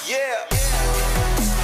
Yeah.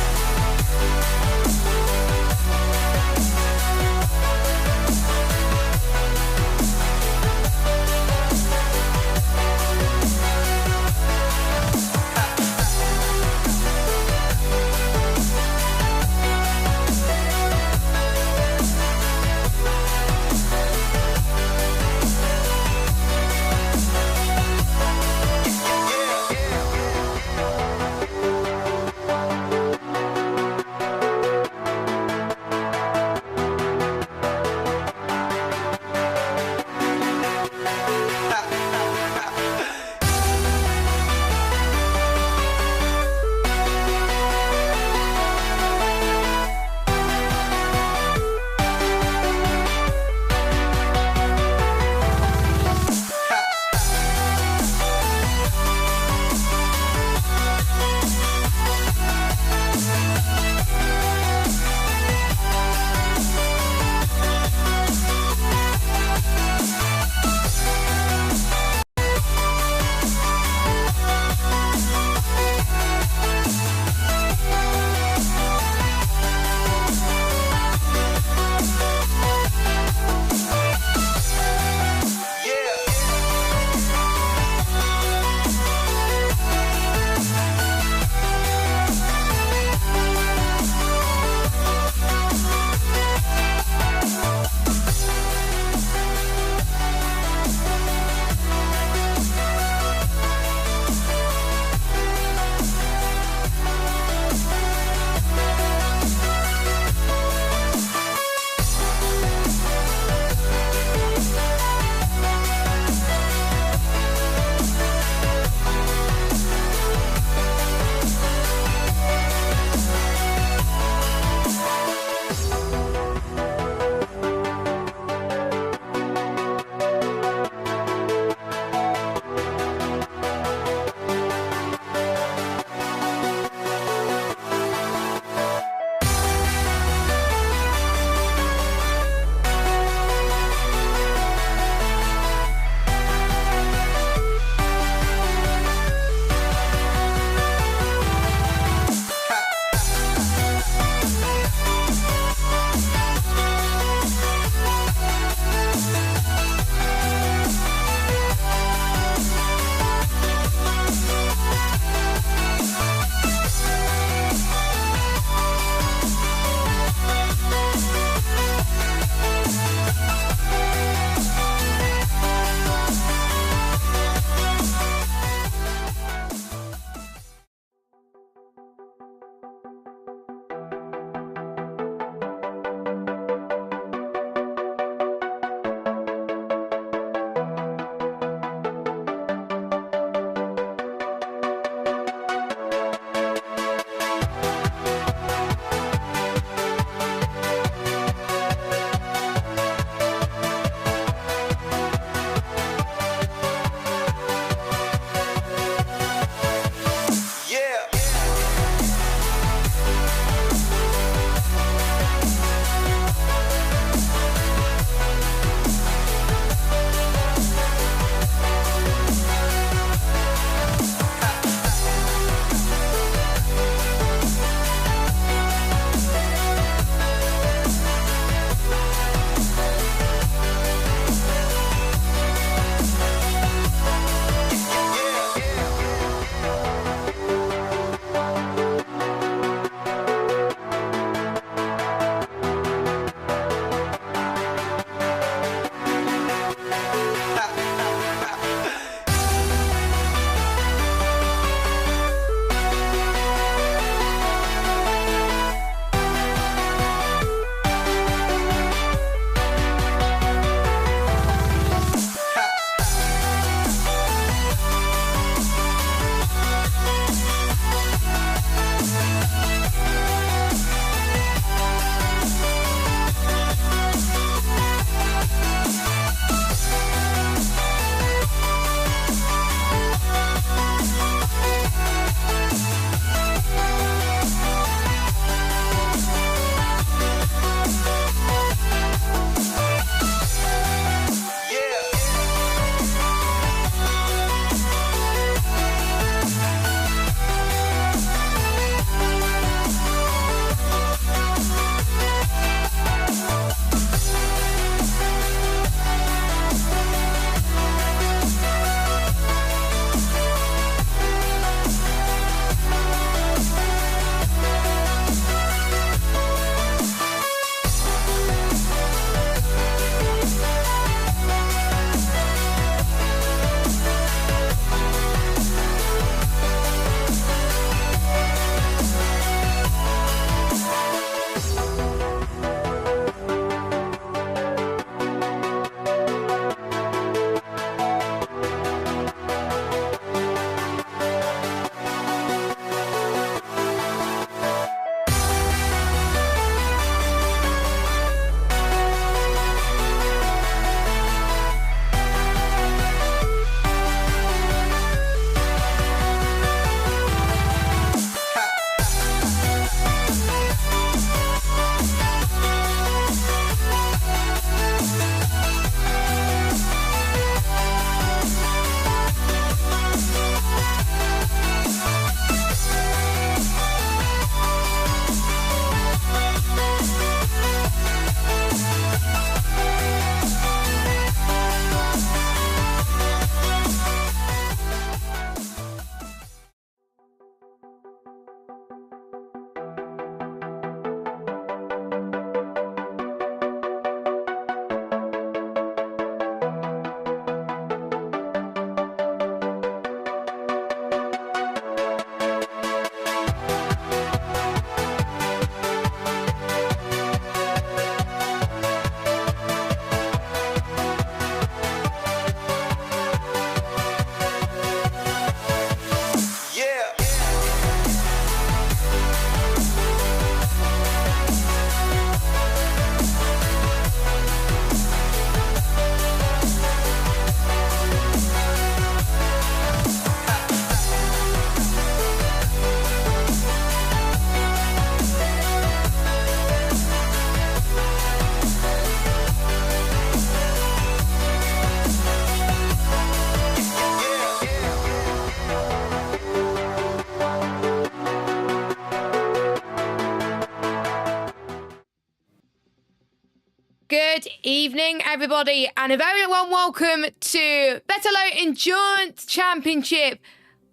Good evening, everybody, and a very warm welcome to Vetalo Endurance Championship,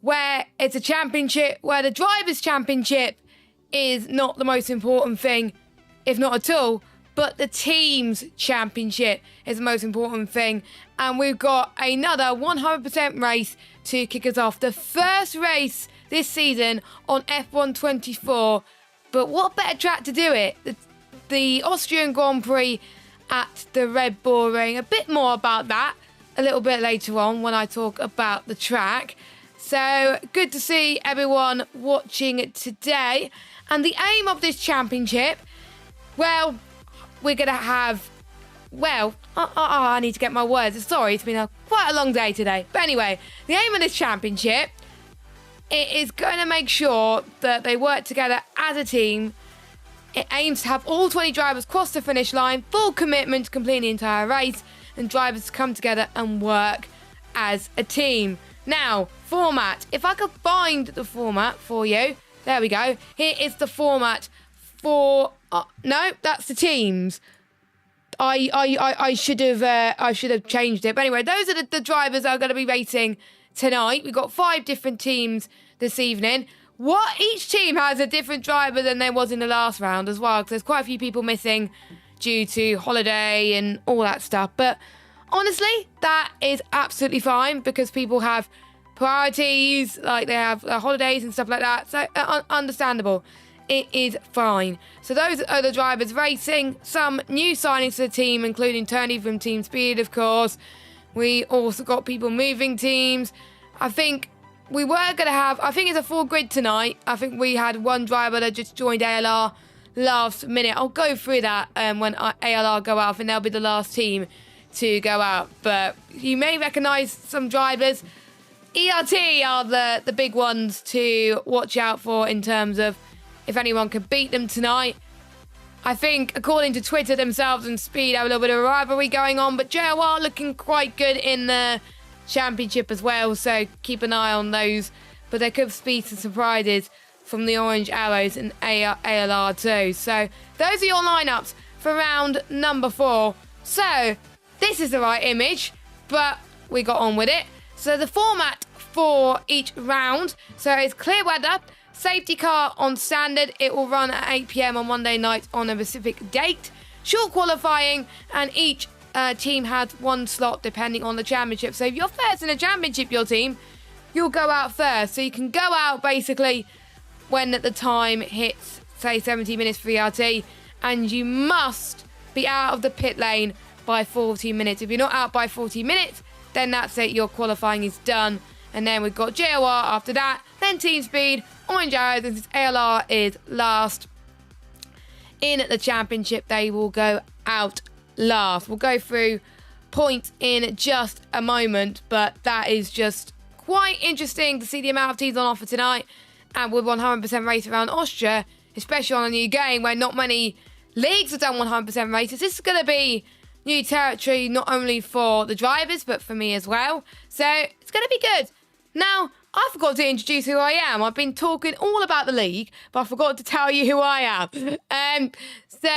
where it's a championship where the Drivers' Championship is not the most important thing, if not at all, but the Teams' Championship is the most important thing. And we've got another 100% race to kick us off. The first race this season on F1 24, but what better track to do it? The Austrian Grand Prix at the Red Bull Ring. A bit more about that a little bit later on when I talk about the track. So good to see everyone watching it today. And the aim of this championship, well, we're going to have, I need to get my words. Sorry, it's been quite a long day today. But anyway, the aim of this championship, it is going to make sure that they work together as a team. It aims to have all 20 drivers cross the finish line, full commitment to complete the entire race, and drivers to come together and work as a team. Now, format. If I could find the format for you. There we go. Here is the format for... no, that's the teams. I should have changed it. But anyway, those are the drivers that are going to be racing tonight. We've got 5 different teams this evening. Each team has a different driver than there was in the last round as well, because there's quite a few people missing due to holiday and all that stuff. But honestly, that is absolutely fine because people have priorities, like they have holidays and stuff like that. So understandable. It is fine. So those are the drivers racing. Some new signings to the team, including Tony from Team Speed, of course. We also got people moving teams. I think we were going to have, I think it's a full grid tonight. I think we had one driver that just joined ALR last minute. I'll go through that when ALR go out. I think they'll be the last team to go out. But you may recognise some drivers. ERT are the big ones to watch out for in terms of if anyone could beat them tonight. I think, according to Twitter themselves and Speed, have a little bit of a rivalry going on. But JOR looking quite good in the championship as well, so keep an eye on those. But there could be some surprises from the Orange Arrows and ALR too. So those are your lineups for round number 4. So this is the right image, but we got on with it. So the format for each round, so it's clear weather, safety car on standard. It will run at 8 PM on Monday night on a specific date. Short qualifying, and each team has 1 slot depending on the championship. So if you're first in a championship, your team, you'll go out first. So you can go out basically when the time hits, say 70 minutes for ERT, and you must be out of the pit lane by 40 minutes. If you're not out by 40 minutes, then that's it, your qualifying is done. And then we've got JOR after that, then Team Speed, Orange Arrows, and since ALR is last in the championship, they will go out last. We'll go through points in just a moment, but that is just quite interesting to see the amount of teams on offer tonight. And with 100% race around Austria, especially on a new game where not many leagues have done 100% races, this is going to be new territory not only for the drivers but for me as well. So it's going to be good. Now, I forgot to introduce who I am. I've been talking all about the league, but I forgot to tell you who I am. So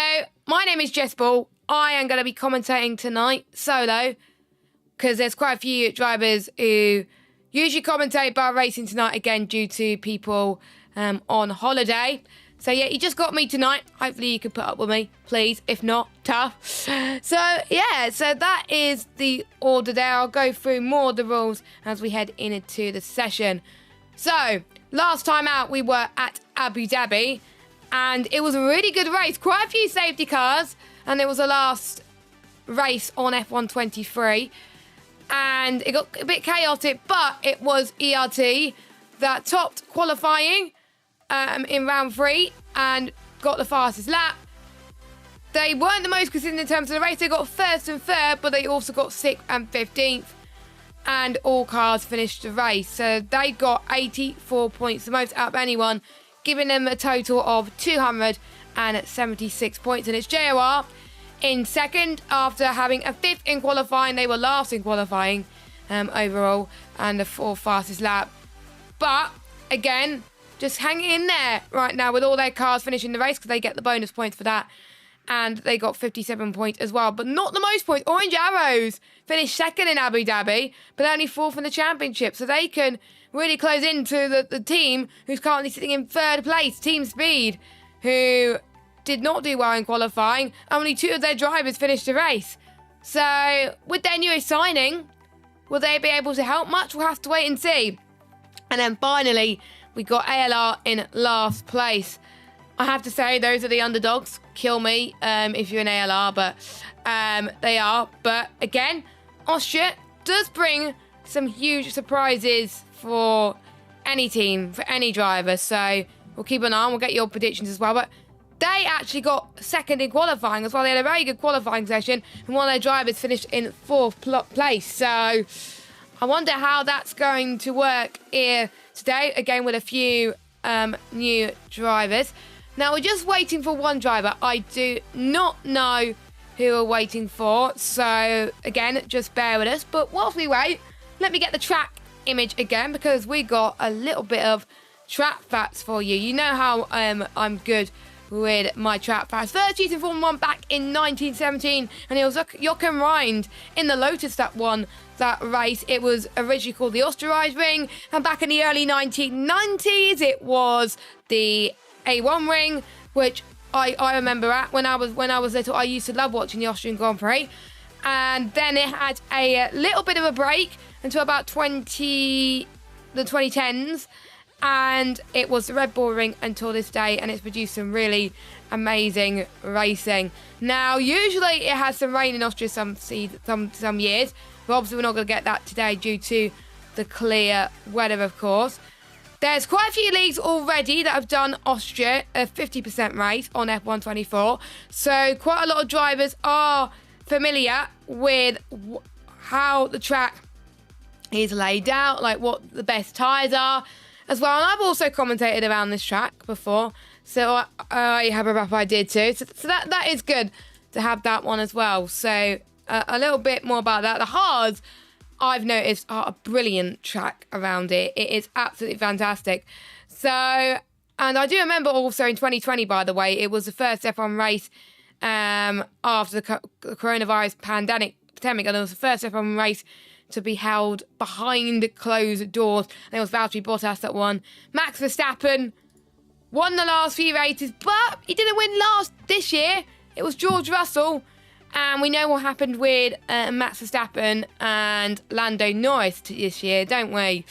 my name is Jess Ball. I am going to be commentating tonight solo because there's quite a few drivers who usually commentate but are racing tonight again due to people on holiday. So yeah, you just got me tonight. Hopefully you can put up with me, please. If not, tough. So yeah, so that is the order there. I'll go through more of the rules as we head into the session. So last time out we were at Abu Dhabi and it was a really good race. Quite a few safety cars. And it was the last race on F1 23. And it got a bit chaotic, but it was ERT that topped qualifying in round 3 and got the fastest lap. They weren't the most consistent in terms of the race. They got 1st and 3rd, but they also got 6th and 15th. And all cars finished the race. So they got 84 points, the most out of anyone, giving them a total of 276 points. And it's JOR in 2nd after having a 5th in qualifying. They were last in qualifying overall and the 4th fastest lap. But again, just hanging in there right now with all their cars finishing the race because they get the bonus points for that. and they got 57 points as well, but not the most points. Orange Arrows finished second in Abu Dhabi, but only fourth in the championship, so they can really close into the team who's currently sitting in third place, Team Speed, who did not do well in qualifying. Only 2 of their drivers finished the race. So with their newest signing, will they be able to help much? We'll have to wait and see. And then finally, we got ALR in last place. I have to say, those are the underdogs. Kill me if you're an ALR, but they are. But again, Austria does bring some huge surprises for any team, for any driver. So we'll keep an eye on. We'll get your predictions as well. But they actually got second in qualifying as well. They had a very good qualifying session, and one of their drivers finished in fourth place. So I wonder how that's going to work here today, again with a few new drivers. Now we're just waiting for one driver. I do not know who we're waiting for, so again, just bear with us. But whilst we wait, let me get the track image again, because we got a little bit of track facts for you. You know how I'm good with my track facts. First used in Formula 1 back in 1917, and it was Jochen Rindt in the Lotus that won that race. It was originally called the Austrian Ring, and back in the early 1990s it was the A1 Ring, which I remember when I was little. I used to love watching the Austrian Grand Prix, and then it had a little bit of a break until about the 2010s, and it was the Red Bull Ring until this day, and it's produced some really amazing racing. Now, usually it has some rain in Austria some years, but obviously we're not going to get that today due to the clear weather, of course. There's quite a few leagues already that have done Austria a 50% race on F124, so quite a lot of drivers are familiar with how the track is laid out, like what the best tyres are as well. And I've also commentated around this track before, so I have a rough idea too. So that is good to have that one as well. So a little bit more about that. The hards, I've noticed, are a brilliant track around it. It is absolutely fantastic. So, and I do remember also in 2020, by the way, it was the first F1 race after the coronavirus pandemic, and it was the first F1 race to be held behind closed doors. And it was Valtteri Bottas that won. Max Verstappen won the last few races, but he didn't win this year. It was George Russell. And we know what happened with Max Verstappen and Lando Norris this year, don't we?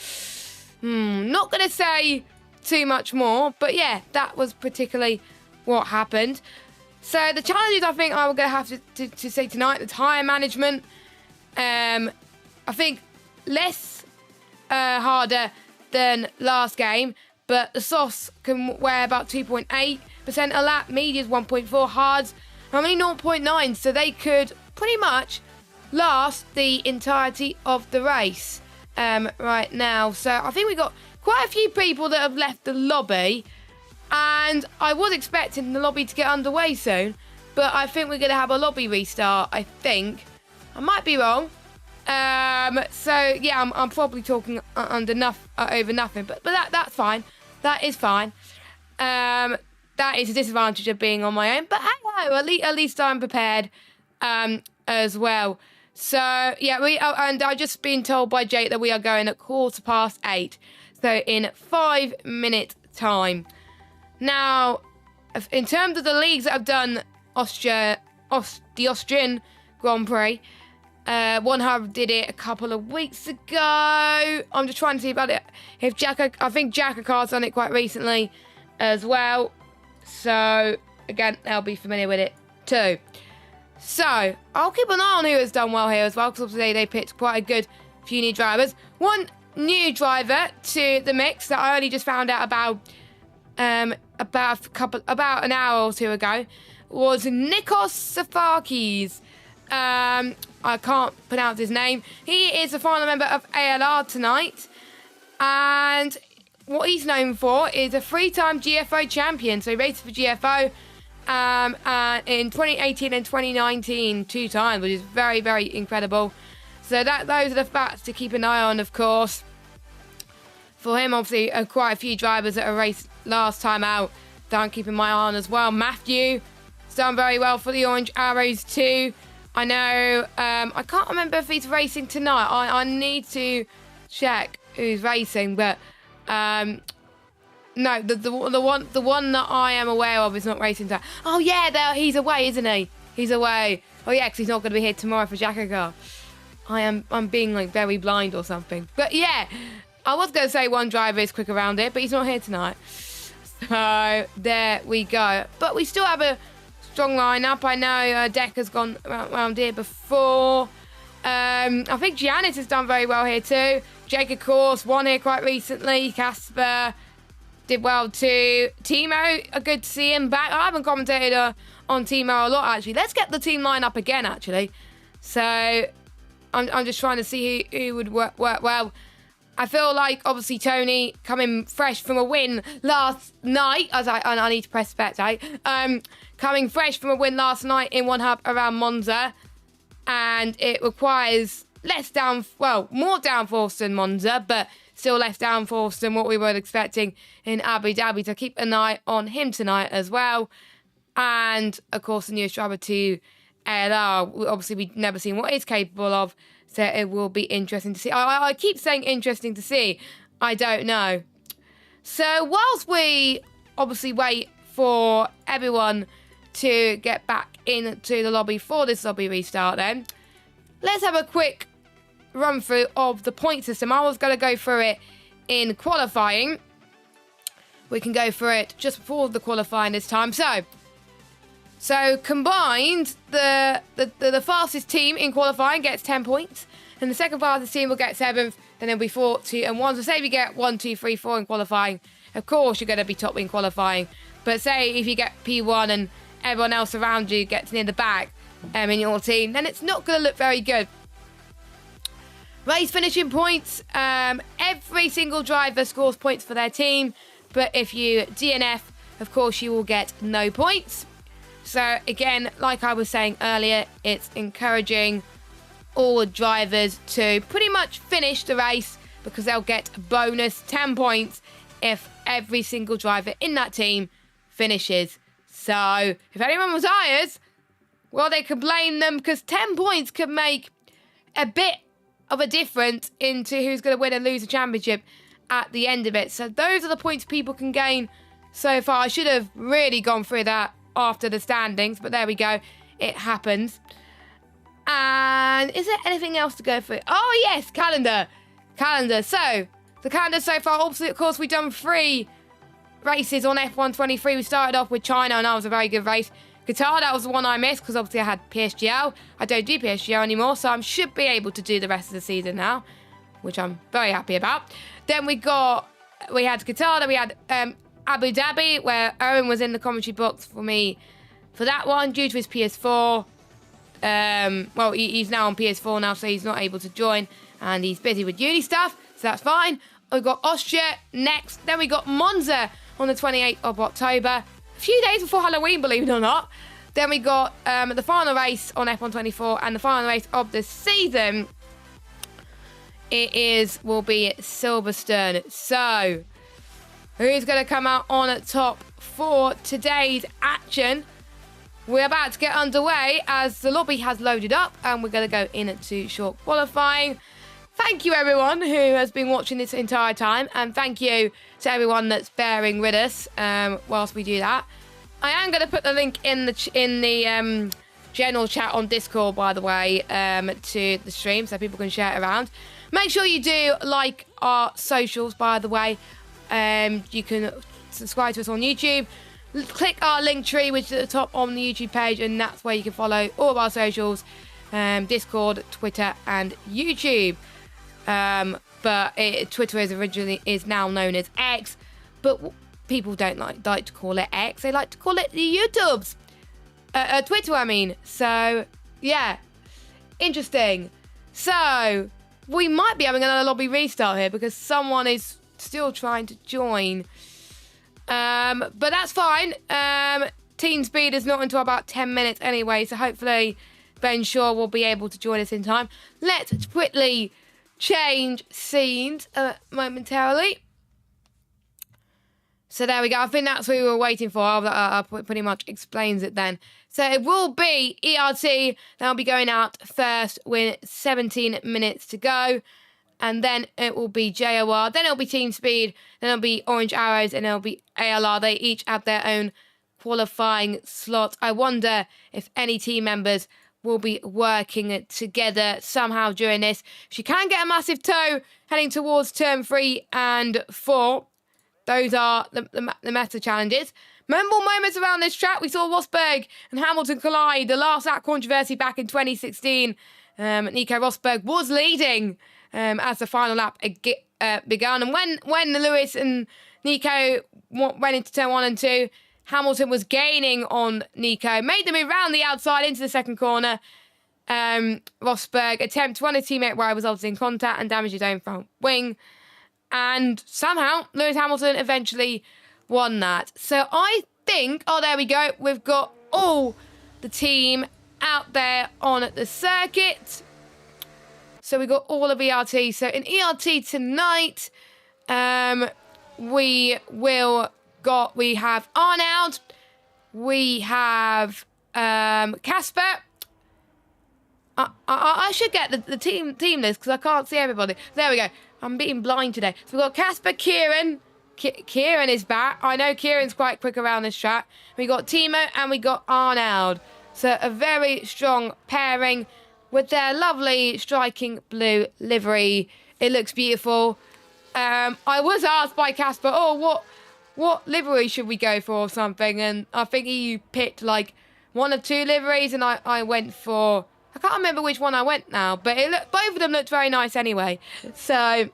Not going to say too much more, but yeah, that was particularly what happened. So the challenges I think I'm going to have to say tonight, the tyre management, I think less harder than last game, but the softs can wear about 2.8% a lap, medias 1.4, hards only 0.9, so they could pretty much last the entirety of the race right now. So I think we got quite a few people that have left the lobby, and I was expecting the lobby to get underway soon, but I think we're going to have a lobby restart, I think. I might be wrong. So yeah, I'm probably talking over nothing, but that's fine. That is fine. That is a disadvantage of being on my own, but hello, at least I'm prepared as well. So yeah, and I've just been told by Jake that we are going at 8:15, so in 5 minutes time. Now, in terms of the leagues that have done the Austrian Grand Prix, One Hub did it a couple of weeks ago. I'm just trying to see about it. I think Jackacar's done it quite recently as well. So, again, they'll be familiar with it too. So, I'll keep an eye on who has done well here as well, because obviously they picked quite a good few new drivers. One new driver to the mix that I only just found out about an hour or two ago was Nikos Safakis. I can't pronounce his name. He is the final member of ALR tonight, and what he's known for is a 3-time GFO champion. So he raced for GFO in 2018 and 2019, 2 times, which is very, very incredible. So those are the facts to keep an eye on, of course. For him, obviously, quite a few drivers that have raced last time out that I'm keeping my eye on as well. Matthew It's done very well for the Orange Arrows too. I know, I can't remember if he's racing tonight. I need to check who's racing, but no, the one that I am aware of is not racing tonight. Oh yeah, he's away, isn't he? He's away. Oh yeah, because he's not going to be here tomorrow for Jackagar. I'm being like very blind or something. But yeah, I was going to say one driver is quick around it, but he's not here tonight. So there we go. But we still have a strong lineup. I know Deck has gone around here before. I think Giannis has done very well here too. Jake, of course, won here quite recently. Casper did well too. Timo, good to see him back. I haven't commentated on Timo a lot, actually. Let's get the team lineup again, actually. So I'm just trying to see who would work well. I feel like, obviously, Tony coming fresh from a win last night. I need to press spectate. Coming fresh from a win last night in one hub around Monza. And it requires more downforce than Monza, but still less downforce than what we were expecting in Abu Dhabi. So keep an eye on him tonight as well. And, of course, the newest driver to ALR. Obviously, we've never seen what he's capable of. So it will be interesting to see. I keep saying interesting to see. I don't know. So whilst we obviously wait for everyone to get back into the lobby for this lobby restart then, let's have a quick run through of the point system. I was going to go through it in qualifying. We can go through it just before the qualifying this time. So combined, the fastest team in qualifying gets 10 points, and the second fastest team will get 7th, then there'll be 4, 2, and 1. So say if you get 1, 2, 3, 4 in qualifying, of course you're going to be top in qualifying. But say if you get P1 and everyone else around you gets near the back in your team, then it's not going to look very good. Race finishing points. Every single driver scores points for their team, but if you DNF, of course you will get no points. So again, like I was saying earlier, it's encouraging all the drivers to pretty much finish the race because they'll get bonus 10 points if every single driver in that team finishes. So if anyone retires, well, they can blame them because 10 points can make a bit of a difference into who's going to win and lose the championship at the end of it. So those are the points people can gain so far. I should have really gone through that after the standings, but there we go. It happens. And is there anything else to go through? Oh, yes, calendar. So the calendar so far, obviously, of course, we've done 3 races on F123. We started off with China, and that was a very good race. Qatar, that was the one I missed because obviously I had PSGL. I don't do PSGL anymore, so I should be able to do the rest of the season now, which I'm very happy about. Then we had Qatar, then we had Abu Dhabi, where Owen was in the commentary box for me for that one due to his PS4. Well, he's now on PS4 now, so he's not able to join, and he's busy with uni stuff, so that's fine. We got Austria next, then we got Monza on the 28th of October, a few days before Halloween, believe it or not. Then we got the final race on F124, and the final race of the season will be Silverstone. So who's going to come out on top for today's action? We're about to get underway as the lobby has loaded up and we're going to go into short qualifying. Thank you everyone who has been watching this entire time, and thank you to everyone that's bearing with us whilst we do that. I am going to put the link in the general chat on Discord, by the way, to the stream so people can share it around. Make sure you do like our socials, by the way. You can subscribe to us on YouTube. Click our link tree, which is at the top on the YouTube page, and that's where you can follow all of our socials, Discord, Twitter, and YouTube. But Twitter is now known as X, but people don't like to call it X. They like to call it the YouTubes. Twitter, I mean. So, yeah. Interesting. So, we might be having another lobby restart here because someone is still trying to join. But that's fine. Team speed is not until about 10 minutes anyway, so hopefully Ben Shaw will be able to join us in time. Let's quickly change scenes momentarily. So there we go. I think that's what we were waiting for. That pretty much explains it then. So it will be ERT. They'll be going out first with 17 minutes to go. And then it will be JOR. Then it'll be Team Speed. Then it'll be Orange Arrows. And it'll be ALR. They each have their own qualifying slot. I wonder if any team members will be working together somehow during this. She can get a massive tow heading towards turn 3 and 4. Those are the meta challenges. Memorable moments around this track. We saw Rosberg and Hamilton collide. The last lap controversy back in 2016. Nico Rosberg was leading as the final lap began. And when Lewis and Nico went into turn 1 and 2, Hamilton was gaining on Nico. Made the move round the outside into the second corner. Rosberg attempted to run his teammate where he resulted in contact and damaged his own front wing. And somehow, Lewis Hamilton eventually won that. So I think, oh, there we go. We've got all the team out there on the circuit. So we got all of ERT. So in ERT tonight, we have Arnold. We have Casper. I should get the team list because I can't see everybody. There we go. I'm being blind today. So we've got Casper, Kieran. Kieran is back. I know Kieran's quite quick around this track. We got Timo and we got Arnold. So a very strong pairing with their lovely striking blue livery. It looks beautiful. I was asked by Casper, oh, what livery should we go for or something? And I think he picked like one of 2 liveries and I went for... I can't remember which one I went now, but both of them looked very nice anyway. So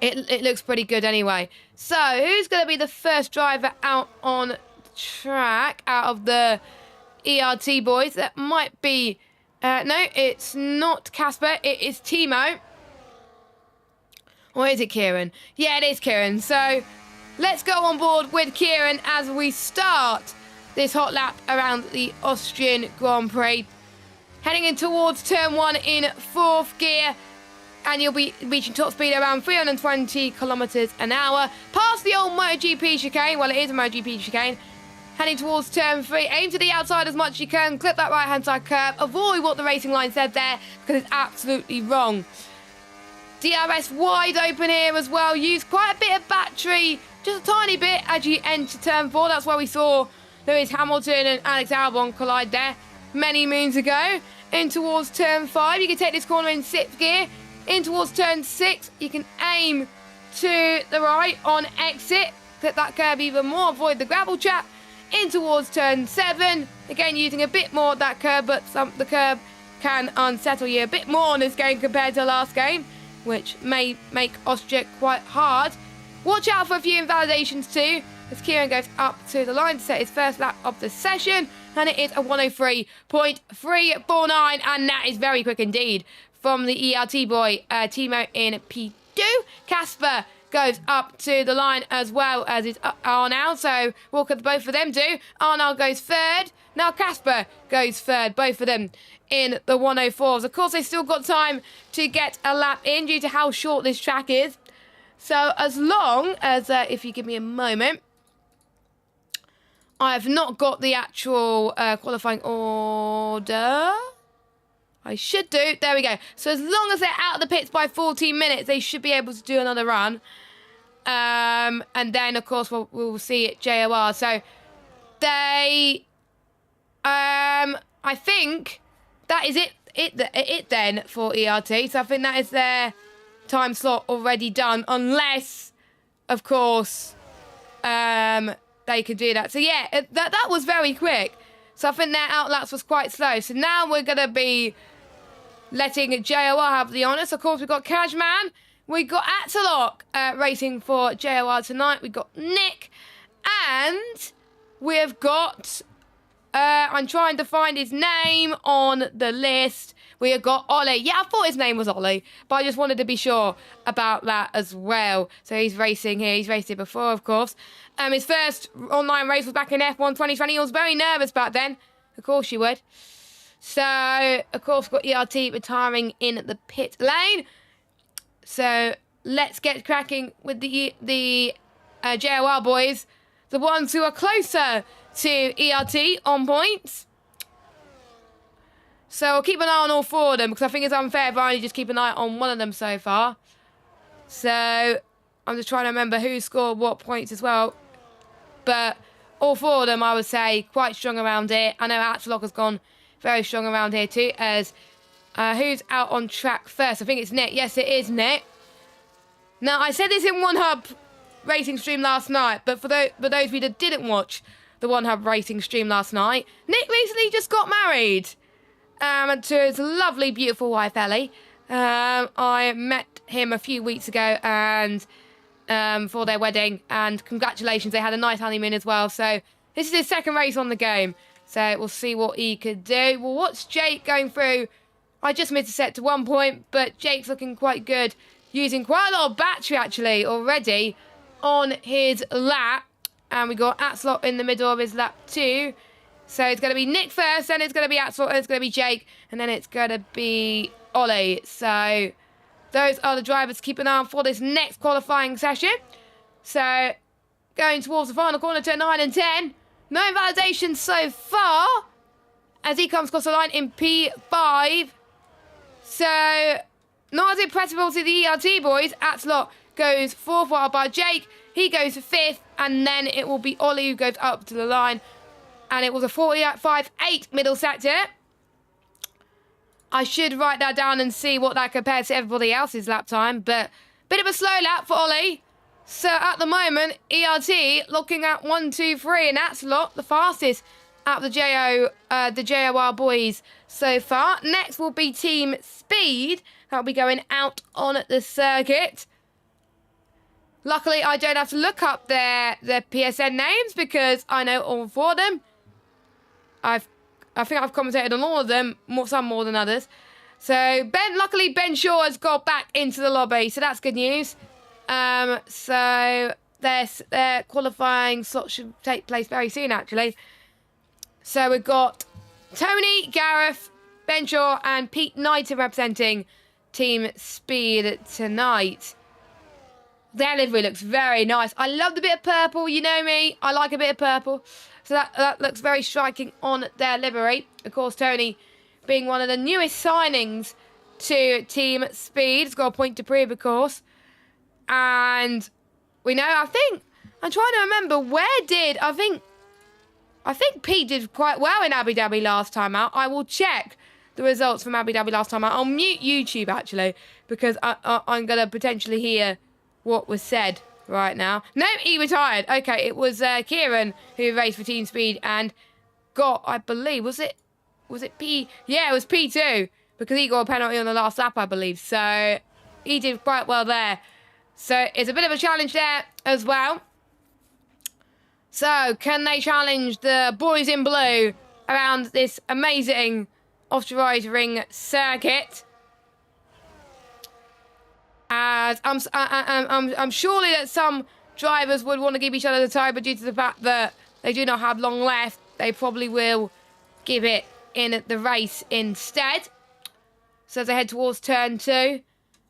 it looks pretty good anyway. So who's going to be the first driver out on track out of the ERT boys? That might be... no, it's not Casper. It is Timo. Or is it Kieran? Yeah, it is Kieran. So let's go on board with Kieran as we start this hot lap around the Austrian Grand Prix. Heading in towards turn 1 in 4th gear. And you'll be reaching top speed around 320 kilometres an hour. Past the old MotoGP chicane. Well, it is a MotoGP chicane. Heading towards turn 3. Aim to the outside as much as you can. Clip that right-hand side curve. Avoid what the racing line said there because it's absolutely wrong. DRS wide open here as well. Use quite a bit of battery. Just a tiny bit as you enter turn 4. That's where we saw Lewis Hamilton and Alex Albon collide there many moons ago. In towards turn 5. You can take this corner in 6th gear. In towards turn 6. You can aim to the right on exit. Clip that curve even more. Avoid the gravel trap. In towards turn 7. Again, using a bit more of that curve, but the curve can unsettle you a bit more on this game compared to the last game, which may make Austria quite hard. Watch out for a few invalidations too, as Kieran goes up to the line to set his first lap of the session, and it is a 103.349, and that is very quick indeed from the ERT boy, Timo in P2. Casper goes up to the line as well as is Arnold, so what could both of them do? Arnold goes 3rd, now Casper goes 3rd, both of them in the 104s. Of course, they've still got time to get a lap in due to how short this track is. So as long as, if you give me a moment, I have not got the actual qualifying order. I should do. There we go. So as long as they're out of the pits by 14 minutes, they should be able to do another run. And then, of course, we'll see at JOR. So they... I think that is it then for ERT. So I think that is their time slot already done. Unless, of course... they could do that. So yeah, that was very quick. So I think their outlaps was quite slow. So now we're going to be letting JOR have the honours. Of course, we've got Cashman. We've got Atalock racing for JOR tonight. We've got Nick. And we've got... I'm trying to find his name on the list. We have got Ollie. Yeah, I thought his name was Ollie, but I just wanted to be sure about that as well. So he's racing here. He's raced here before, of course. His first online race was back in F1 2020. He was very nervous back then. Of course you would. So, of course, we've got ERT retiring in the pit lane. So let's get cracking with the JOR boys, the ones who are closer to ERT on points. So I'll keep an eye on all 4 of them because I think it's unfair if I only just keep an eye on one of them so far. So I'm just trying to remember who scored what points as well. But all 4 of them, I would say, quite strong around here. I know Axelock has gone very strong around here too. As who's out on track first? I think it's Nick. Yes, it is Nick. Now, I said this in One Hub racing stream last night, but for those of you that didn't watch the One Hub racing stream last night, Nick recently just got married to his lovely, beautiful wife, Ellie. I met him a few weeks ago and for their wedding, and congratulations, they had a nice honeymoon as well. So this is his 2nd race on the game, so we'll see what he could do. We'll watch Jake going through. I just missed a set to 1 point, but Jake's looking quite good, using quite a lot of battery actually already on his lap. And we got Axelock in the middle of his lap too. So it's going to be Nick first, then it's going to be Axelock, then it's going to be Jake, and then it's going to be Ollie. So those are the drivers to keep an eye on for this next qualifying session. So going towards the final corner, turn 9 and 10. No invalidation so far as he comes across the line in P5. So not as impressive to the ERT boys. Axelock goes 4th, followed by Jake. He goes 5th, and then it will be Ollie who goes up to the line. And it was a 45.8 middle sector. I should write that down and see what that compares to everybody else's lap time. But bit of a slow lap for Ollie. So at the moment, ERT looking at 1, 2, 3. And Axelock, the fastest out of the JOR boys so far. Next will be Team Speed. That'll be going out on the circuit. Luckily, I don't have to look up their PSN names because I know all 4 of them. I think I've commentated on all of them, some more than others. So luckily Ben Shaw has got back into the lobby, so that's good news. So their qualifying slot should take place very soon, actually. So we've got Tony, Gareth, Ben Shaw, and Pete Knighton representing Team Speed tonight. Their livery looks very nice. I love the bit of purple. You know me. I like a bit of purple. So that looks very striking on their livery. Of course, Tony being one of the newest signings to Team Speed. Has got a point to prove, of course. And we know, I'm trying to remember, I think Pete did quite well in Abu Dhabi last time out. I will check the results from Abu Dhabi last time out. I'll mute YouTube, actually, because I'm going to potentially hear what was said right now. No, he retired. Okay, it was Kieran who raced for Team Speed and got, I believe, was it P? Yeah, it was P2 because he got a penalty on the last lap, I believe. So he did quite well there. So it's a bit of a challenge there as well. So can they challenge the boys in blue around this amazing Austrian ring circuit? As I'm surely that some drivers would want to give each other the toe, but due to the fact that they do not have long left, they probably will give it in the race instead. So as they head towards turn 2.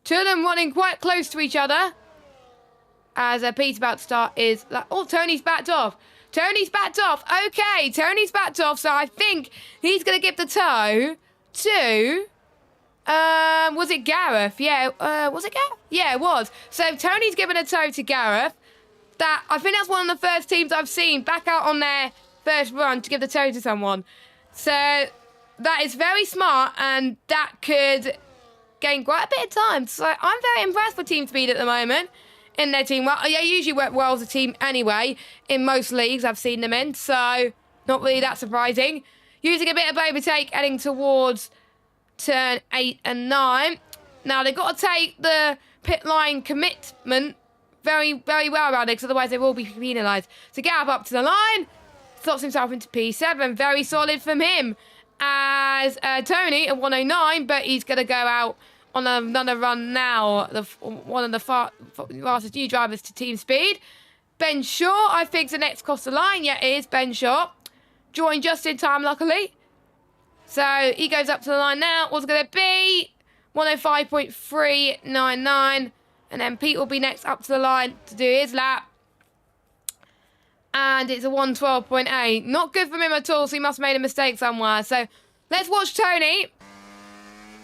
2 of them running quite close to each other. As Pete's about to start is like, oh, Tony's backed off. Tony's backed off. Okay, Tony's backed off. So I think he's going to give the toe to... was it Gareth? Yeah, was it Gareth? Yeah, it was. So Tony's given a toe to Gareth. I think that's one of the first teams I've seen back out on their first run to give the toe to someone. So that is very smart, and that could gain quite a bit of time. So I'm very impressed with Team Speed at the moment in their team. Well, they usually work well as a team anyway in most leagues I've seen them in. So not really that surprising. Using a bit of overtake, heading towards turn 8 and 9. Now they've got to take the pit line commitment very, very well around it, because otherwise they will be penalised. So Gareth up to the line, slots himself into P7. Very solid from him. As Tony at 109, but he's going to go out on another run now. One of the fastest new drivers to Team Speed. Ben Shaw, I think, is the next across the line. Yeah, it is Ben Shaw. Joined just in time, luckily. So he goes up to the line now. What's it going to be? 105.399. And then Pete will be next up to the line to do his lap. And it's a 112.8. Not good for him at all, so he must have made a mistake somewhere. So let's watch Tony.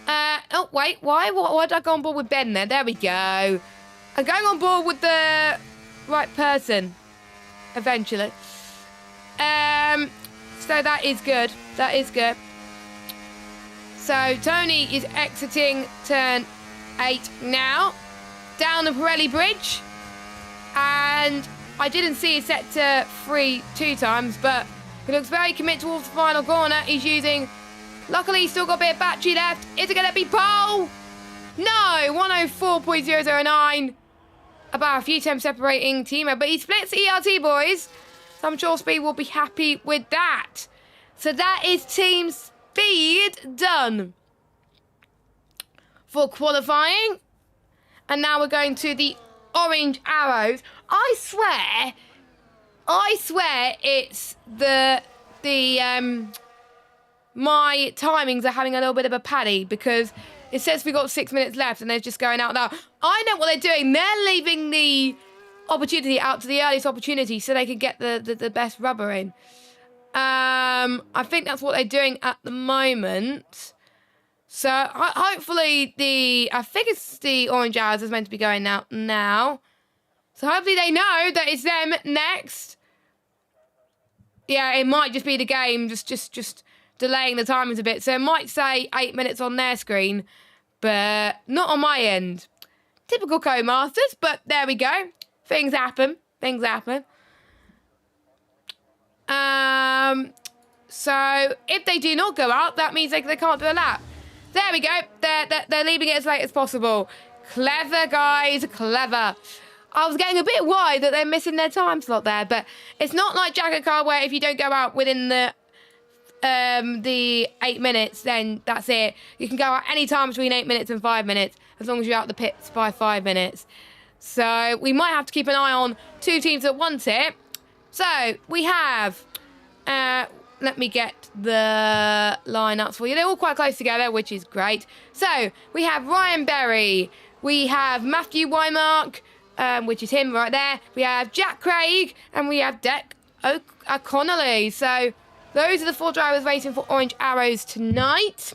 Oh, wait. Why did I go on board with Ben there? There we go. I'm going on board with the right person. Eventually. So that is good. That is good. So Tony is exiting turn 8 now. Down the Pirelli Bridge. And I didn't see it set to 3 2 times, but he looks very committed towards the final corner. He's using... Luckily, he's still got a bit of battery left. Is it going to be pole? No, 104.009. About a few times separating Timo, but he splits the ERT, boys. So I'm sure Speed will be happy with that. So that is Team Speed done for qualifying. And now we're going to the orange arrows. I swear it's my timings are having a little bit of a paddy because it says we've got 6 minutes left and they're just going out now. I know what they're doing. They're leaving the opportunity out to the earliest opportunity so they can get the best rubber in. I think that's what they're doing at the moment. So hopefully I think it's the orange arrows is meant to be going out now. So hopefully they know that it's them next. Yeah, it might just be the game just delaying the timings a bit. So it might say 8 minutes on their screen, but not on my end. Typical co-masters, but there we go. Things happen. Things happen. So if they do not go out, that means they can't do a lap. There we go. They're leaving it as late as possible. Clever, guys. Clever. I was getting a bit worried that they're missing their time slot there, but it's not like Jacket Car where if you don't go out within the 8 minutes, then that's it. You can go out any time between 8 minutes and 5 minutes, as long as you're out the pits by 5 minutes. So we might have to keep an eye on 2 teams at once here. So we have, let me get the lineups for you. They're all quite close together, which is great. So we have Ryan Berry, we have Matthew Wymark, which is him right there. We have Jack Craig, and we have Deck O'Connolly. So those are the 4 drivers racing for Orange Arrows tonight.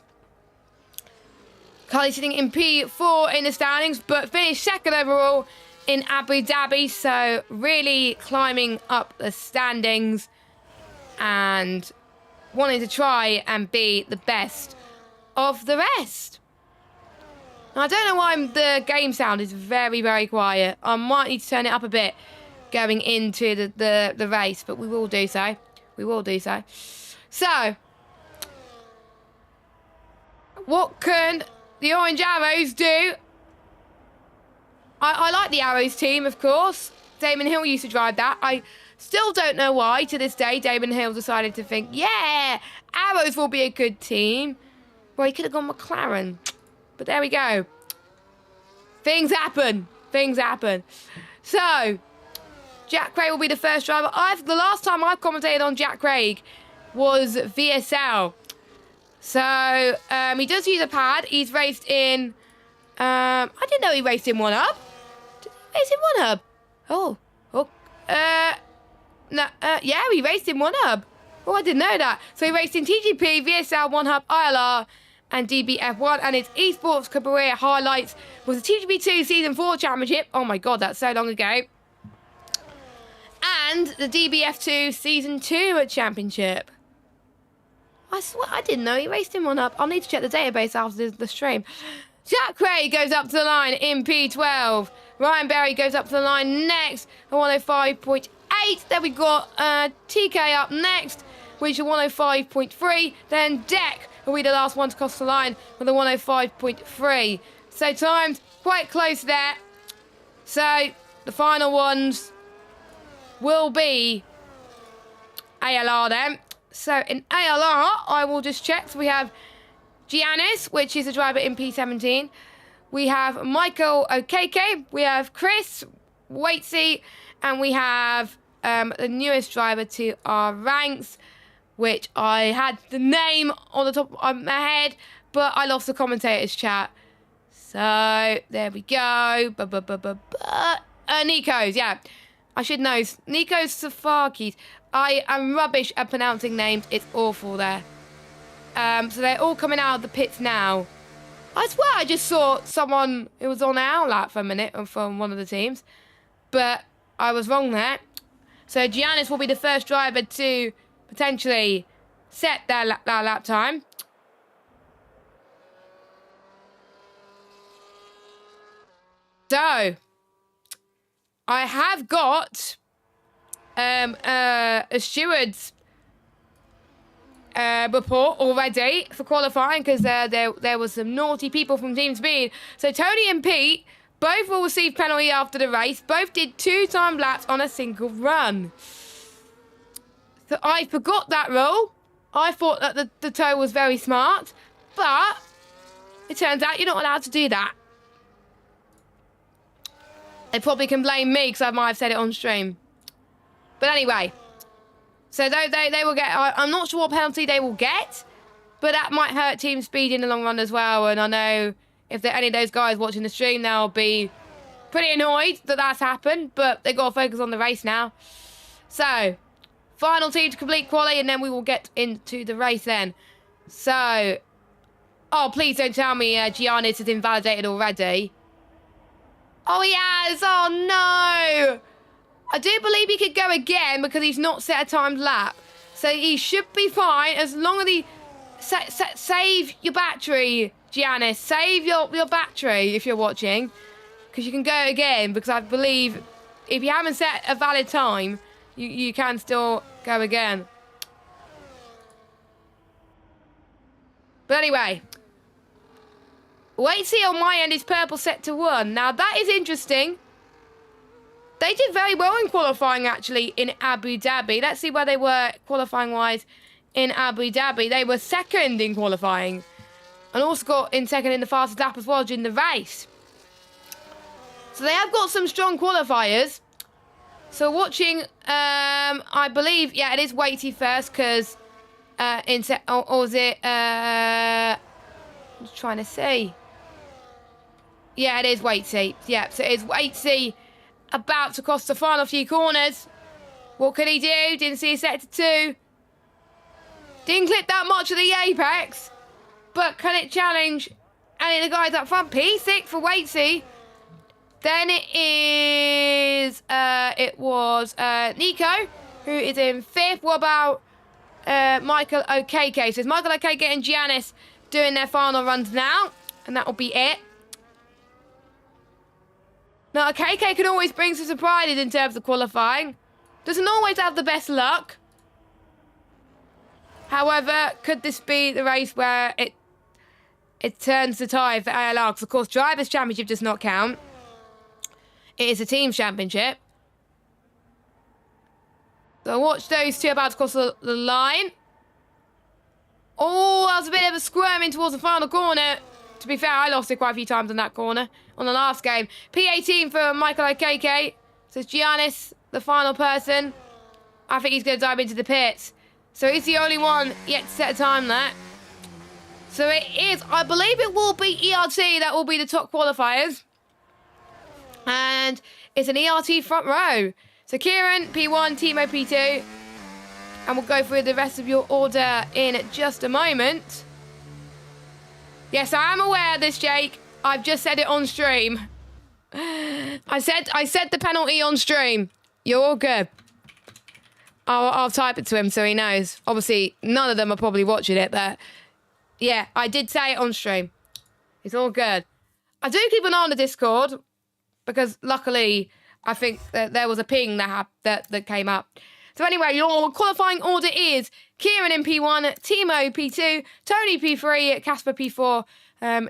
Carly sitting in P4 in the standings, but finished 2nd overall in Abu Dhabi. So really climbing up the standings and wanting to try and be the best of the rest. Now, I don't know why the game sound is very, very quiet. I might need to turn it up a bit going into the race, but we will do so. We will do so. So, what can the Orange Arrows do? I like the Arrows team, of course. Damon Hill used to drive that. I still don't know why, to this day, Damon Hill decided to think, yeah, Arrows will be a good team. Well, he could have gone McLaren. But there we go. Things happen. Things happen. So, Jack Craig will be the first driver. The last time I've commentated on Jack Craig was VSL. So, he does use a pad. He's raced in... I didn't know he raced in 1UP. Did he race in 1UP? No, yeah, he raced in 1UP. Oh, I didn't know that. So he raced in TGP, VSL, 1UP, ILR, and DBF1. And his Esports career highlights was the TGP2 Season 4 Championship. Oh my God, that's so long ago. And the DBF2 Season 2 Championship. I swear, I didn't know he raced in 1UP. I'll need to check the database after the stream. Jack Craig goes up to the line in P12. Ryan Berry goes up to the line next at 105.8. Then we got TK up next, which is 105.3. Then Deck will be the last one to cross the line with a 105.3. So times quite close there. So the final ones will be ALR then. So in ALR, I will just check. So we have Giannis, which is a driver in P17. We have Michael Okeke. We have Chris Waitsy. And we have the newest driver to our ranks, which I had the name on the top of my head, but I lost the commentator's chat. So there we go. Nico's, yeah. I should know. Nico Safakis. I am rubbish at pronouncing names. It's awful there. So they're all coming out of the pits now. I swear I just saw someone who was on our lap for a minute from one of the teams. But I was wrong there. So Giannis will be the first driver to potentially set their lap time. So, I have got a steward's report already for qualifying because there was some naughty people from Team Speed. So, Tony and Pete both will receive penalty after the race. Both did 2 time laps on a single run. So, I forgot that rule. I thought that the tow was very smart. But, it turns out you're not allowed to do that. They probably can blame me because I might have said it on stream. But anyway, so they will get, I'm not sure what penalty they will get, but that might hurt Team Speed in the long run as well. And I know if there are any of those guys watching the stream, they'll be pretty annoyed that that's happened, but they've got to focus on the race now. So, final team to complete quali, and then we will get into the race then. So, oh, please don't tell me Giannis is invalidated already. Oh, he has. Oh, no. I do believe he could go again because he's not set a timed lap. So he should be fine as long as he... save your battery, Giannis. Save your battery if you're watching. Because you can go again because I believe if you haven't set a valid time, you can still go again. But anyway... Wait, see on my end is purple set to 1. Now that is interesting. They did very well in qualifying actually in Abu Dhabi. Let's see where they were qualifying wise in Abu Dhabi. They were second in qualifying. And also got in second in the fastest lap as well during the race. So they have got some strong qualifiers. So watching, I believe, yeah, it is Waity first because or is it, I'm just trying to see. Yeah, it is Waitsy. Yeah, so it is Waitsy about to cross the final few corners. What could he do? Didn't see a set to 2. Didn't clip that much of the apex. But can it challenge any of the guys up front? P6 for Waitsy. Then it was Nico, who is in 5th. What about Michael Okeke? So it's Michael Okeke and Giannis doing their final runs now. And that will be it. Now, KK can always bring some surprises in terms of qualifying. Doesn't always have the best luck. However, could this be the race where it turns the tide for ALR? Because, of course, Drivers' Championship does not count. It is a Team Championship. So watch those two about to cross the line. Oh, that was a bit of a squirming towards the final corner. To be fair, I lost it quite a few times in that corner on the last game. P18 for Michael Okeke. So it's Giannis, the final person. I think he's going to dive into the pits. So he's the only one yet to set a time there. So it is, I believe it will be ERT that will be the top qualifiers. And it's an ERT front row. So Kieran, P1, Timo, P2. And we'll go through the rest of your order in just a moment. Yes, I am aware of this, Jake. I've just said it on stream. I said the penalty on stream. You're all good. I'll type it to him so he knows. Obviously, none of them are probably watching it, but yeah, I did say it on stream. It's all good. I do keep an eye on the Discord because luckily I think that there was a ping that came up. So anyway, your qualifying order is Kieran in P1, Timo P2, Tony P3, Casper P4,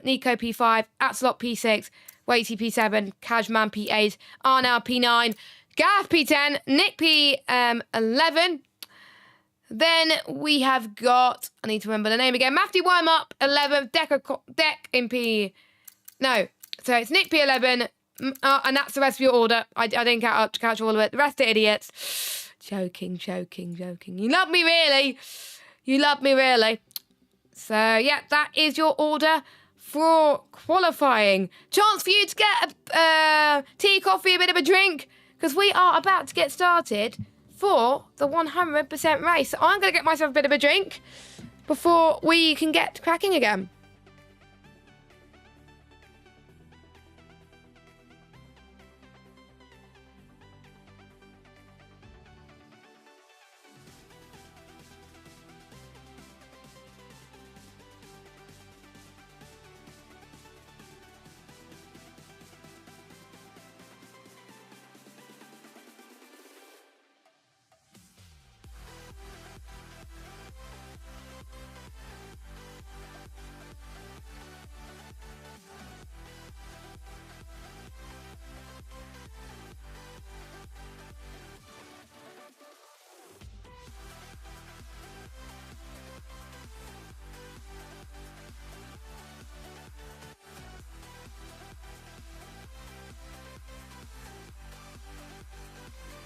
Nico P5, Atslot P6, Waity P7, Kajman P8, Arnau P9, Gav P10, Nick P11. Then we have got, I need to remember the name again, Matthew Wormup 11, Deck in P... No, so it's Nick P11, and that's the rest of your order. I didn't catch all of it. The rest are idiots. Joking. You love me, really. You love me, really. So, yeah, that is your order for qualifying. Chance for you to get a tea, coffee, a bit of a drink. because we are about to get started for the 100% race. So I'm going to get myself a bit of a drink before we can get cracking again.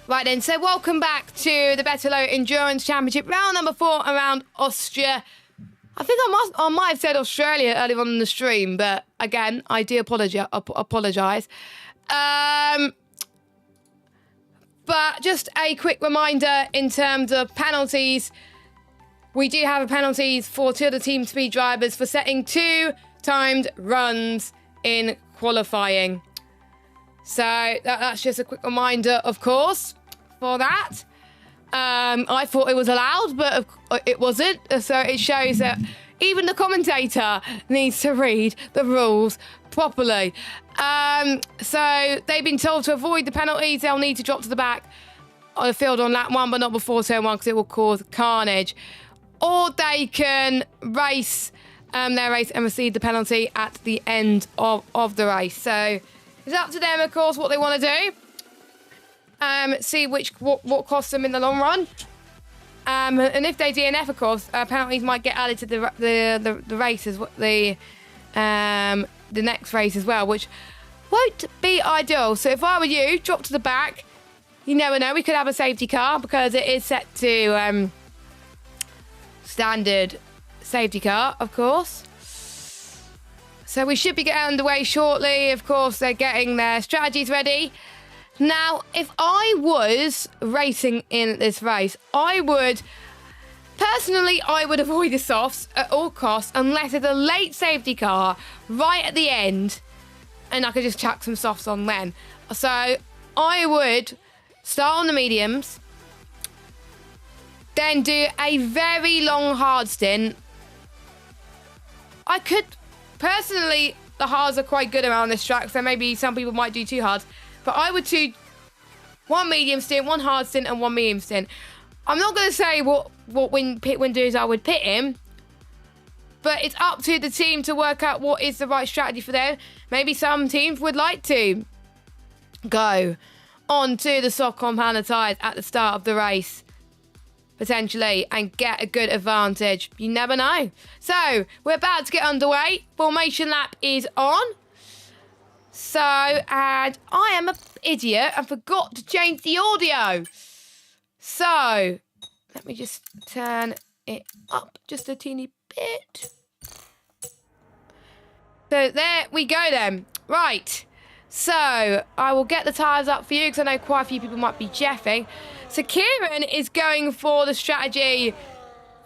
Right then, so welcome back to the Vetalo Endurance Championship, round number 4 around Austria. I think I might have said Australia earlier on in the stream, but again, I do apologise. But just a quick reminder in terms of penalties. We do have penalties for 2 of the team speed drivers for setting 2 timed runs in qualifying. So that's just a quick reminder, of course, for that. I thought it was allowed, but it wasn't. So it shows that even the commentator needs to read the rules properly. So they've been told to avoid the penalties. They'll need to drop to the back of the field on lap 1, but not before turn 1 because it will cause carnage. Or they can race their race and receive the penalty at the end of the race. So it's up to them, of course, what they want to do. See what costs them in the long run. And if they DNF, of course, penalties might get added to the races, the next race as well, which won't be ideal. So if I were you, drop to the back. You never know, we could have a safety car because it is set to standard safety car, of course. So we should be getting underway shortly. Of course, they're getting their strategies ready. Now, if I was racing in this race, I would avoid the softs at all costs unless it's a late safety car right at the end and I could just chuck some softs on then. So I would start on the mediums, then do a very long hard stint. I could... Personally, the hards are quite good around this track, so maybe some people might do 2 hards. But I would do 1 medium stint, 1 hard stint, and 1 medium stint. I'm not going to say what pit windows I would pit in, but it's up to the team to work out what is the right strategy for them. Maybe some teams would like to go onto the soft compounder tyres at the start of the race, potentially, and get a good advantage. You never know. So, we're about to get underway. Formation lap is on. So, and I am an idiot and forgot to change the audio. So, let me just turn it up just a teeny bit. So, there we go then. Right. So, I will get the tyres up for you because I know quite a few people might be jeffing. So, Kieran is going for the strategy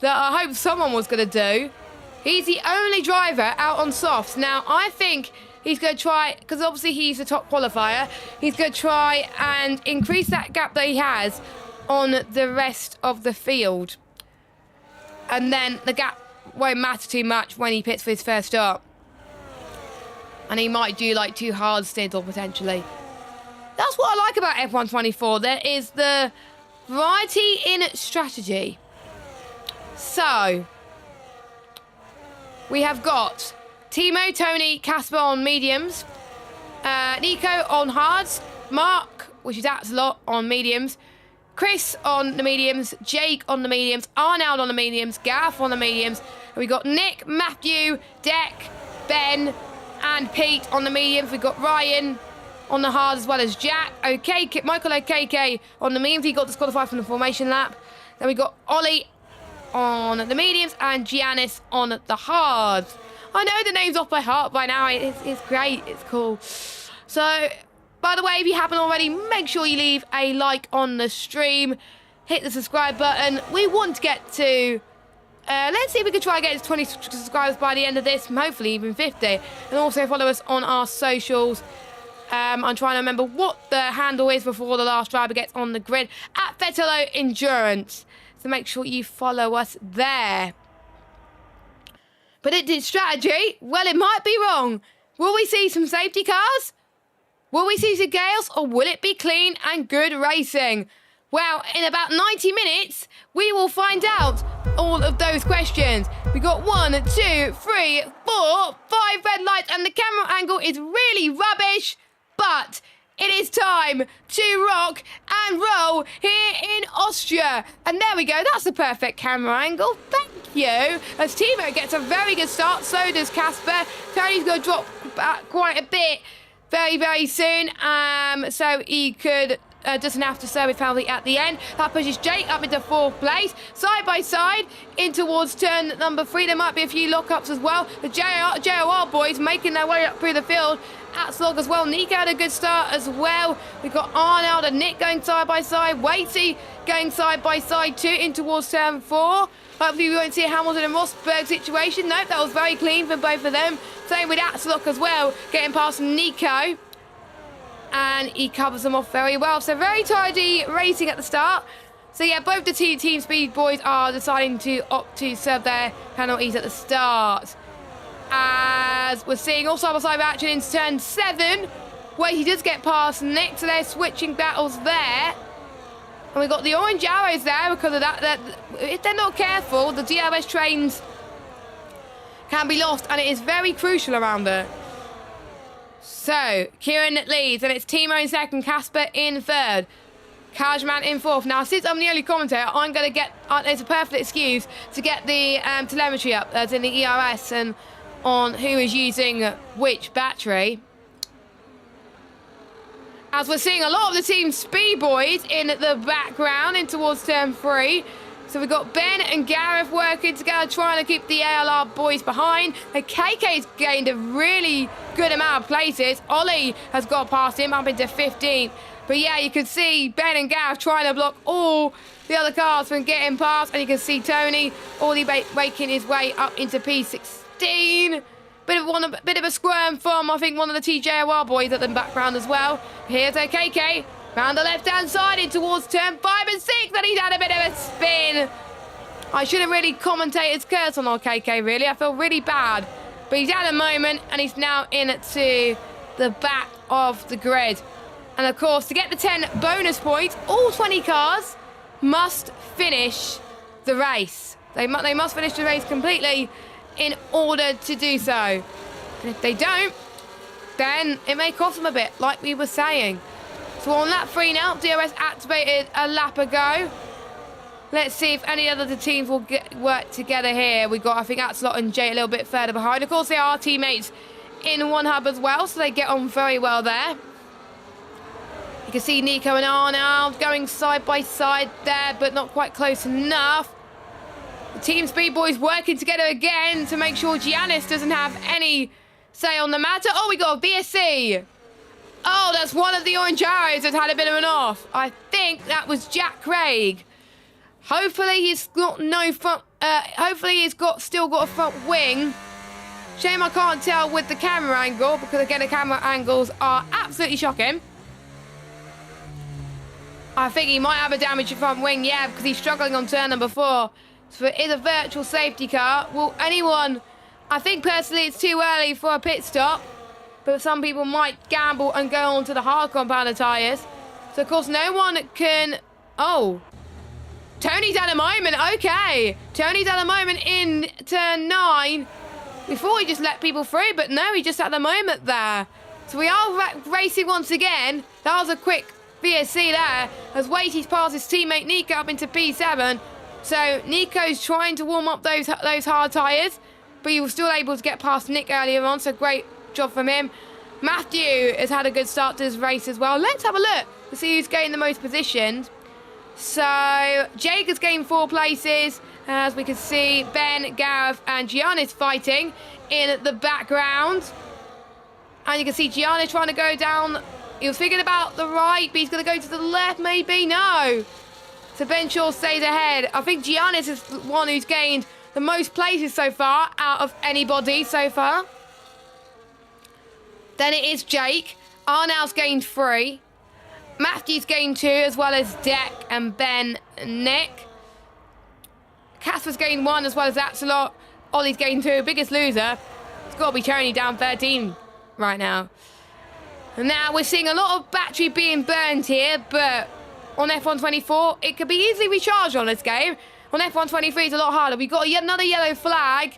that I hope someone was going to do. He's the only driver out on softs. Now, I think he's going to try, because obviously he's the top qualifier, he's going to try and increase that gap that he has on the rest of the field. And then the gap won't matter too much when he pits for his first start. And he might do like 2 hard stints or potentially. That's what I like about F1 24. There is the variety in strategy. So, we have got Timo, Tony, Casper on mediums, Nico on hards, Mark, which is Axelot, on mediums, Chris on the mediums, Jake on the mediums, Arnold on the mediums, Gareth on the mediums, and we got Nick, Matthew, Deck, Ben, and Pete on the mediums. We've got Ryan on the hard as well as Jack. Michael Okeke on the mediums. He got disqualified from the formation lap. Then we got Ollie on the mediums and Giannis on the hards. I know the names off by heart by now. It's great. It's cool. So, By the way, if you haven't already, make sure you leave a like on the stream. Hit the subscribe button. We want to get to... let's see if we can try and get to 20 subscribers by the end of this. Hopefully even 50. And also follow us on our socials. I'm trying to remember what the handle is before the last driver gets on the grid. At Vetalo Endurance. So make sure you follow us there. Predicted strategy? Well, it might be wrong. Will we see some safety cars? Will we see some chaos? Or will it be clean and good racing? Well, in about 90 minutes, we will find out all of those questions. We got 1, 2, 3, 4, 5 red lights, and the camera angle is really rubbish. But it is time to rock and roll here in Austria. And there we go. That's the perfect camera angle. Thank you. As Timo gets a very good start, so does Casper. Tony's going to drop back quite a bit very, very soon. So he could... doesn't have to serve it penalty at the end. That pushes Jake up into 4th place. Side by side in towards turn number 3. There might be a few lockups as well. The JOR boys making their way up through the field. Atslog as well. Nico had a good start as well. We've got Arnold and Nick going side by side. Waity going side by side too in towards turn 4. Hopefully we won't see a Hamilton and Rosberg situation. Nope, that was very clean for both of them. Same with Atslog as well. Getting past Nico. And he covers them off very well. So very tidy racing at the start. So yeah, both the Team Speed boys are deciding to opt to serve their penalties at the start. As we're seeing all side-by-side action in turn 7, where he does get past Nick, so they're switching battles there. And we've got the orange arrows there because of that. If they're not careful, the DRS trains can be lost, and it is very crucial around there. So, Kieran leads, and it's Timo in 2nd, Casper in 3rd. Kajman in 4th. Now, since I'm the only commentator, I'm going to get... it's a perfect excuse to get the telemetry up, as in the ERS, and on who is using which battery. As we're seeing a lot of the Team Speed boys in the background in towards turn 3. So we've got Ben and Gareth working together, trying to keep the ALR boys behind. And KK's gained a really good amount of places. Ollie has got past him up into 15th. But yeah, you can see Ben and Gareth trying to block all the other cars from getting past. And you can see Tony already making his way up into P16. Bit of a squirm from, I think, one of the TJOR boys at the background as well. Here's a KK. Round the left-hand side in towards turn 5 and 6, and he's had a bit of a spin. I shouldn't really commentate his curse on our KK, really. I feel really bad. But he's had a moment, and he's now into the back of the grid. And, of course, to get the 10 bonus points, all 20 cars must finish the race. They must finish the race completely in order to do so. And if they don't, then it may cost them a bit, like we were saying. So on lap 3 now, DRS activated a lap ago. Let's see if any other teams will work together here. We've got, I think, Atslot and Jay a little bit further behind. Of course, they are teammates in one hub as well, so they get on very well there. You can see Nico and Arnold going side by side there, but not quite close enough. The Team Speed boys working together again to make sure Giannis doesn't have any say on the matter. Oh, we got a BSC. Oh, that's one of the orange arrows that's had a bit of an off. I think that was Jack Craig. Hopefully he's got no front. Hopefully he's still got a front wing. Shame I can't tell with the camera angle, because again the camera angles are absolutely shocking. I think he might have a damaged front wing, yeah, because he's struggling on turn number 4. So it is a virtual safety car. Will anyone? I think personally it's too early for a pit stop. But some people might gamble and go on to the hard compounder tyres. So, of course, no one can... Oh. Tony's had a moment. Okay. Tony's had a moment in turn 9. Before he just let people through. But no, he just had a moment there. So we are racing once again. That was a quick VSC there. As Waitie's passed his teammate Nico up into P7. So Nico's trying to warm up those hard tyres. But he was still able to get past Nick earlier on. So great job from him. Matthew has had a good start to his race as well. Let's have a look to see who's gained the most positions. So Jake has gained 4 places. As we can see, Ben, Gareth and Giannis fighting in the background. And you can see Giannis trying to go down He was thinking about the right, but he's going to go to the left, maybe? No. So Ben Shaw stays ahead. I think Giannis is the one who's gained the most places so far out of anybody so far. Then it is Jake. Arnau's gained 3. Matthew's gained 2, as well as Deck and Ben and Nick. Casper's gained 1, as well as Axelot. Ollie's gained 2. Biggest loser. It's got to be Tony down 13 right now. And now we're seeing a lot of battery being burned here, but on F124, it could be easily recharged on this game. On F123, it's a lot harder. We've got another yellow flag.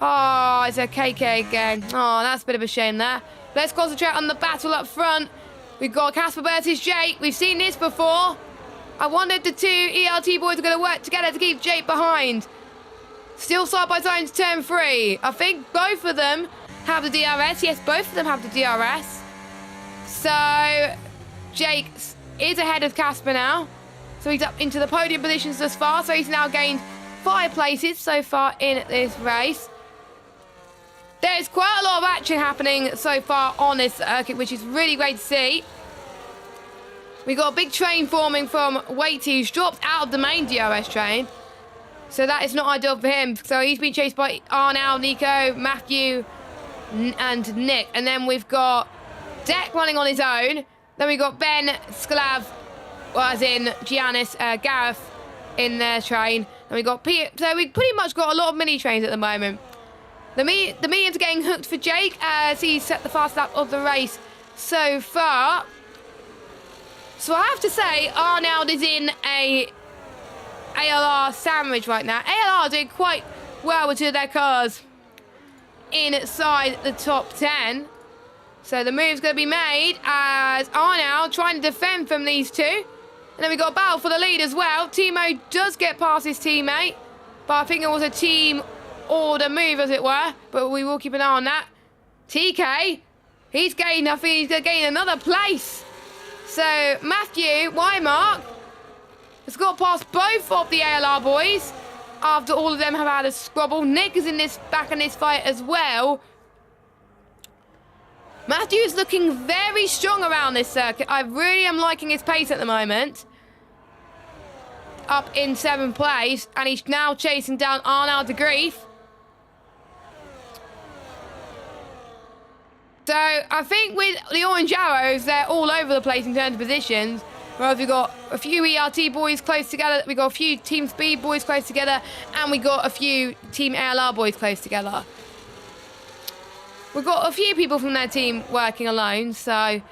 Oh, it's a KK again. Oh, that's a bit of a shame there. Let's concentrate on the battle up front. We've got Casper versus Jake. We've seen this before. I wonder if the 2 ERT boys are going to work together to keep Jake behind. Still side by side into turn 3. I think both of them have the DRS. Yes, both of them have the DRS. So, Jake is ahead of Casper now. So he's up into the podium positions thus far. So he's now gained 5 places so far in this race. There's quite a lot of action happening so far on this circuit, which is really great to see. We've got a big train forming from Waity, who's dropped out of the main DRS train. So that is not ideal for him. So he's been chased by Arnau, Nico, Matthew, and Nick. And then we've got Deck running on his own. Then we've got Ben, Sklav, as in Giannis, Gareth in their train. And we got Peter. So we pretty much got a lot of mini trains at the moment. The mediums are getting hooked for Jake as he set the fast lap of the race so far. So I have to say, Arnold is in a ALR sandwich right now. ALR doing quite well with 2 of their cars inside the top 10. So the move's going to be made as Arnold trying to defend from these 2. And then we got a battle for the lead as well. Timo does get past his teammate, but I think it was a team order move, as it were. But we will keep an eye on that. TK, he's gained, I think he's going to gain another place. So Matthew Wymark has got past both of the ALR boys after all of them have had a squabble. Nick is back in this fight as well. Matthew's looking very strong around this circuit. I really am liking his pace at the moment. Up in 7th place, and he's now chasing down Arnold de Grief. So I think with the orange arrows, they're all over the place in terms of positions. Whereas we've got a few ERT boys close together, we've got a few Team Speed boys close together, and we've got a few Team ALR boys close together. We've got a few people from their team working alone, so I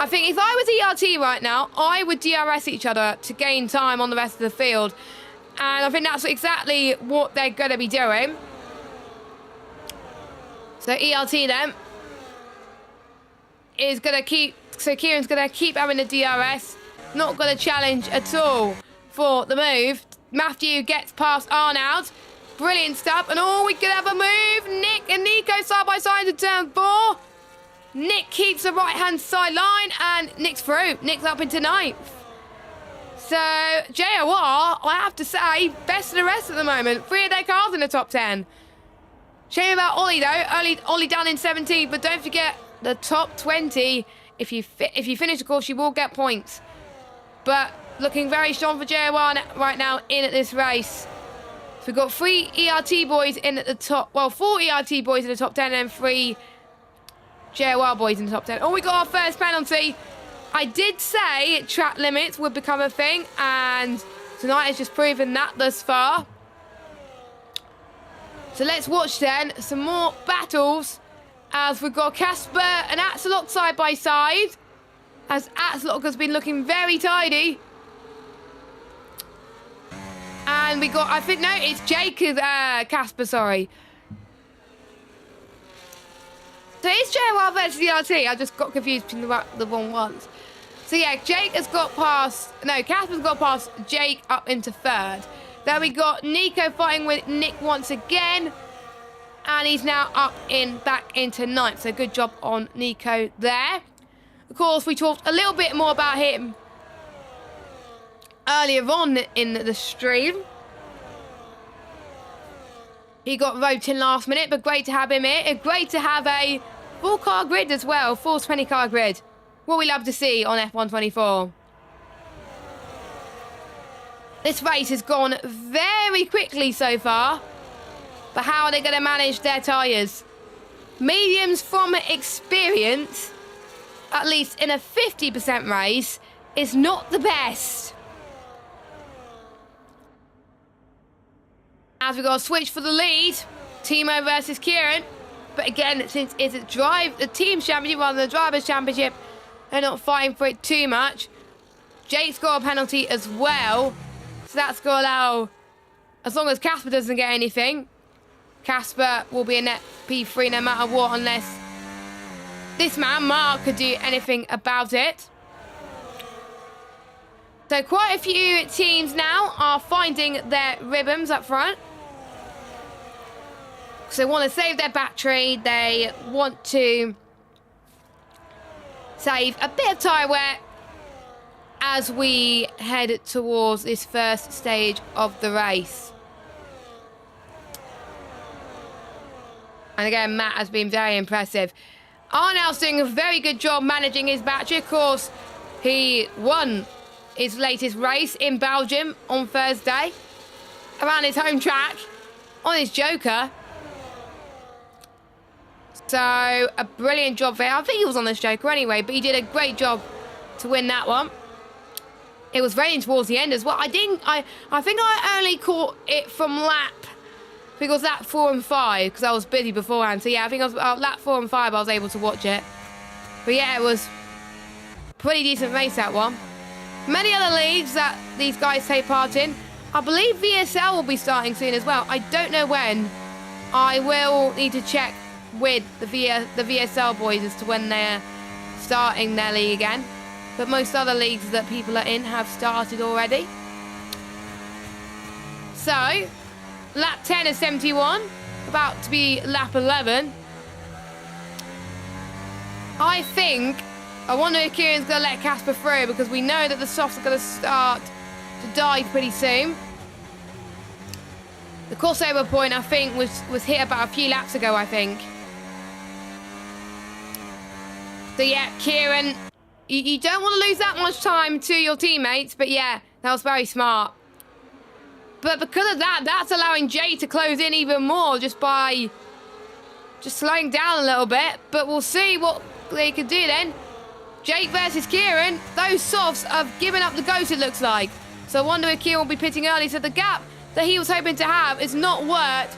think if I was ERT right now, I would DRS each other to gain time on the rest of the field. And I think that's exactly what they're going to be doing. So ERT then is going to keep... So Kieran's going to keep having the DRS. Not going to challenge at all for the move. Matthew gets past Arnold. Brilliant stuff. And we could have a move. Nick and Nico side by side to turn 4. Nick keeps the right-hand side line. And Nick's through. Nick's up into 9th. So JOR, I have to say, best of the rest at the moment. 3 of their cars in the top 10. Shame about Ollie, though. Ollie down in 17th. But don't forget the top 20. If you finish the course, you will get points. But looking very strong for JOR right now in this race. So we've got 3 ERT boys in at the top. Well, 4 ERT boys in the top 10 and 3 JOR boys in the top 10. We got our first penalty. I did say track limits would become a thing. And tonight has just proven that thus far. So let's watch then some more battles. As we've got Casper and Axelot side by side. As Axelot has been looking very tidy. And we got, I think, no, it's Casper, sorry. So it's JOR versus ERT. I just got confused between the wrong ones. So yeah, Casper's got past Jake up into 3rd. Then we got Nico fighting with Nick once again. And he's now back into 9th. So good job on Nico there. Of course, we talked a little bit more about him earlier on in the stream. He got roped in last minute, but great to have him here. It's great to have a full car grid as well. Full 20 car grid. what we love to see on F124. This race has gone very quickly so far. But how are they going to manage their tyres? Mediums from experience, at least in a 50% race, is not the best. As we got a switch for the lead, Timo versus Kieran. But again, since it's the team's championship rather than the driver's championship, they're not fighting for it too much. Jake's got a penalty as well. So that's going to allow, as long as Casper doesn't get anything, Casper will be a net P3 no matter what, unless this man, Mark, could do anything about it. So quite a few teams now are finding their rhythms up front. So they want to save their battery. They want to save a bit of tyre wear as we head towards this first stage of the race. And again, Matt has been very impressive. Arnold's doing a very good job managing his battery. Of course, he won his latest race in Belgium on Thursday around his home track on his Joker. So a brilliant job there. I think he was on this Joker anyway, but he did a great job to win that one. It was raining towards the end as well. I think I only caught it from lap, I think it was lap 4 and 5 because I was busy beforehand. So yeah, I think I was lap 4 and 5 I was able to watch it. But yeah, it was pretty decent race, that one. Many other leagues that these guys take part in. I believe VSL will be starting soon as well. I don't know when. I will need to check with the VSL boys as to when they're starting their league again. But most other leagues that people are in have started already. So, lap 10 is 71. About to be lap 11. I wonder if Kieran's going to let Casper through, because we know that the softs are going to start to dive pretty soon. The crossover point, I think, was hit about a few laps ago, I think. So yeah, Kieran, you don't want to lose that much time to your teammates, but yeah, that was very smart. But because of that, that's allowing Jay to close in even more just by slowing down a little bit. But we'll see what they can do then. Jake versus Kieran. Those softs have given up the ghost, it looks like. So I wonder if Kieran will be pitting early. So the gap that he was hoping to have is not worked.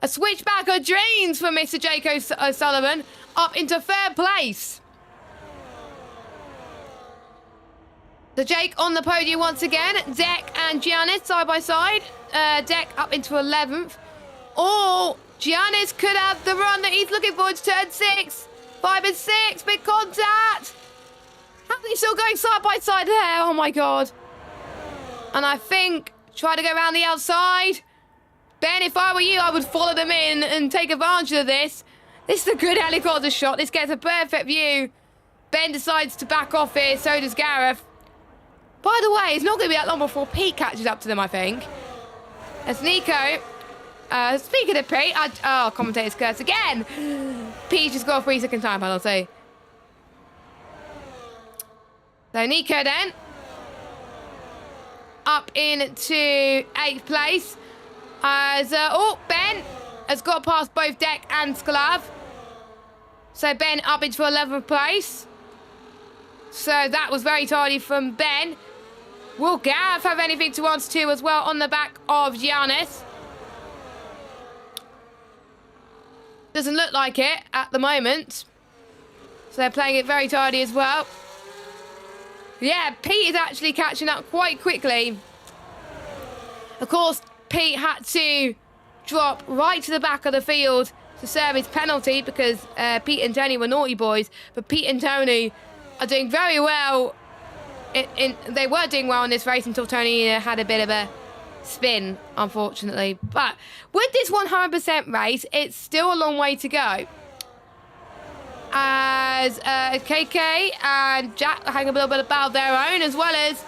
A switchback of dreams for Mr. Jake O'Sullivan up into third place. So Jake on the podium once again. Deck and Giannis side by side. Deck up into 11th. Or Giannis could have the run that he's looking for to turn 6. 5 and 6. Big contact. How are they still going side by side there? Oh my God. And I think try to go around the outside. Ben, if I were you, I would follow them in and take advantage of this. This is a good helicopter shot. This gets a perfect view. Ben decides to back off here. So does Gareth. By the way, it's not going to be that long before Pete catches up to them, I think. As Nico, speaking of Pete, commentator's curse again. Pete just got a 3-second time penalty. So Nico then, up into 8th place. As, Ben has got past both Deck and Sklav. So Ben up into 11th place. So that was very tidy from Ben. Will Gareth have anything to answer to as well on the back of Giannis? Doesn't look like it at the moment. So they're playing it very tidy as well. Yeah, Pete is actually catching up quite quickly. Of course, Pete had to drop right to the back of the field to serve his penalty because Pete and Tony were naughty boys. But Pete and Tony are doing very well. They were doing well in this race until Tony had a bit of a spin, unfortunately. But with this 100% race, it's still a long way to go. As KK and Jack are having a little bit about their own, as well as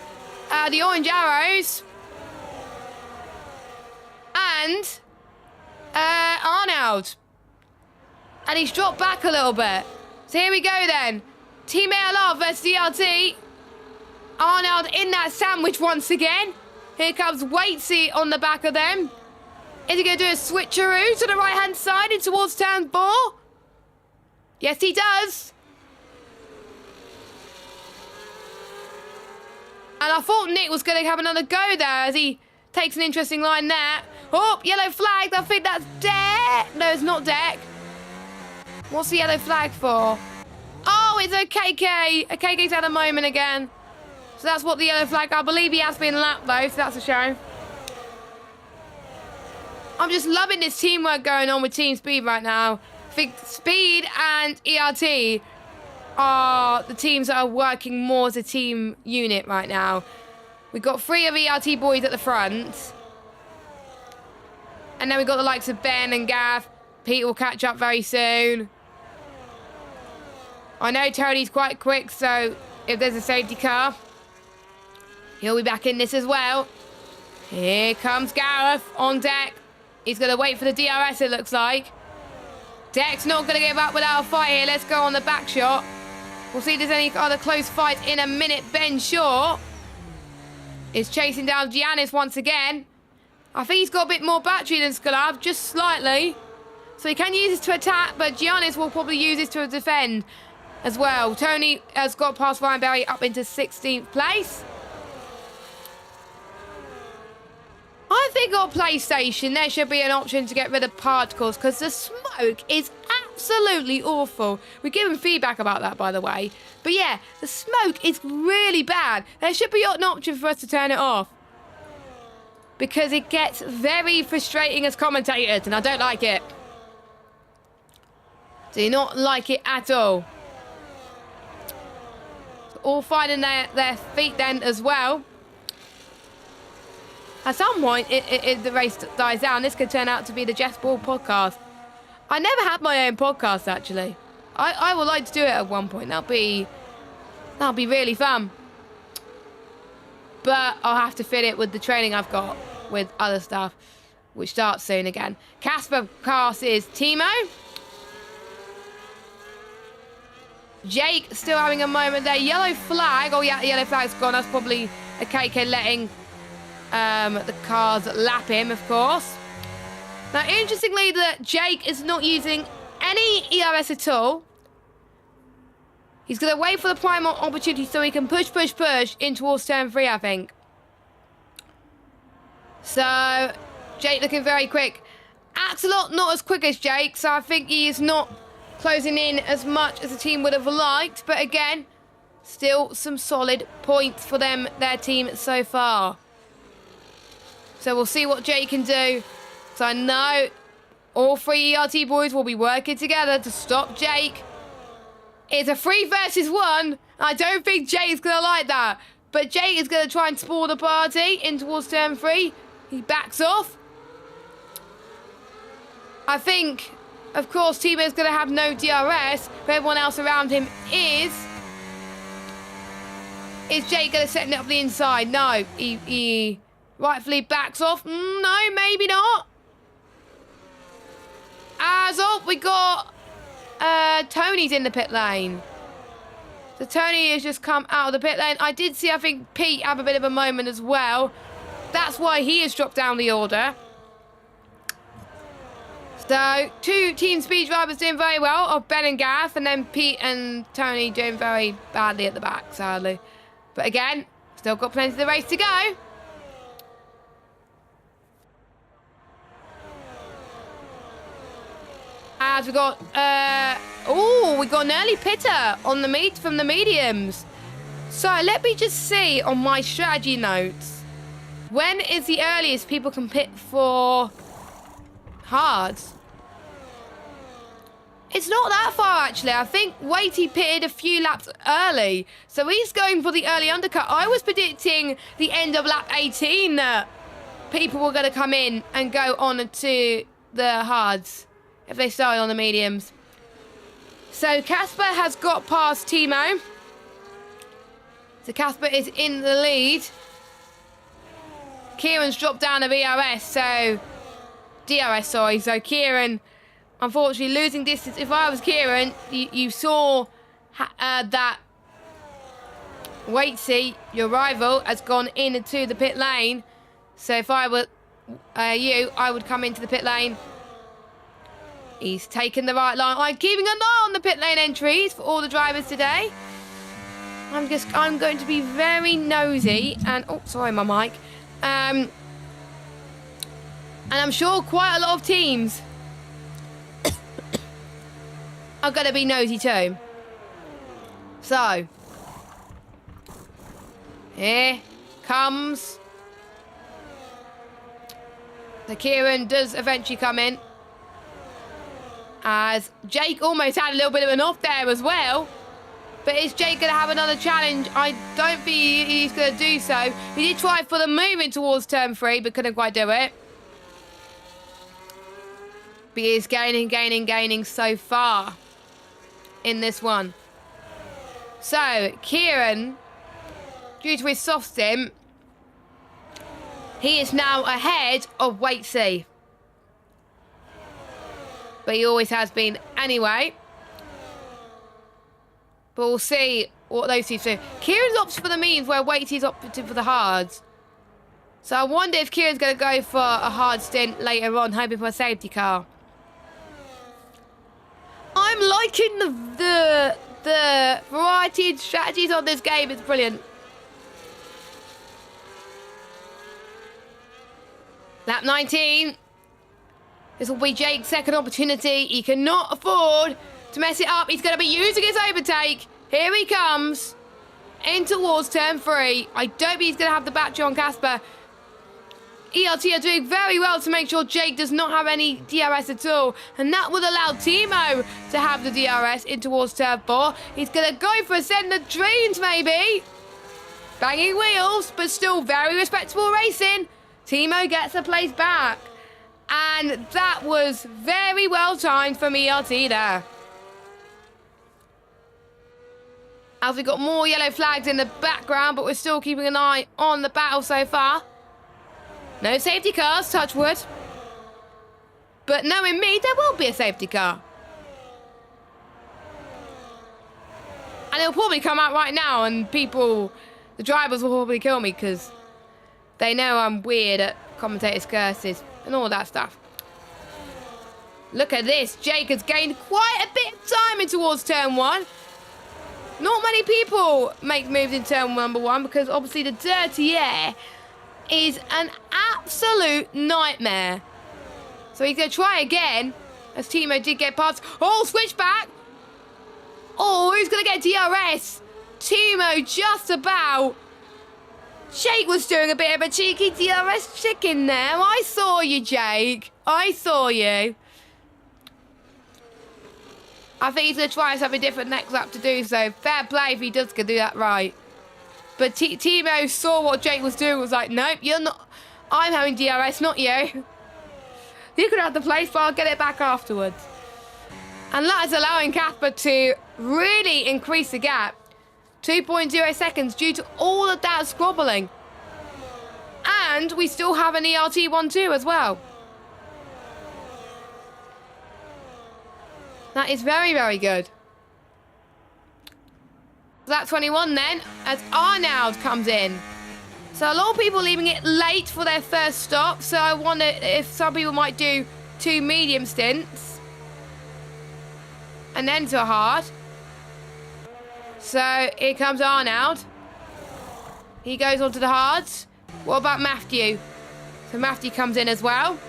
the Orange Arrows and Arnold. And he's dropped back a little bit. So here we go then. Team ALR versus DRT. Arnold in that sandwich once again. Here comes Waitsy on the back of them. Is he going to do a switcheroo to the right-hand side and towards turn 4? Yes, he does. And I thought Nick was going to have another go there as he takes an interesting line there. Oh, yellow flag. I think that's Deck. No, it's not Deck. What's the yellow flag for? Oh, it's a KK. A KK's had a moment again. So that's what the yellow flag... I believe he has been lapped, though, so that's a show. I'm just loving this teamwork going on with Team Speed right now. I think Speed and ERT are the teams that are working more as a team unit right now. We've got 3 of ERT boys at the front. And then we've got the likes of Ben and Gav. Pete will catch up very soon. I know Tony's quite quick, so if there's a safety car, he'll be back in this as well. Here comes Gareth on deck. He's going to wait for the DRS, it looks like. Deck's not going to give up without a fight here. Let's go on the back shot. We'll see if there's any other close fights in a minute. Ben Shaw is chasing down Giannis once again. I think he's got a bit more battery than Skulav, just slightly. So he can use this to attack, but Giannis will probably use this to defend as well. Tony has got past Ryan Berry up into 16th place. I think on PlayStation there should be an option to get rid of particles because the smoke is absolutely awful. We're giving feedback about that, by the way. But yeah, the smoke is really bad. There should be an option for us to turn it off because it gets very frustrating as commentators and I don't like it. Do not like it at all. So all finding their feet then as well. At some point, the race dies down. This could turn out to be the Jess Ball podcast. I never had my own podcast, actually. I would like to do it at one point. That'll be really fun. But I'll have to fit it with the training I've got with other stuff, which starts soon again. Casper passes Timo. Jake still having a moment there. Yellow flag. Oh, yeah, the yellow flag's gone. That's probably a KK letting... the cars lap him, of course. Now, interestingly, that Jake is not using any ERS at all. He's going to wait for the prime opportunity so he can push in towards turn 3, I think. So, Jake looking very quick. Axelot not as quick as Jake, so I think he is not closing in as much as the team would have liked. But again, still some solid points for their team so far. So we'll see what Jake can do. So I know all 3 ERT boys will be working together to stop Jake. It's a 3 versus 1. I don't think Jake's going to like that. But Jake is going to try and spoil the party in towards turn 3. He backs off. I think, of course, Timo's going to have no DRS. But everyone else around him is. Is Jake going to set it up the inside? No, he rightfully backs off. No, maybe not. As up, we got Tony's in the pit lane. So Tony has just come out of the pit lane. I did see, I think, Pete have a bit of a moment as well. That's why he has dropped down the order. So 2 Team Speed drivers doing very well, of Ben and Gaff, and then Pete and Tony doing very badly at the back, sadly. But again, still got plenty of the race to go. As we got, we got an early pitter on the from the mediums. So let me just see on my strategy notes. When is the earliest people can pit for hards? It's not that far, actually. I think Waity pitted a few laps early. So he's going for the early undercut. I was predicting the end of lap 18 that people were going to come in and go on to the hards if they started on the mediums. So Casper has got past Timo. So Casper is in the lead. Kieran's dropped down a DRS, So Kieran, unfortunately, losing distance. If I was Kieran, you saw that Waitsy, your rival, has gone into the pit lane. So if I were you, I would come into the pit lane. He's taken the right line. I'm keeping an eye on the pit lane entries for all the drivers today. I'm going to be very nosy and, oh, sorry, my mic. And I'm sure quite a lot of teams are going to be nosy too. So, here comes. The Kieran does eventually come in. As Jake almost had a little bit of an off there as well. But is Jake going to have another challenge? I don't think he's going to do so. He did try for the movement towards turn 3, but couldn't quite do it. But he is gaining so far in this one. So, Kieran, due to his soft stim, he is now ahead of Waitsy. But he always has been anyway. But we'll see what those two do. Kieran's opted for the mediums where Waitsy's opted for the hards. So I wonder if Kieran's going to go for a hard stint later on, hoping for a safety car. I'm liking the variety of strategies on this game. It's brilliant. Lap 19. This will be Jake's second opportunity. He cannot afford to mess it up. He's going to be using his overtake. Here he comes. In towards turn 3. I don't think he's going to have the battery on Casper. ERT are doing very well to make sure Jake does not have any DRS at all. And that would allow Timo to have the DRS in towards turn 4. He's going to go for a send of dreams, maybe. Banging wheels, but still very respectable racing. Timo gets a place back. And that was very well timed from ERT there. As we got more yellow flags in the background, but we're still keeping an eye on the battle so far. No safety cars, touch wood. But knowing me, there will be a safety car. And it'll probably come out right now, and the drivers will probably kill me because they know I'm weird at commentators' curses and all that stuff. Look at this. Jake has gained quite a bit of time in towards turn 1. Not many people make moves in turn number 1 because obviously the dirty air is an absolute nightmare. So he's going to try again as Timo did get past. Oh, switch back. Oh, who's going to get DRS? Timo just about. Jake was doing a bit of a cheeky DRS chicken there. I saw you, Jake. I saw you. I think he's going to try something different next lap to do so. Fair play if he does do that right. But Timo saw what Jake was doing, was like, nope, you're not. I'm having DRS, not you. You could have the place, but I'll get it back afterwards. And that is allowing Casper to really increase the gap. 2.0 seconds due to all of that squabbling. And we still have an ERT 1-2 as well. That is very, very good. Lap 21 then, as Arnold comes in. So a lot of people leaving it late for their first stop. So I wonder if some people might do 2 medium stints. And then to a hard. So here comes Arnold. He goes on to the hards. What about Matthew? So Matthew comes in as well.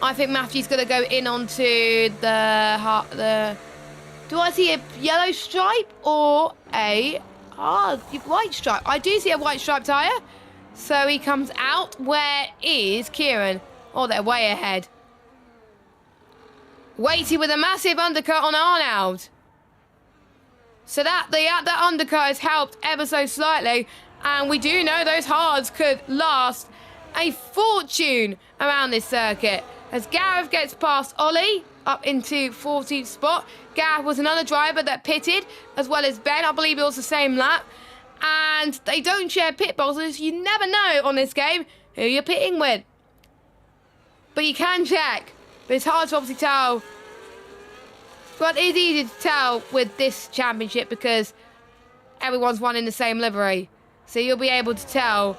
I think Matthew's going to go in onto the... Do I see a yellow stripe or a white stripe? I do see a white stripe tyre. So he comes out. Where is Kieran? Oh, they're way ahead. Waity with a massive undercut on Arnold. So that undercut has helped ever so slightly. And we do know those hards could last a fortune around this circuit. As Gareth gets past Ollie up into 14th spot. Gareth was another driver that pitted, as well as Ben. I believe it was the same lap. And they don't share pit bulls, so you never know on this game who you're pitting with. But you can check. But it's hard to obviously tell But it's easy to tell with this championship because everyone's running the same livery. So you'll be able to tell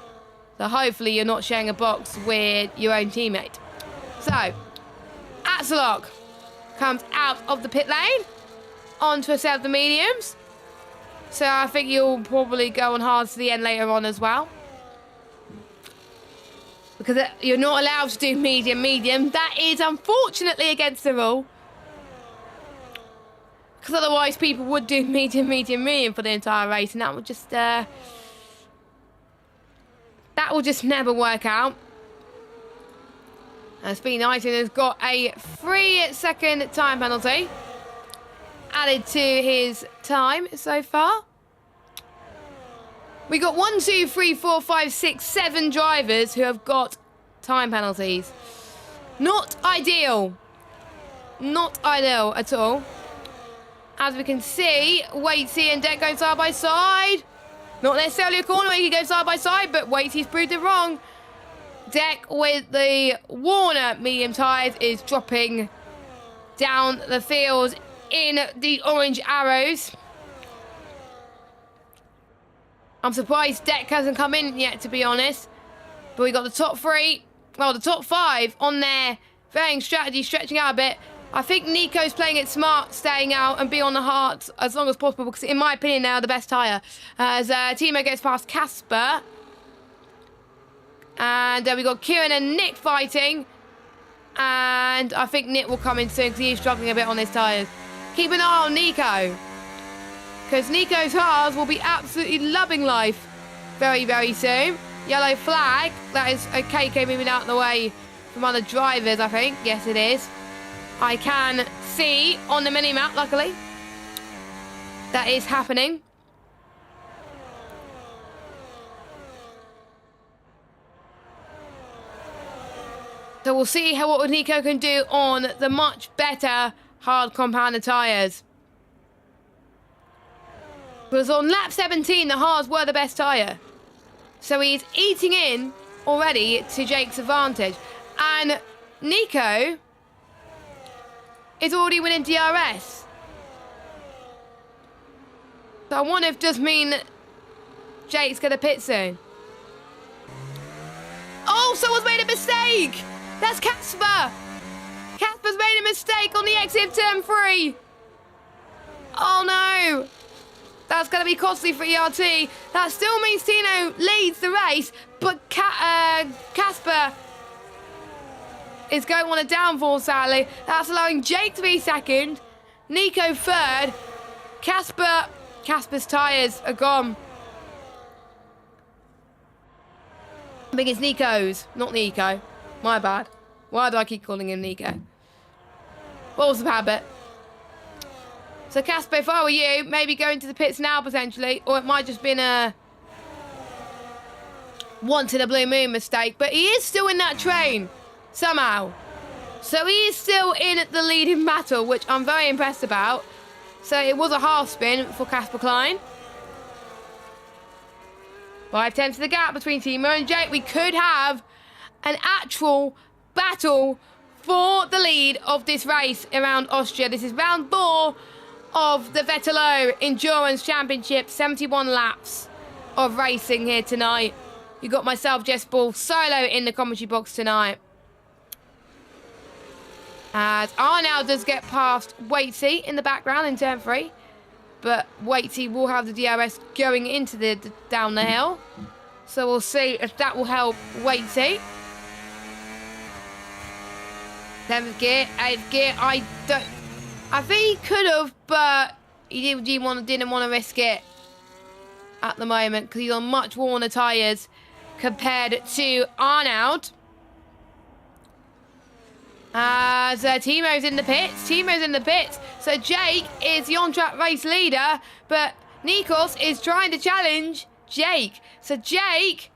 that hopefully you're not sharing a box with your own teammate. So, Axelok comes out of the pit lane onto a set of the mediums. So I think you'll probably go on hard to the end later on as well. Because you're not allowed to do medium. That is unfortunately against the rule. Because otherwise people would do medium for the entire race. And that would just... that will just never work out. Speed Knighton has got a 3-second time penalty added to his time so far. We got 1, 2, 3, 4, 5, 6, 7 drivers who have got time penalties. Not ideal. Not ideal at all. As we can see, Waitsy and Deck go side by side. Not necessarily a corner where you can go side by side, but Waitsy's proved it wrong. Deck with the Warner medium tyres is dropping down the field in the orange arrows. I'm surprised Deck hasn't come in yet, to be honest. But we got the top 3, well, the top 5 on their varying strategy, stretching out a bit. I think Nico's playing it smart, staying out and be on the hard as long as possible because, in my opinion, they are the best tyre. As Timo gets past Casper. And we got Kieran and Nick fighting. And I think Nick will come in soon because he's struggling a bit on his tyres. Keep an eye on Nico. Because Nico's cars will be absolutely loving life very, very soon. Yellow flag. That is KK moving out of the way from other drivers, I think. Yes, it is. I can see on the mini-map, luckily, that is happening. So we'll see what Nico can do on the much better hard compounded tyres. Because on lap 17, the hards were the best tyre. So he's eating in already to Jake's advantage. And Nico is already winning DRS. So I wonder if it does mean Jake's going to pit soon. Oh, someone's made a mistake! That's Casper! Casper's made a mistake on the exit of turn 3. Oh no! That's going to be costly for ERT. That still means Tino leads the race, but Casper is going on a downfall, sadly. That's allowing Jake to be second, Nico third. Casper's tyres are gone. I think it's Nico's, not Nico. My bad. Why do I keep calling him Nico? Balls of habit. So Casper, if I were you, maybe go into the pits now potentially, or it might just been a once in a blue moon mistake. But he is still in that train somehow. So he is still in the leading battle, which I'm very impressed about. So it was a half spin for Casper Klein. 5/10 of the gap between Timo and Jake. We could have an actual battle for the lead of this race around Austria. This is round 4 of the Vetalo Endurance Championship. 71 laps of racing here tonight. You got myself, Jess Ball, solo in the commentary box tonight. As Arnold does get past Waitsy in the background in turn 3. But Waitsy will have the DRS going into down the hill. So we'll see if that will help Waitsy. 7th gear, 8th gear. I think he could have, but he didn't want to risk it at the moment because he's on much worn tyres compared to Arnold. As Timo's in the pits. So Jake is the on-track race leader, but Nikos is trying to challenge Jake. So Jake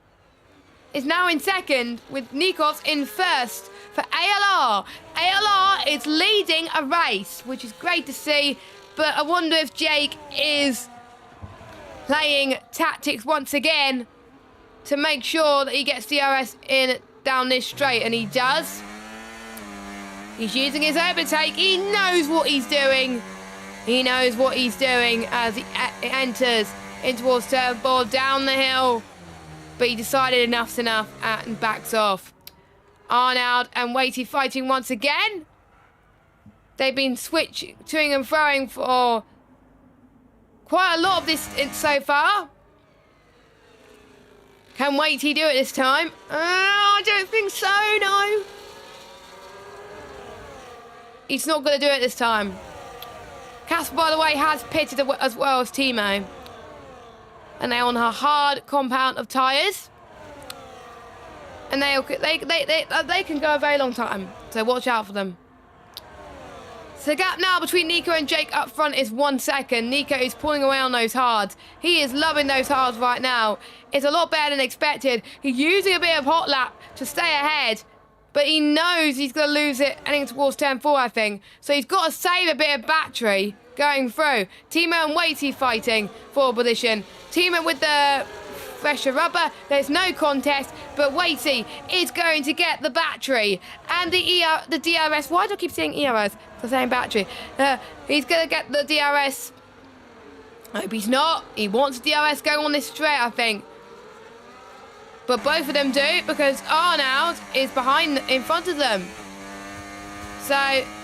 is now in second with Nikos in first for ALR. ALR is leading a race, which is great to see, but I wonder if Jake is playing tactics once again to make sure that he gets DRS in down this straight, and he does. He's using his overtake. He knows what he's doing. He knows what he's doing as he enters in towards turn 4 down the hill. But he decided enough's enough and backs off. Arnold and Waity fighting once again. They've been switching, toing and throwing for quite a lot of this so far. Can Waity do it this time? I don't think so, no. He's not going to do it this time. Casper, by the way, has pitted as well as Timo. And they're on a hard compound of tyres. And they can go a very long time. So watch out for them. So the gap now between Nico and Jake up front is 1 second. Nico is pulling away on those hards. He is loving those hards right now. It's a lot better than expected. He's using a bit of hot lap to stay ahead. But he knows he's going to lose it heading towards turn 4, I think. So he's got to save a bit of battery going through. Timo and Waity fighting for position. Timo with the fresher rubber. There's no contest, but Waity is going to get the battery. And the DRS. Why do I keep saying ERS? For saying battery. He's going to get the DRS. I hope he's not. He wants DRS going on this straight, I think. But both of them do, because Arnold is in front of them. So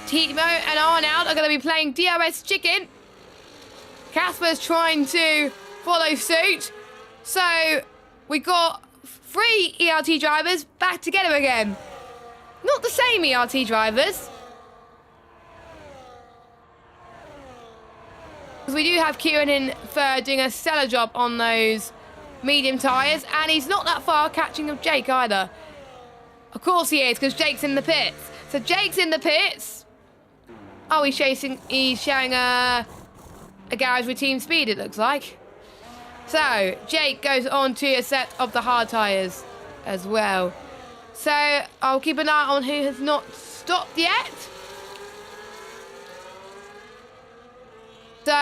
Timo and Arnold are going to be playing DRS chicken. Casper's trying to follow suit. So we got 3 ERT drivers back together again. Not the same ERT drivers. Because we do have Kieran in third doing a stellar job on those medium tyres. And he's not that far catching up Jake either. Of course he is, because Jake's in the pits. So Jake's in the pits. Oh, he's sharing a garage with team speed, it looks like. So Jake goes on to a set of the hard tyres as well. So I'll keep an eye on who has not stopped yet. So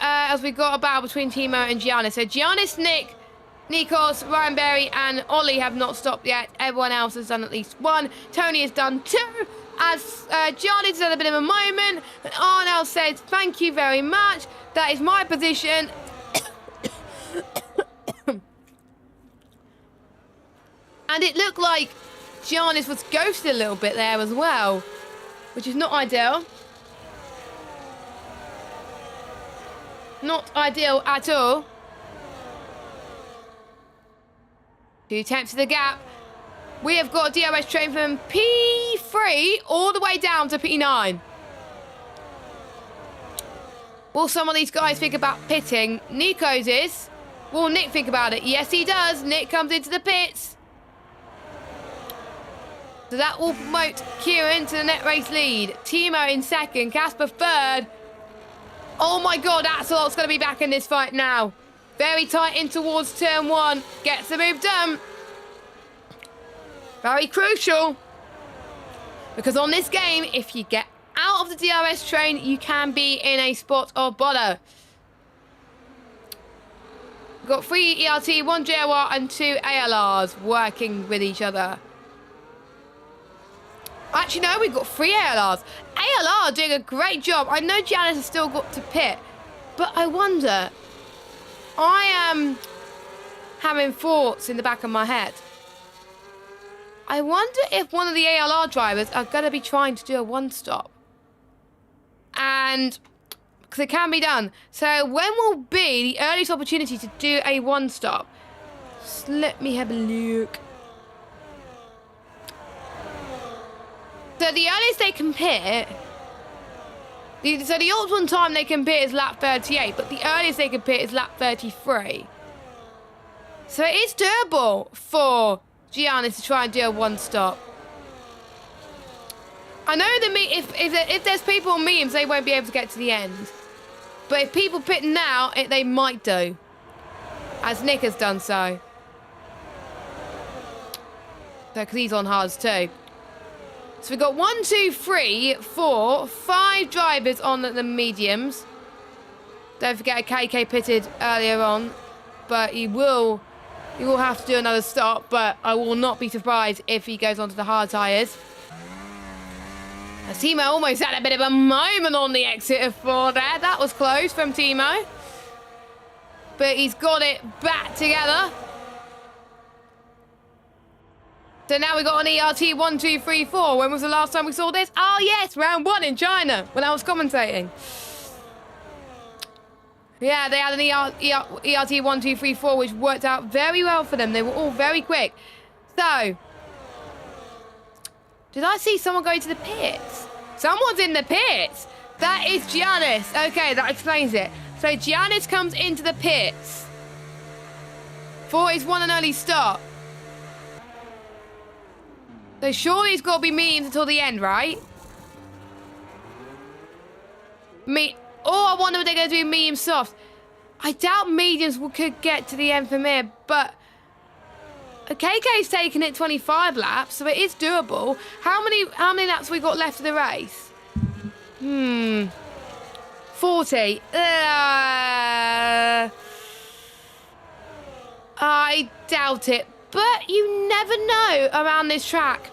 as we got a battle between Timo and Giannis. So Giannis, Nick, Nikos, Ryan Berry and Ollie have not stopped yet. Everyone else has done at least 1. Tony has done 2. As Giannis had a bit of a moment. And Arnold says, thank you very much. That is my position. And it looked like Giannis was ghosted a little bit there as well, which is not ideal. Not ideal at all. 2 tenths of the gap. We have got a DRS train from P3 all the way down to P9. Will some of these guys think about pitting? Nico's is. Will Nick think about it? Yes, he does. Nick comes into the pits. So that will promote Kieran to the net race lead. Timo in second. Casper third. Oh my God, Axelot's going to be back in this fight now. Very tight in towards turn 1. Gets the move done. Very crucial. Because on this game, if you get out of the DRS train, you can be in a spot of bother. We've got 3 ERT, 1 JOR and 2 ALRs working with each other. Actually, no, we've got 3 ALRs. ALR doing a great job. I know Janice has still got to pit, but I wonder, I am having thoughts in the back of my head. I wonder if one of the ALR drivers are going to be trying to do a 1-stop. And, because it can be done. So when will be the earliest opportunity to do a 1-stop? Just let me have a look. So the earliest they can pit, so the optimum time they can pit is lap 38, but the earliest they can pit is lap 33. So it is doable for Giannis to try and do a 1-stop. I know that if there's people on mediums, they won't be able to get to the end. But if people pit now, they might do. As Nick has done so. Because he's on hards too. So we've got 1, 2, 3, 4, 5 drivers on the mediums. Don't forget KK pitted earlier on. But he will have to do another stop. But I will not be surprised if he goes onto the hard tyres. Timo almost had a bit of a moment on the exit of 4 there. That was close from Timo. But he's got it back together. So now we got an ERT 1, 2, 3, 4. When was the last time we saw this? Oh yes, round 1 in China when I was commentating. Yeah, they had an ERT 1, 2, 3, 4, which worked out very well for them. They were all very quick. So, did I see someone go to the pits? Someone's in the pits. That is Giannis. Okay, that explains it. So Giannis comes into the pits for his one and only stop. So surely he's got to be mediums until the end, right? I wonder if they're going to do medium soft. I doubt mediums could get to the end from here, but KK's taken it 25 laps, so it is doable. How many laps we got left of the race? 40. I doubt it, but you never know around this track.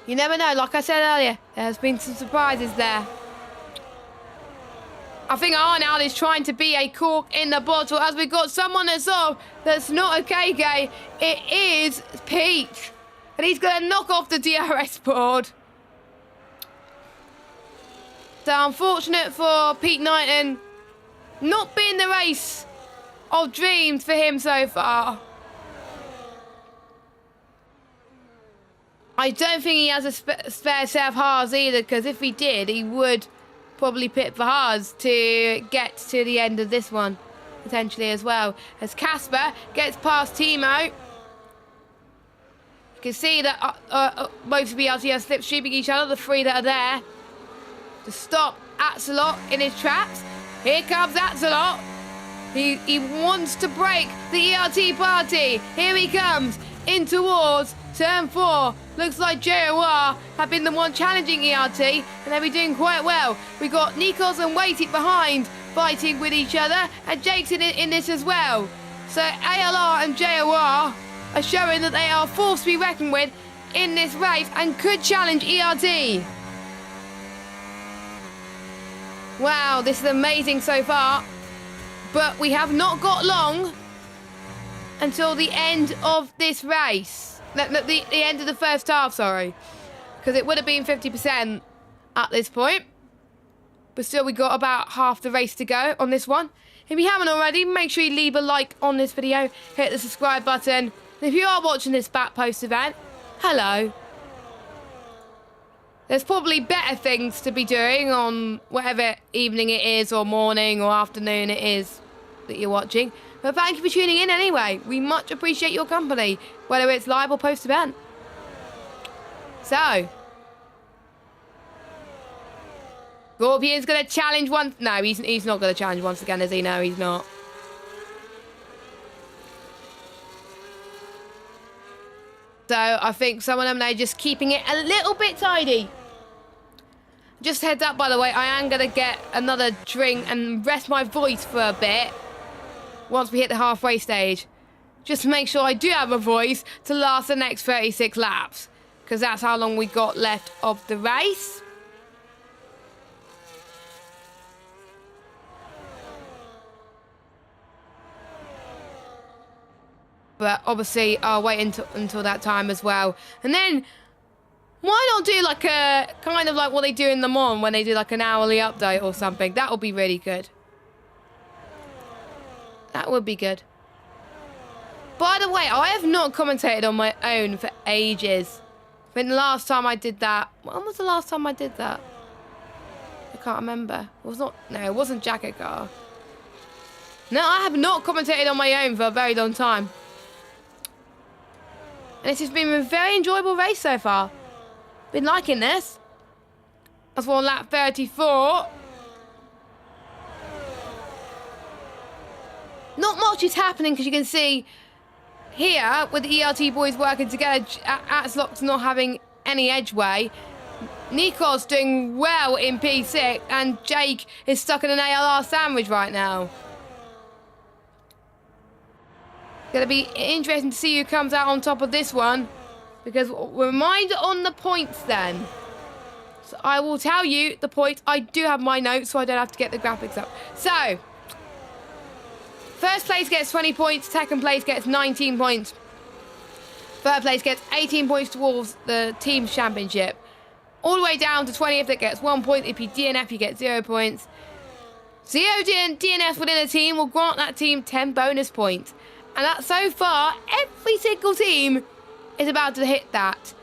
You never know. Like I said earlier, there's been some surprises there. I think Arnold is trying to be a cork in the bottle as we got someone that's not a KK. It is Pete. And he's going to knock off the DRS board. So unfortunate for Pete Knighton. Not being the race of dreams for him so far. I don't think he has a spare set of Haas either, because if he did, he would probably pit for Haas to get to the end of this one, potentially as well. As Casper gets past Timo. You can see that both of BRT are slipstreaming each other, the 3 that are there. To stop Axelot in his tracks. Here comes Axelot. He wants to break the ERT party. Here he comes in towards turn 4. Looks like JOR have been the one challenging ERT, and they'll be doing quite well. We got Nikos and Waitik behind, fighting with each other, and Jake's in this as well. So ALR and JOR are showing that they are a force to be reckoned with in this race and could challenge ERT. Wow, this is amazing so far. But we have not got long until the end of this race. The end of the first half, sorry. Because it would have been 50% at this point. But still, we got about half the race to go on this one. If you haven't already, make sure you leave a like on this video. Hit the subscribe button. And if you are watching this back post event, hello. There's probably better things to be doing on whatever evening it is, or morning, or afternoon it is that you're watching. But thank you for tuning in anyway. We much appreciate your company, whether it's live or post-event. So, Scorpion's going to challenge once. No, he's not going to challenge once again, is he? No, he's not. So, I think some of them, they're just keeping it a little bit tidy. Just heads up, by the way, I am going to get another drink and rest my voice for a bit once we hit the halfway stage. Just to make sure I do have a voice to last the next 36 laps. Because that's how long we got left of the race. But obviously, I'll wait until that time as well. And then, why not do like a, kind of like what they do in Le Mans when they do like an hourly update or something? That would be really good. That would be good. By the way, I have not commentated on my own for ages. I think the last time I did that... When was the last time I did that? I can't remember. It wasn't Jacket Car. No, I have not commentated on my own for a very long time. And this has been a very enjoyable race so far. Been liking this. That's on lap 34. Not much is happening because you can see here with the ERT boys working together, Axelot's not having any edgeway. Nikos doing well in P6 and Jake is stuck in an ALR sandwich right now. Gonna be interesting to see who comes out on top of this one. Because reminder on the points then. So I will tell you the points. I do have my notes, so I don't have to get the graphics up. So, first place gets 20 points. Second place gets 19 points. Third place gets 18 points towards the team's championship. All the way down to 20th that gets 1 point. If you DNF, you get 0 points. 0 DNF within a team will grant that team 10 bonus points. And that so far, every single team is about to hit that.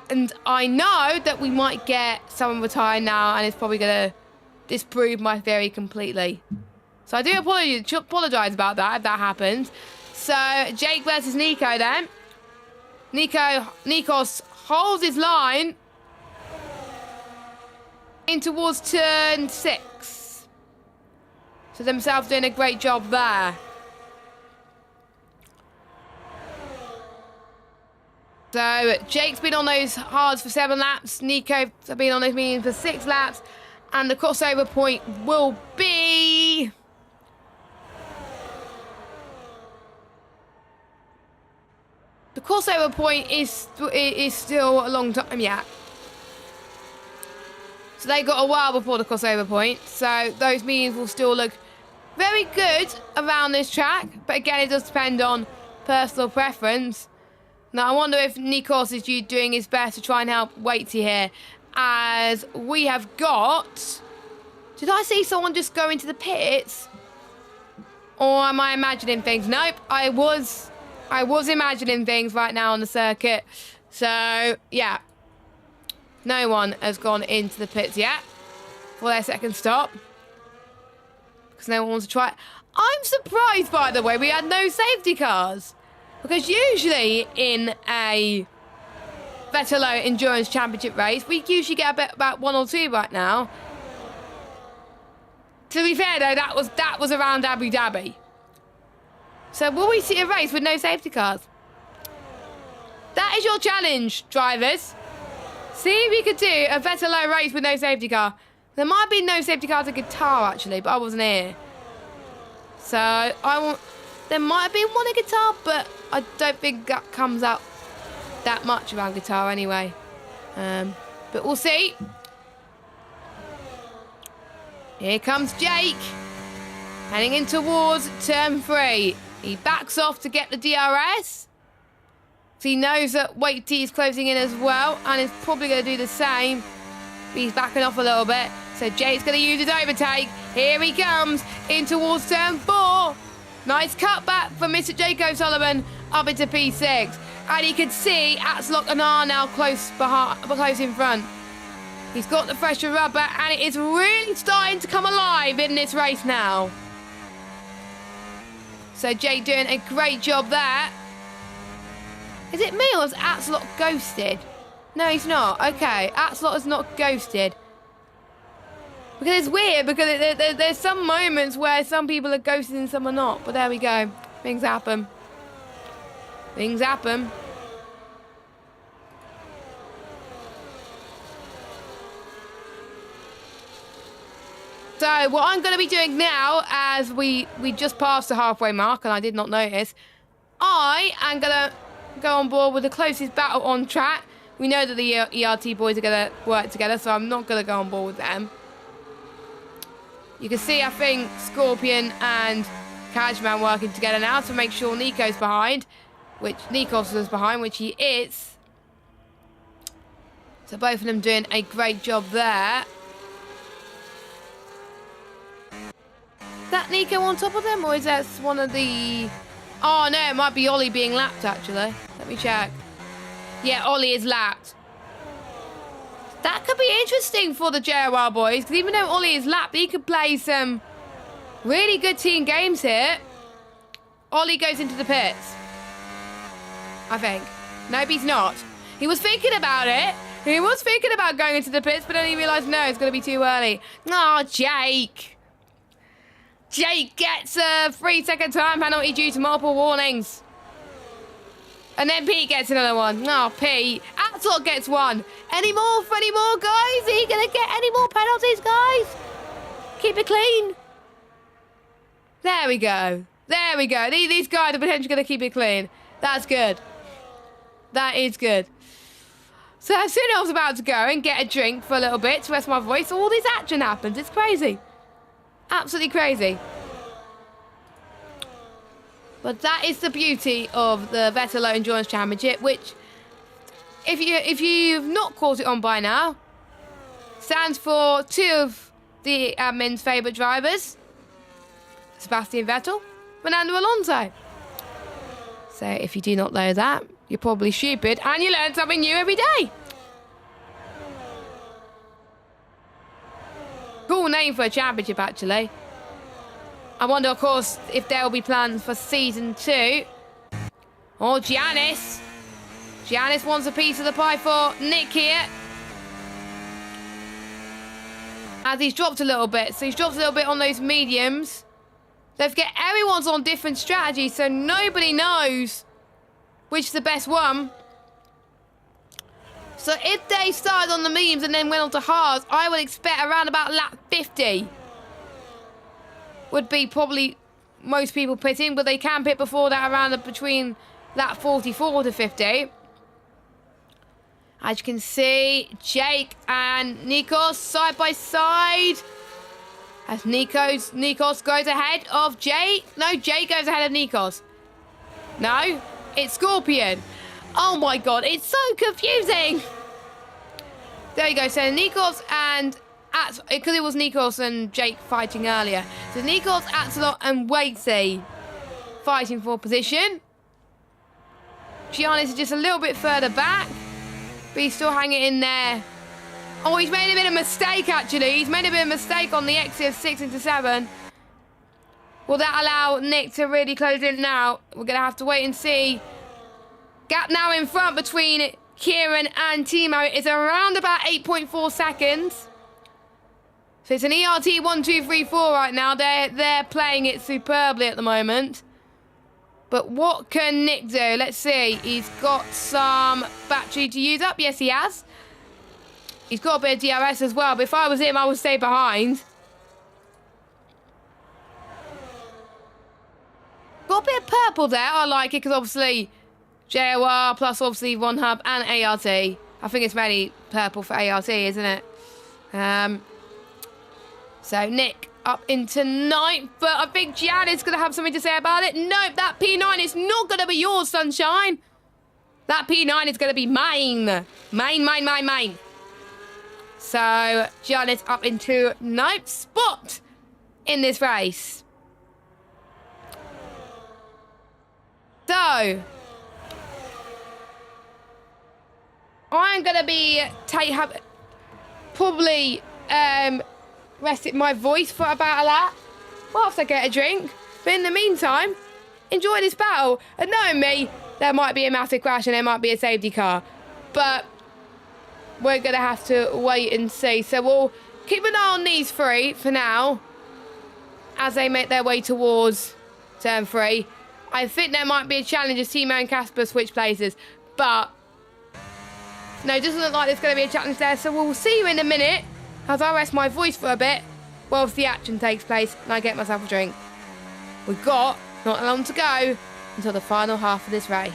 And I know that we might get someone retired now, and it's probably going to disprove my theory completely. So I do apologise about that if that happens. So Jake versus Nico then. Nikos holds his line in towards turn 6. So themselves doing a great job there. So Jake's been on those hards for 7 laps. Nico's been on those mediums for 6 laps. And the crossover point will be... The crossover point is still a long time yet. So they got a while before the crossover point. So those mediums will still look very good around this track. But again, it does depend on personal preference. Now, I wonder if Nikos is doing his best to try and help Waitsy here. As we have got... Did I see someone just go into the pits? Or am I imagining things? Nope, I was imagining things right now on the circuit. So, yeah. No one has gone into the pits yet for their second stop. Because no one wants to try it. I'm surprised, by the way, we had no safety cars. Because usually in a Vetalo Endurance Championship race, we usually get about 1 or 2 right now. To be fair though, that was around Abu Dhabi. So will we see a race with no safety cars? That is your challenge, drivers. See if you could do a Vetalo race with no safety car. There might be no safety cars at Qatar actually, but I wasn't here. So there might have been one in Qatar, but I don't think that comes out that much around Qatar anyway. But we'll see. Here comes Jake. Heading in towards turn 3. He backs off to get the DRS. So he knows that Waitsy is closing in as well, and is probably going to do the same. He's backing off a little bit. So Jake's going to use his overtake. Here he comes in towards turn 4. Nice cutback from Mr. Jake O'Sullivan up into P6. And you can see Axlock and R now close in front. He's got the fresher rubber, and it is really starting to come alive in this race now. So Jake doing a great job there. Is it me or is Axlock ghosted? No, he's not. Okay, Axlock is not ghosted. Because it's weird, because there's some moments where some people are ghosted and some are not. But there we go. Things happen. Things happen. So what I'm going to be doing now, as we just passed the halfway mark, and I did not notice, I am going to go on board with the closest battle on track. We know that the ERT boys are going to work together, so I'm not going to go on board with them. You can see, I think, Scorpion and Cashman working together now to make sure Nico's behind, which Nikos was behind, which he is. So both of them doing a great job there. Is that Nico on top of them, or is that one of the... Oh, no, it might be Ollie being lapped, actually. Let me check. Yeah, Ollie is lapped. That could be interesting for the JOR boys, because even though Ollie is lapped, he could play some really good team games here. Ollie goes into the pits, I think. Nope, he's not. He was thinking about it. He was thinking about going into the pits, but then he realised, no, it's going to be too early. Oh, Jake. Jake gets a 3-second time penalty due to multiple warnings. And then Pete gets another one. Oh, Pete. Axlock gets one. Any more for any more, guys? Are you going to get any more penalties, guys? Keep it clean. There we go. There we go. These guys are potentially going to keep it clean. That's good. That is good. So as soon as I was about to go and get a drink for a little bit to rest my voice, all this action happens. It's crazy. Absolutely crazy. But that is the beauty of the Vetalo Endurance Championship, which, if you've not caught it on by now, stands for two of the admin's favourite drivers, Sebastian Vettel, Fernando Alonso. So if you do not know that, you're probably stupid and you learn something new every day. Cool name for a championship, actually. I wonder, of course, if there will be plans for season 2. Oh, Giannis. Giannis wants a piece of the pie for Nick here. As he's dropped a little bit. So he's dropped a little bit on those mediums. Don't forget, everyone's on different strategies, so nobody knows which is the best one. So if they started on the mediums and then went on to hards, I would expect around about lap 50 would be probably most people pitting, but they can pit before that around between lap 44 to 50. As you can see, Jake and Nikos side by side. As Nikos goes ahead of Jake. No, Jake goes ahead of Nikos. No, it's Scorpion. Oh my God, it's so confusing. There you go. So Nikos and because it was Nikos and Jake fighting earlier. So Nikos, Axelot and Waitsy fighting for position. Giannis is just a little bit further back, but he's still hanging in there. Oh, he's made a bit of a mistake, actually. He's made a bit of a mistake on the exit of 6 into 7. Will that allow Nick to really close in now? We're going to have to wait and see. Gap now in front between Kieran and Timo is around about 8.4 seconds. So it's an ERT 1, 2, 3, 4 right now. They're playing it superbly at the moment. But what can Nick do? Let's see. He's got some battery to use up. Yes, he has. He's got a bit of DRS as well. But if I was him, I would stay behind. Got a bit of purple there. I like it because obviously JOR plus obviously One Hub and ART. I think it's mainly purple for ART, isn't it? So Nick up into 9th, but I think Giannis going to have something to say about it. Nope, that P9 is not going to be yours, sunshine. That P9 is going to be mine. Mine. So Giannis up into 9th spot in this race. So I'm going to be probably resting my voice for about a lap whilst I get a drink. But in the meantime, enjoy this battle. And knowing me, there might be a massive crash and there might be a safety car. But we're going to have to wait and see. So we'll keep an eye on these three for now as they make their way towards turn 3. I think there might be a challenge as Timo and Casper switch places. But no, it doesn't look like there's going to be a challenge there. So we'll see you in a minute as I rest my voice for a bit whilst the action takes place and I get myself a drink. We've got not long to go until the final half of this race.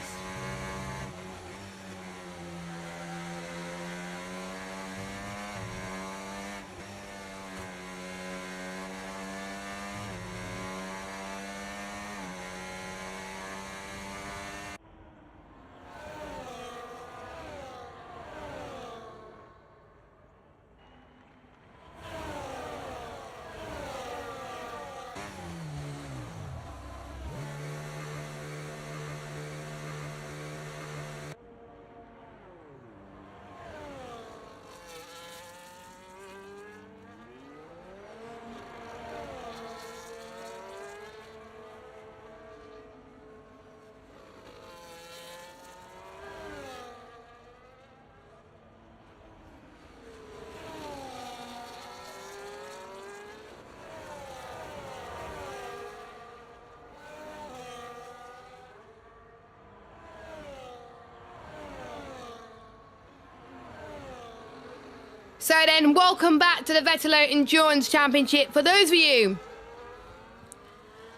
So then, welcome back to the Vetalo Endurance Championship. For those of you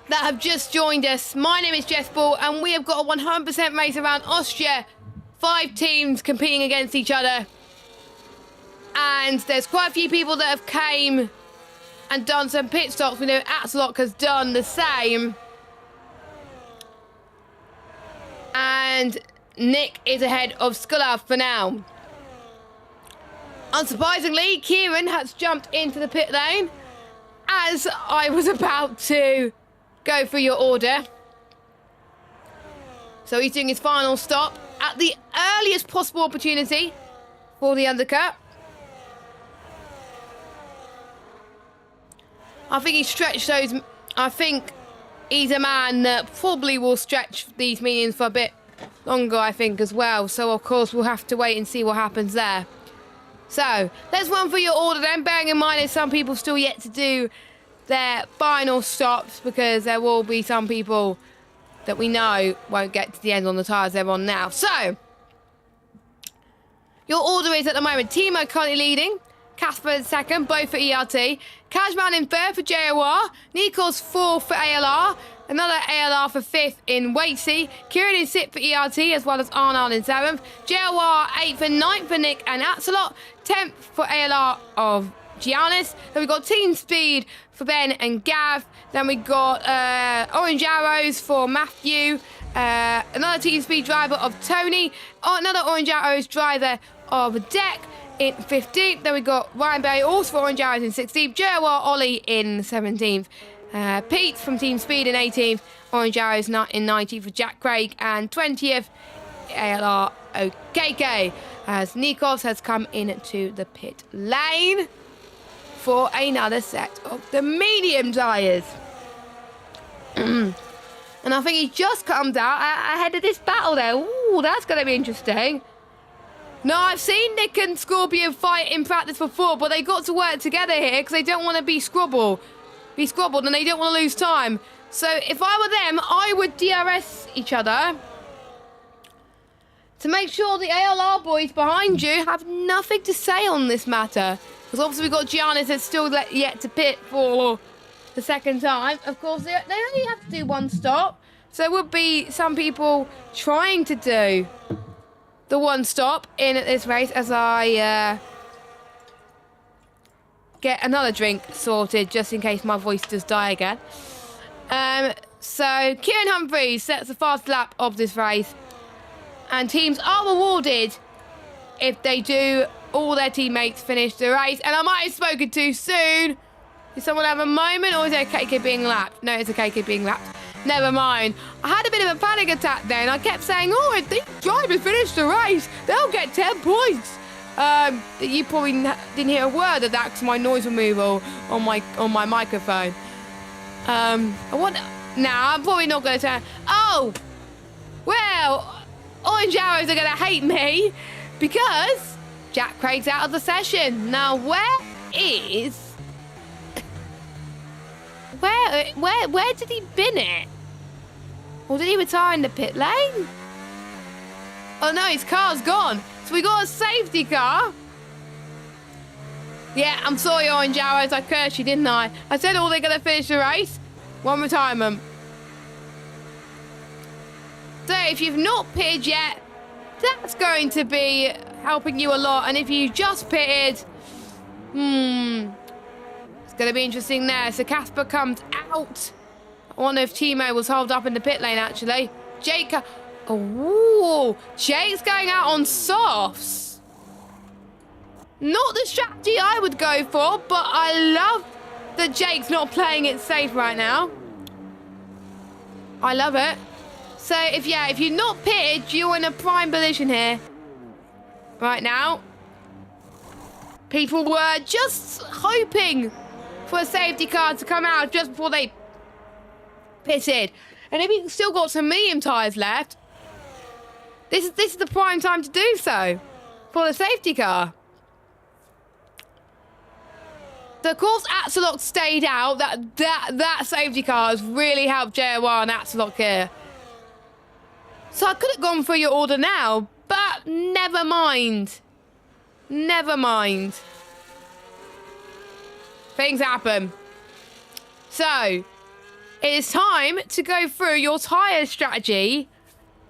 that have just joined us, my name is Jess Ball, and we have got a 100% race around Austria 5 teams competing against each other. And there's quite a few people that have came and done some pit stops. We know Axelot has done the same. And Nick is ahead of Skulov for now. Unsurprisingly, Kieran has jumped into the pit lane as I was about to go through your order. So he's doing his final stop at the earliest possible opportunity for the undercut. I think he stretched those. I think he's a man that probably will stretch these meetings for a bit longer, I think, as well. So, of course, we'll have to wait and see what happens there. So, let's run through your order then, bearing in mind there's some people still yet to do their final stops, because there will be some people that we know won't get to the end on the tyres they're on now. So, your order is at the moment Timo currently leading, Casper in second, both for ERT, Kajman in third for JOR, Nikos fourth for ALR, another ALR for fifth in Waitsy, Kieran in sixth for ERT, as well as Arnold in seventh, JOR 8th and 9th for Nick and Axelot, 10th for ALR of Giannis. Then we got Team Speed for Ben and Gav. Then we got Orange Arrows for Matthew, another Team Speed driver of Tony, another Orange Arrows driver of Deck in 15th. Then we got Ryan Berry also for Orange Arrows in 16th, JOR Ollie in 17th. Pete from Team Speed in 18th, Orange Arrows in 19th for Jack Craig, and 20th ALR OKK, as Nikos has come into the pit lane for another set of the medium tyres. And I think he just comes out ahead of this battle there. Ooh, that's going to be interesting. No, I've seen Nick and Scorpion fight in practice before, but they got to work together here because they don't want to be squabbled, and they don't want to lose time. So if I were them, I would DRS each other to make sure the ALR boys behind you have nothing to say on this matter. Because obviously we've got Giannis that's still yet to pit for the second time. Of course, they only have to do one stop. So there would be some people trying to do the one stop in this race as I get another drink sorted just in case my voice does die again. So Kieran Humphries sets the fast lap of this race, and teams are rewarded if they do all their teammates finish the race. And I might have spoken too soon. Did someone have a moment, or is it a KK being lapped? No, it's a KK being lapped. Never mind. I had a bit of a panic attack then. I kept saying, oh, if these drivers finish the race, they'll get 10 points. You probably didn't hear a word of that because my noise removal on my microphone. I'm probably not going to turn. Oh, well, Orange Arrows are going to hate me because Jack Craig's out of the session. Now, where did he bin it? Or did he retire in the pit lane? Oh no, his car's gone. So we got a safety car. Yeah, I'm sorry, Orange Arrows. I cursed you, didn't I? I said, oh, they're going to finish the race. One retirement. So if you've not pitted yet, that's going to be helping you a lot. And if you just pitted, it's going to be interesting there. So Casper comes out. I wonder if Timo was holed up in the pit lane, actually. Jake... Oh, Jake's going out on softs. Not the strategy I would go for, but I love that Jake's not playing it safe right now. I love it. So, if you're not pitted, you're in a prime position here. Right now. People were just hoping for a safety car to come out just before they pitted. And if you've still got some medium tyres left, this is the prime time to do so for the safety car. So, of course, Axelot stayed out. That safety car has really helped JOR and Axelot here. So I could have gone for your order now, but never mind. Never mind. Things happen. So, it is time to go through your tyre strategy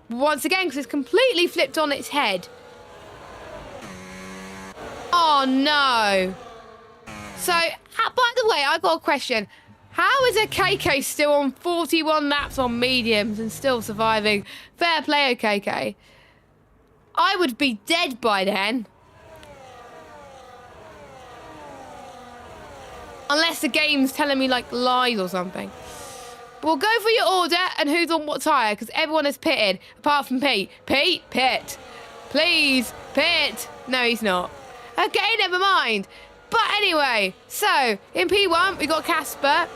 once again because it's completely flipped on its head. Oh, no. So, by the way, I got a question. How is a KK still on 41 laps on mediums and still surviving? Fair play, KK. I would be dead by then. Unless the game's telling me, like, lies or something. But we'll go for your order and who's on what tyre, because everyone is pitted, apart from Pete. Pete, pit. Please, pit. No, he's not. Okay, never mind. But anyway, so, in P1, we got Casper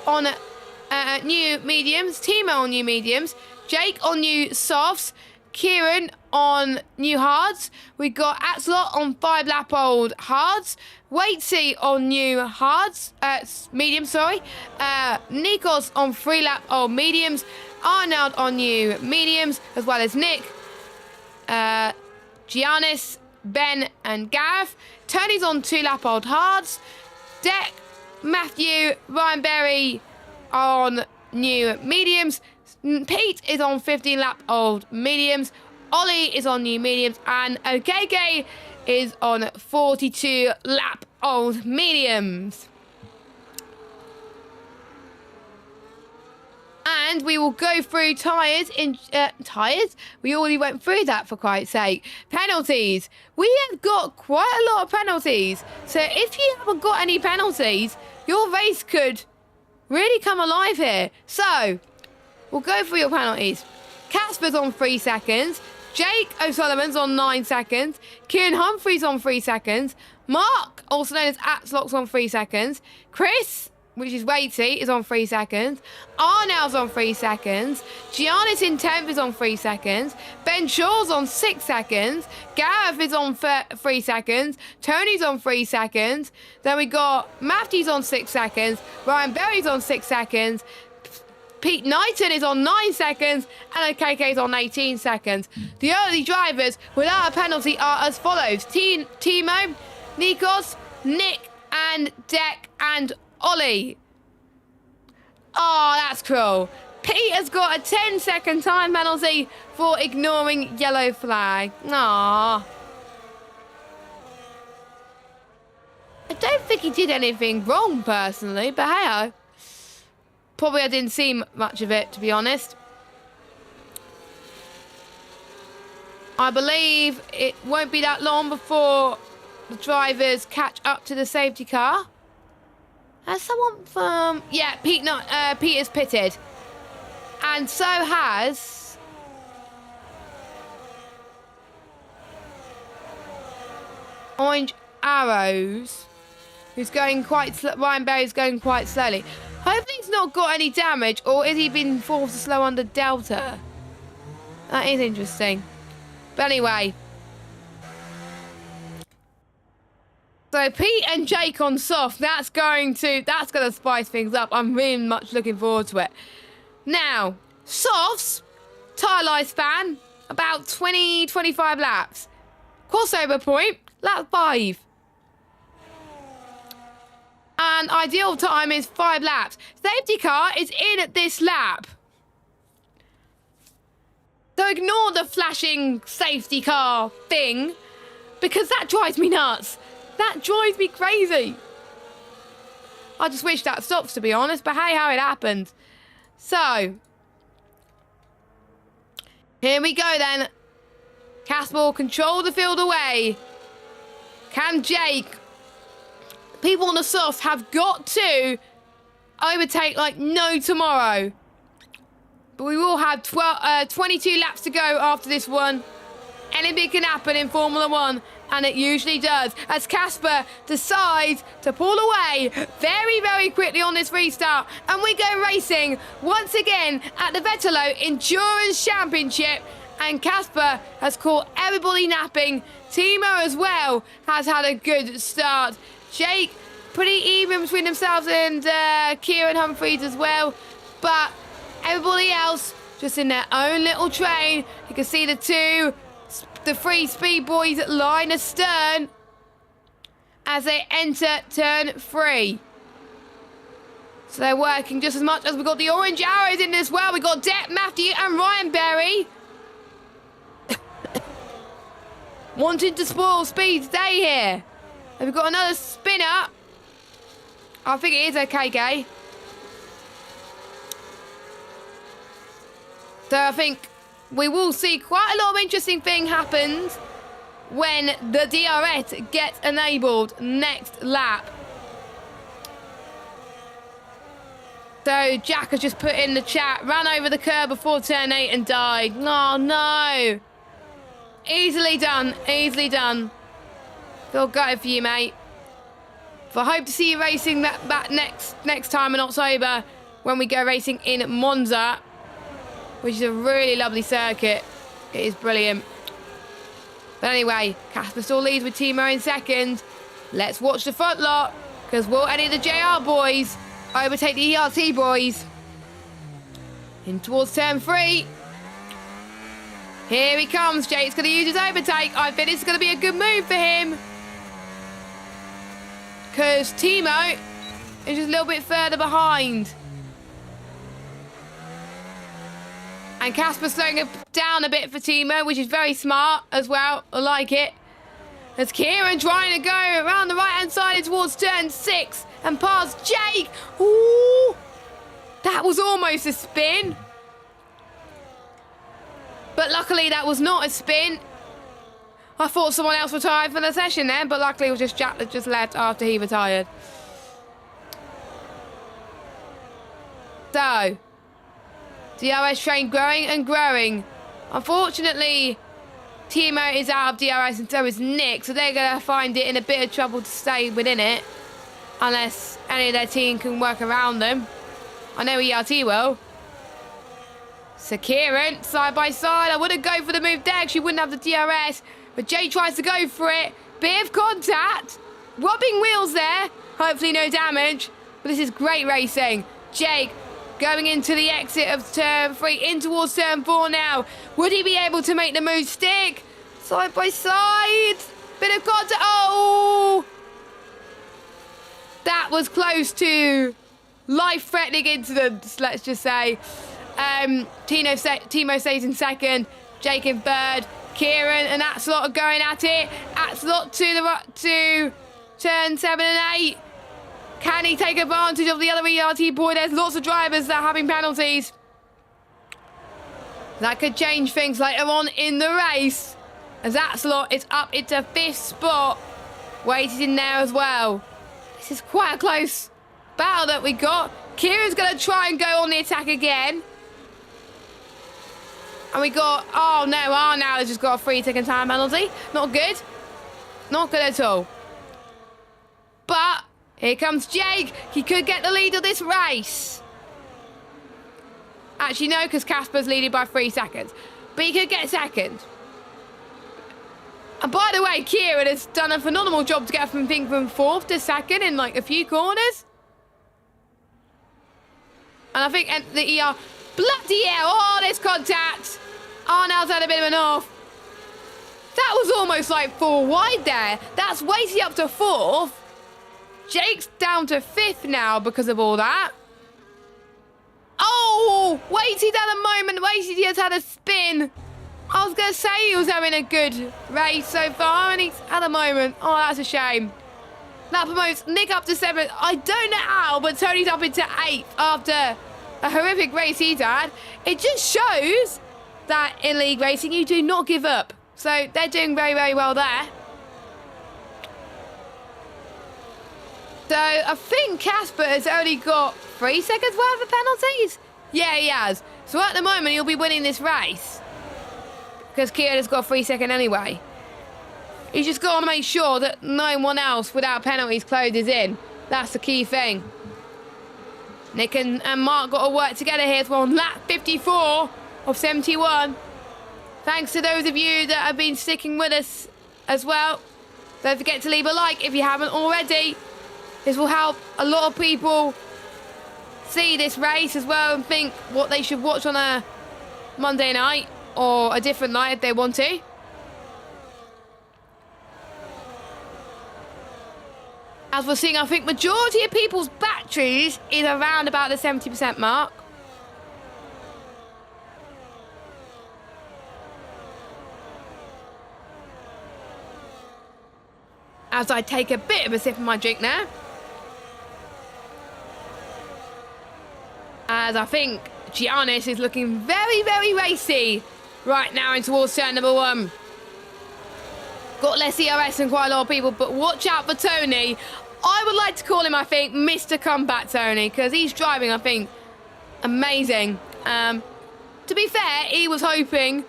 on new mediums, Timo on new mediums, Jake on new softs, Kieran on new hards. We got Atslot on 5-lap-old hards, Waitsy on new hards, mediums, sorry. Nikos on 3-lap-old mediums, Arnold on new mediums, as well as Nick, Giannis, Ben and Gareth. Tony's on 2-lap-old hards. Deck, Matthew, Ryan Berry on new mediums. Pete is on 15-lap-old mediums. Ollie is on new mediums. And OKK is on 42-lap-old mediums. And we will go through tyres in... tyres? We already went through that, for Christ's sake. Penalties. We have got quite a lot of penalties. So if you haven't got any penalties, your race could really come alive here. So, we'll go through your penalties. Casper's on 3 seconds. Jake O'Sullivan's on 9 seconds. Kieran Humphrey's on 3 seconds. Mark, also known as Atslot's, on 3 seconds. Chris, which is Waitsy, is on 3 seconds. Arnell's on 3 seconds. Giannis in 10th is on 3 seconds. Ben Shaw's on 6 seconds. Gareth is on 3 seconds. Tony's on 3 seconds. Then we got Matthew's on 6 seconds. Ryan Berry's on 6 seconds. Pete Knighton is on 9 seconds. And OKK's on 18 seconds. The early drivers without a penalty are as follows. Timo, Nikos, Nick and Deck and Ollie. Oh, that's cruel. Pete has got a 10-second time penalty for ignoring yellow flag. Aww. I don't think he did anything wrong, personally, but hey-ho. Probably I didn't see much of it, to be honest. I believe it won't be that long before the drivers catch up to the safety car. Has someone from... Yeah, Pete is pitted. And so has... Orange Arrows, who's going quite... Ryan Berry's going quite slowly. Hopefully he's not got any damage, or is he been forced to slow under Delta? That is interesting. But anyway... So Pete and Jake on soft, that's going to spice things up. I'm really much looking forward to it. Now, softs, tyre lifespan, about 20-25 laps. Crossover point, lap 5. And ideal time is 5 laps. Safety car is in at this lap. So ignore the flashing safety car thing, because that drives me nuts. That drives me crazy. I just wish that stops, to be honest, but hey, how it happened. So, here we go then. Casper will control the field away. Can Jake? People on the soft have got to overtake like no tomorrow. But we will have 22 laps to go after this one. Anything can happen in Formula 1. And it usually does, as Casper decides to pull away very, very quickly on this restart. And we go racing once again at the Vetalo Endurance Championship. And Casper has caught everybody napping. Timo as well has had a good start. Jake, pretty even between themselves and Kieran Humphreys as well. But everybody else just in their own little train. You can see the 3 speed boys line astern as they enter turn 3. So they're working just as much as we've got the orange arrows in as well. We've got Depp, Matthew and Ryan Berry. wanting to spoil speed stay here. And we've got another spinner. I think it is okay, Gay. So I think we will see quite a lot of interesting thing happens when the DRS gets enabled next lap. So Jack has just put in the chat, ran over the curb before turn 8 and died. Oh no. Easily done, easily done. Feel gutted for you, mate. But I hope to see you racing that next time in October when we go racing in Monza, which is a really lovely circuit. It is brilliant. But anyway, Casper still leads with Timo in second. Let's watch the front lot, because will any of the JR boys overtake the ERT boys? In towards turn 3. Here he comes. Jake's going to use his overtake. I think it's going to be a good move for him, because Timo is just a little bit further behind. And Casper slowing it down a bit for Timo, which is very smart as well. I like it. There's Kieran trying to go around the right-hand side towards turn 6 and past Jake. Ooh, that was almost a spin. But luckily that was not a spin. I thought someone else retired for the session then, but luckily it was just Jack that just left after he retired. So, DRS train growing and growing. Unfortunately, Timo is out of DRS and so is Nick, so they're going to find it in a bit of trouble to stay within it, unless any of their team can work around them. I know ERT will. So Kieran, side by side. I wouldn't go for the move there because she wouldn't have the DRS, but Jay tries to go for it. Bit of contact. Robbing wheels there. Hopefully no damage, but this is great racing. Jake going into the exit of turn 3, in towards turn 4 now. Would he be able to make the move stick? Side by side. Bit of contact. Oh! That was close to life-threatening incidents, let's just say. Timo stays in second. Jake in third. Kieran and Atslot are going at it. Atslot to turn 7 and 8. Can he take advantage of the other ERT boy? There's lots of drivers that are having penalties. That could change things later on in the race, as Atslot is up into 5th spot. Waited in there as well. This is quite a close battle that we got. Kieran's going to try and go on the attack again. And we got, oh no, Arnow has just got a 3-second time penalty. Not good. Not good at all. But here comes Jake. He could get the lead of this race. Actually, no, because Casper's leading by 3 seconds. But he could get second. And by the way, Kieran has done a phenomenal job to get from 4th to 2nd in like a few corners. And I think the ER... Bloody hell! Oh, there's contact! Arnow's had a bit of an off. That was almost like 4 wide there. That's Wasey up to 4th. Jake's down to 5th now because of all that. Oh! Wasey's had a moment. Wasey has had a spin. I was going to say he was having a good race so far, and he's had a moment. Oh, that's a shame. That promotes Nick up to 7th. I don't know how, but Tony's up into 8th after a horrific race he's had. It just shows that in league racing you do not give up. So they're doing very, very well there. So I think Casper has only got 3 seconds worth of penalties. Yeah, he has. So at the moment he'll be winning this race, because Kieran has got 3 seconds anyway. He's just got to make sure that no one else without penalties closes in. That's the key thing. Nick and Mark got to work together here. We're on lap 54 of 71. Thanks to those of you that have been sticking with us as well. Don't forget to leave a like if you haven't already. This will help a lot of people see this race as well and think what they should watch on a Monday night or a different night if they want to. As we're seeing, I think majority of people's batteries is around about the 70% mark. as I take a bit of a sip of my drink there. As I think Giannis is looking very, very racy right now in towards turn number 1. Got less ERS than quite a lot of people, but watch out for Tony. I would like to call him, I think, Mr. Comeback Tony, because he's driving, I think, amazing. To be fair, he was hoping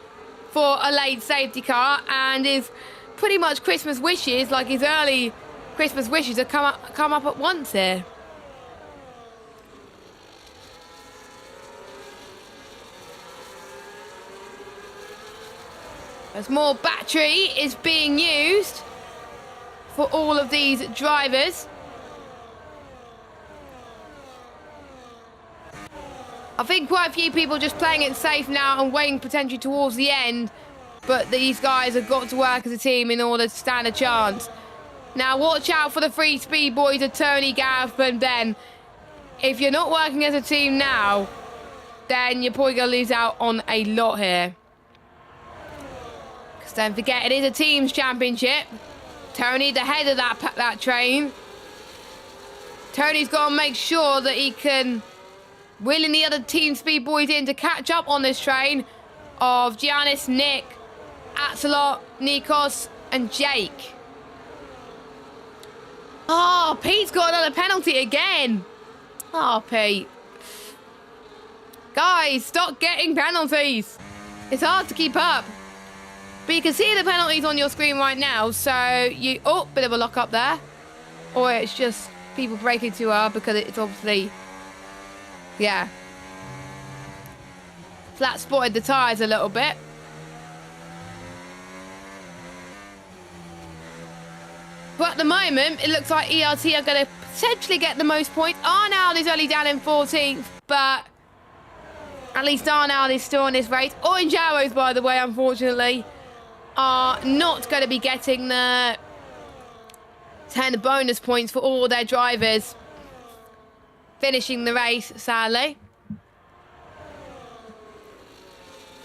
for a late safety car, and his pretty much Christmas wishes, like his early Christmas wishes, have come up at once here. As more battery is being used for all of these drivers. I think quite a few people just playing it safe now and waiting potentially towards the end. But these guys have got to work as a team in order to stand a chance. Now watch out for the free speed boys of Tony, Gareth and Ben. If you're not working as a team now, then you're probably going to lose out on a lot here. Because don't forget, it is a team's championship. Tony the head of that train. Tony's got to make sure that he can wheeling the other team speed boys in to catch up on this train of Giannis, Nick, Axelot, Nikos and Jake. Oh, Pete's got another penalty again. Oh, Pete. Guys, stop getting penalties. It's hard to keep up. But you can see the penalties on your screen right now. So you... Oh, bit of a lock up there. Or it's just people braking too hard because it's obviously... Yeah. Flat spotted the tyres a little bit. But at the moment, it looks like ERT are going to potentially get the most points. Arnold is only down in 14th, but at least Arnold is still on this race. Orange Arrows, by the way, unfortunately, are not going to be getting the 10 bonus points for all their drivers finishing the race, sadly.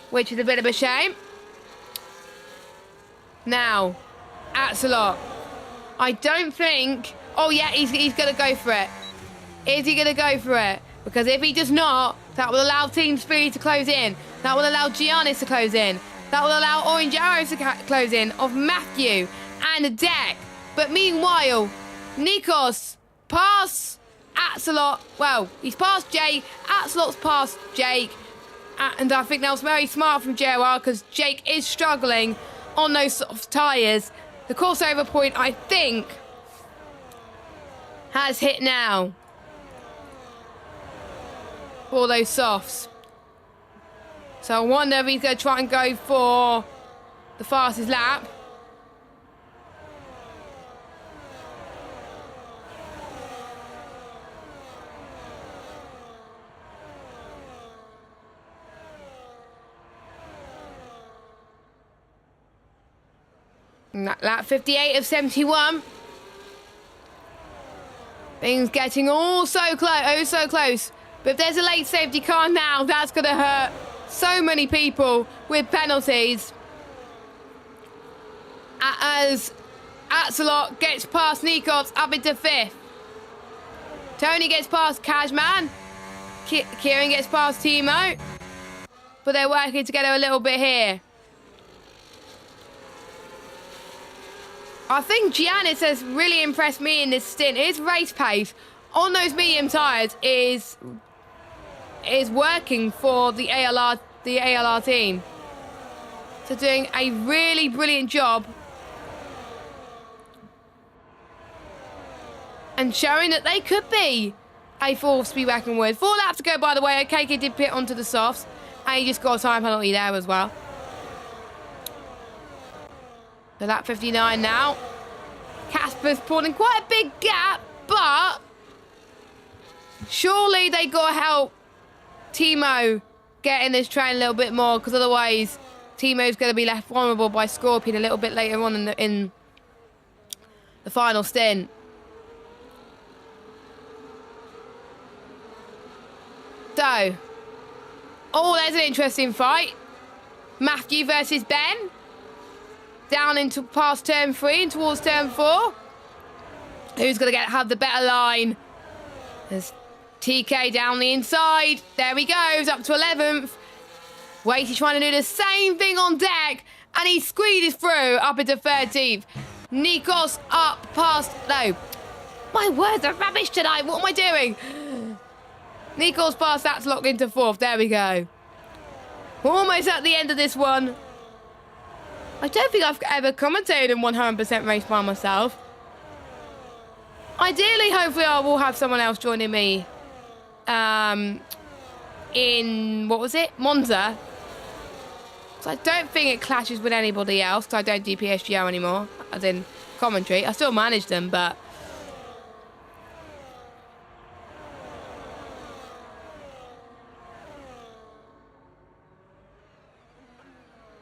Which is a bit of a shame. Now, Axelot. I don't think... Oh, yeah, he's going to go for it. Is he going to go for it? Because if he does not, that will allow Team Speed to close in. That will allow Giannis to close in. That will allow Orange Arrows to close in of Matthew and Deck. But meanwhile, Nikos pass Axelot. Well, he's passed Jake. Axelot's passed Jake. And I think that was very smart from JR because Jake is struggling on those soft tyres. The crossover point, I think, has hit now for those softs. So I wonder if he's going to try and go for the fastest lap. Lap 58 of 71. Things getting all so close, oh so close. But if there's a late safety car now, that's going to hurt so many people with penalties. As Axelot gets past Nikos up into 5th. Tony gets past Cashman. Kieran gets past Timo. But they're working together a little bit here. I think Giannis has really impressed me in this stint. His race pace on those medium tyres is working for the ALR team. So doing a really brilliant job. And showing that they could be a force to be reckoned with. 4 laps to go, by the way. KK did pit onto the softs. And he just got a time penalty there as well. So lap 59 now. Casper's pulling quite a big gap, but surely they got to help Timo get in this train a little bit more, because otherwise Timo's going to be left vulnerable by Scorpion a little bit later on in the final stint. So, oh, there's an interesting fight. Matthew versus Ben. Down into past turn 3 and towards turn 4. Who's going to have the better line? There's TK down the inside. There he goes, up to 11th. Wait, he's trying to do the same thing on deck. And he squeezes through up into 13th. Nikos up past... No. My words are rubbish tonight. What am I doing? Nikos past that's locked into 4th. There we go. We're almost at the end of this one. I don't think I've ever commentated in 100% race by myself. Ideally, hopefully, I will have someone else joining me in, what was it? Monza. So I don't think it clashes with anybody else, because I don't do PSGO anymore, as in commentary. I still manage them, but...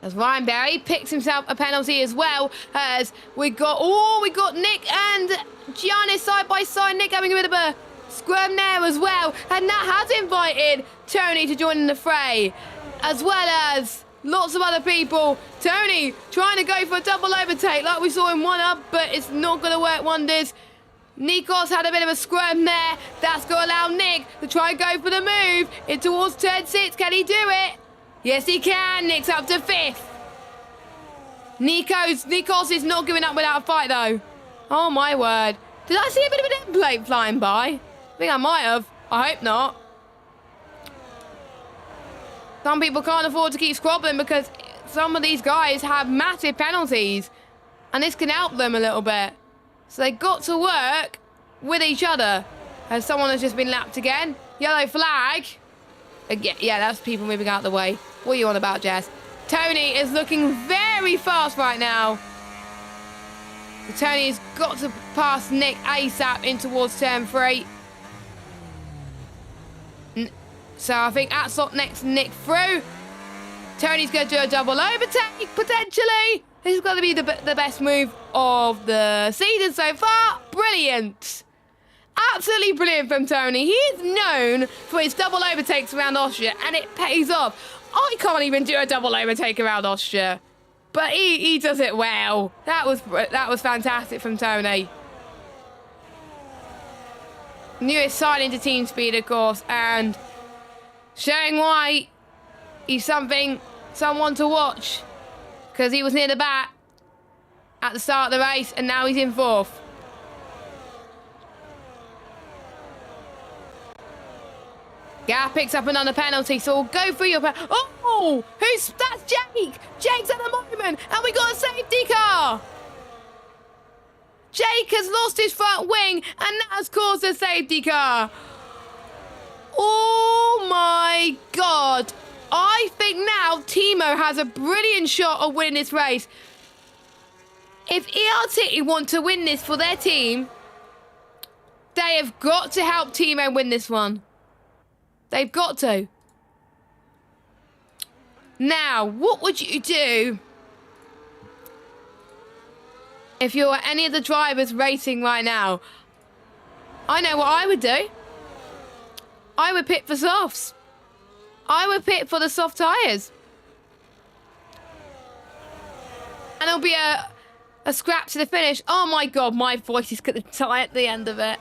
As Ryan Berry picks himself a penalty as well, as we got Nick and Giannis side by side. Nick having a bit of a scrum there as well, and that has invited Tony to join in the fray, as well as lots of other people. Tony trying to go for a double overtake like we saw in 1-up, but it's not going to work wonders. Nikos had a bit of a scrum there. That's going to allow Nick to try and go for the move in towards turn 6. Can he do it? Yes, he can. Nick's up to 5th. Nikos is not giving up without a fight, though. Oh, my word. Did I see a bit of an end plate flying by? I think I might have. I hope not. Some people can't afford to keep squabbling because some of these guys have massive penalties. And this can help them a little bit. So they got to work with each other. As someone has just been lapped again. Yellow flag. Yeah, that's people moving out of the way. What are you on about, Jess? Tony is looking very fast right now. Tony's got to pass Nick ASAP in towards turn 3. So I think that's up next, Nick through. Tony's going to do a double overtake, potentially. This is going to be the best move of the season so far. Brilliant. Absolutely brilliant from Tony. He is known for his double overtakes around Austria, and it pays off. I can't even do a double overtake around Austria, but he does it well. That was fantastic from Tony. Newest signing to team speed, of course, and showing why he's someone to watch, because he was near the back at the start of the race, and now he's in 4th. Gav picks up another penalty, so we'll go for your Oh! That's Jake! Jake's at the moment, and we got a safety car! Jake has lost his front wing, and that has caused a safety car. Oh my God. I think now Timo has a brilliant shot of winning this race. If ERT want to win this for their team, they have got to help Timo win this one. They've got to. Now, what would you do if you're any of the drivers racing right now? I know what I would do. I would pit for softs. I would pit for the soft tyres. And it'll be a scrap to the finish. Oh my God, my voice is going to die at the end of it.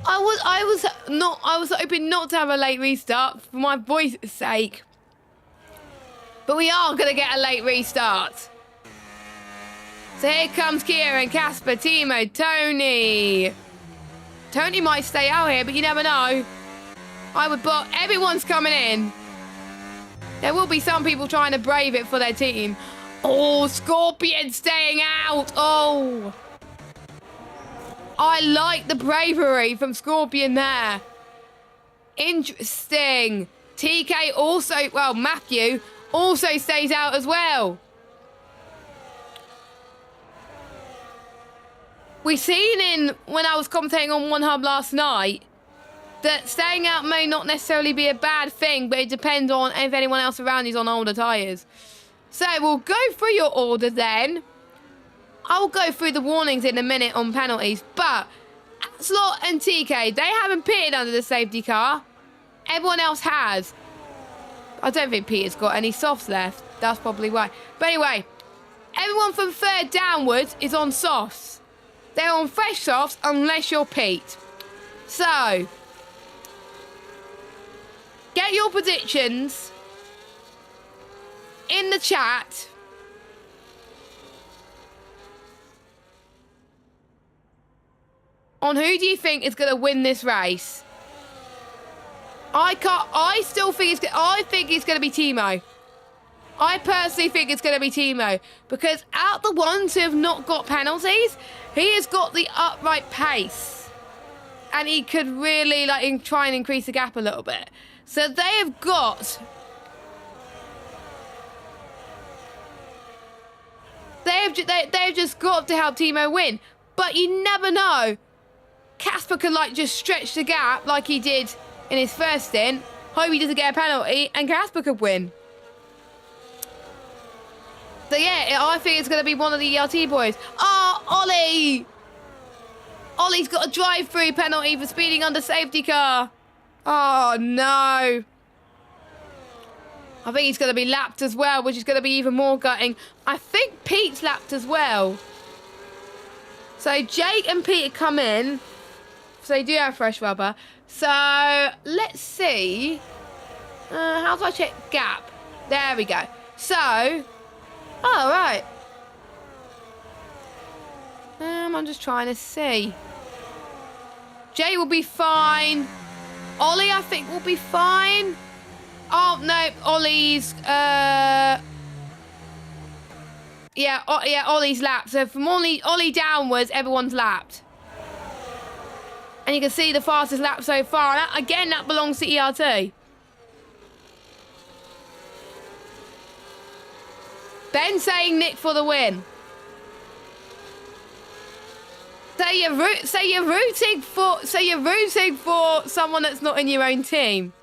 I was hoping not to have a late restart for my voice's sake. But we are going to get a late restart. So here comes Kieran, Casper, Timo, Tony. Tony might stay out here, but you never know. But everyone's coming in. There will be some people trying to brave it for their team. Oh, Scorpion staying out. Oh. I like the bravery from Scorpion there. Interesting. TK also, well, Matthew also stays out as well. We seen when I was commentating on 1-Hub last night, that staying out may not necessarily be a bad thing, but it depends on if anyone else around is on older tyres. So we'll go through your order then. I'll go through the warnings in a minute on penalties, but Slot and TK, they haven't pitted under the safety car. Everyone else has. I don't think Peter's got any softs left. That's probably why. But anyway, everyone from 3rd downwards is on softs. They're on fresh softs unless you're Pete. So, get your predictions in the chat. On who do you think is going to win this race? I think it's going to be Timo. I personally think it's going to be Timo. Because out the ones who have not got penalties, he has got the upright pace. And he could really try and increase the gap a little bit. So they have got... They've just got to help Timo win. But you never know. Casper could just stretch the gap like he did in his first stint. Hope he doesn't get a penalty and Casper could win. So yeah, I think it's going to be one of the ERT boys. Oh, Ollie! Ollie's got a drive-through penalty for speeding under safety car. Oh no. I think he's going to be lapped as well, which is going to be even more gutting. I think Pete's lapped as well. So Jake and Pete come in. So they do have fresh rubber. So let's see. How do I check gap? There we go. So, oh right. I'm just trying to see. Jay will be fine. Ollie, I think, will be fine. Oh no, Ollie's. Yeah, Ollie's lapped. So from Ollie downwards, everyone's lapped. And you can see the fastest lap so far. And again, that belongs to ERT. Ben saying Nick for the win. So you're rooting for someone that's not in your own team.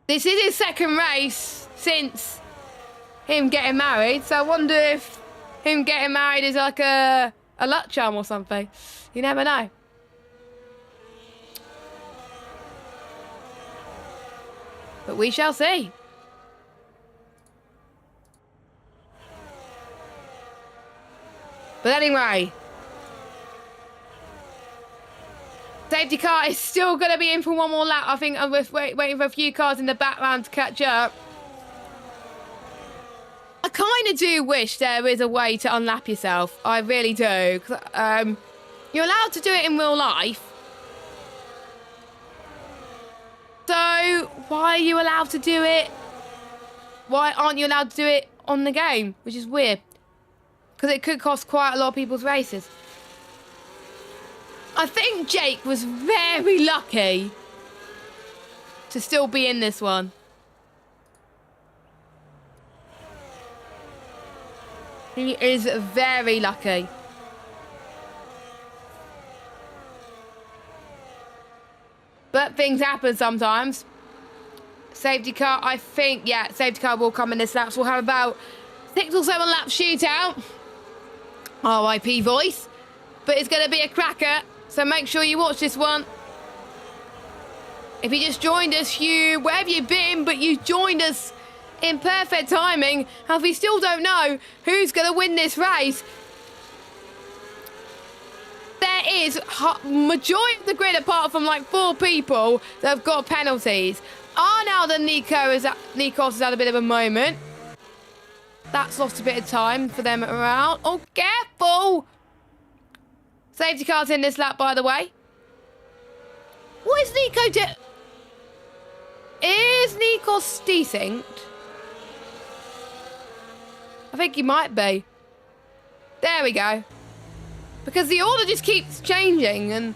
This is his second race since him getting married. So I wonder if him getting married is like a luck charm or something. You never know. But we shall see. But anyway, safety car is still going to be in for one more lap. I think I'm waiting for a few cars in the background to catch up. I kind of do wish there is a way to unlap yourself. I really do. You're allowed to do it in real life. So why are you allowed to do it? Why aren't you allowed to do it on the game? Which is weird. Because it could cost quite a lot of people's races. I think Jake was very lucky to still be in this one. He is very lucky. But things happen sometimes. Safety car, I think, yeah, safety car will come in this lap. So we'll have about 6 or 7 lap shootout. RIP voice. But it's going to be a cracker. So make sure you watch this one. If you just joined us, wherever you've been, but you joined us in perfect timing, and we still don't know who's going to win this race. There is majority of the grid, apart from 4 people that have got penalties. Now that Nikos has had a bit of a moment. That's lost a bit of time for them around. Oh, careful! Safety car's in this lap, by the way. What is Nico doing? Is Nikos desynced? I think he might be. There we go. Because the order just keeps changing, and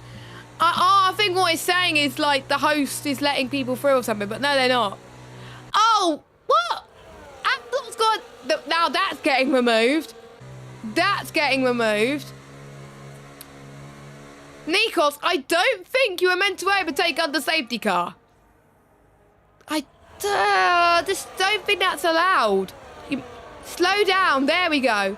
I think what it's saying is the host is letting people through or something, but no, they're not. Oh, what? Apple's got... Now that's getting removed. That's getting removed. Nikos, I don't think you were meant to overtake under safety car. I just don't think that's allowed. Slow down. There we go.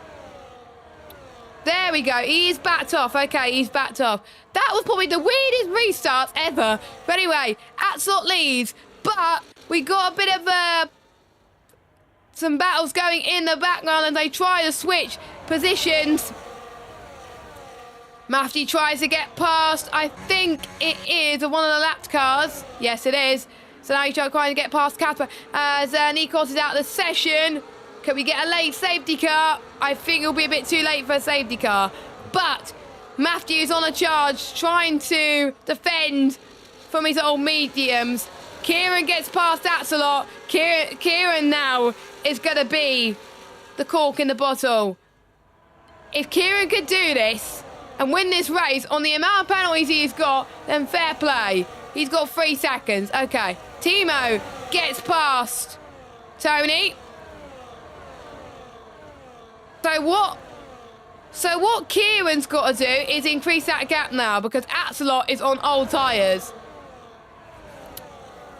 There we go. He is backed off. Okay, he's backed off. That was probably the weirdest restarts ever. But anyway, Axel leads. But we got a bit of some battles going in the background, and they try to switch. positions. Matthew tries to get past. I think it is one of the lapped cars. Yes, it is. So now he's trying to get past Casper. As Nikos is out of the session. Can we get a late safety car? I think it'll be a bit too late for a safety car. But Matthew's on a charge, trying to defend from his old mediums. Kieran gets past Axelot. Kieran now is going to be the cork in the bottle. If Kieran could do this and win this race on the amount of penalties he's got, then fair play. He's got 3 seconds. Okay. Timo gets past Tony. So what Kieran's got to do is increase that gap now because Axelot is on old tyres.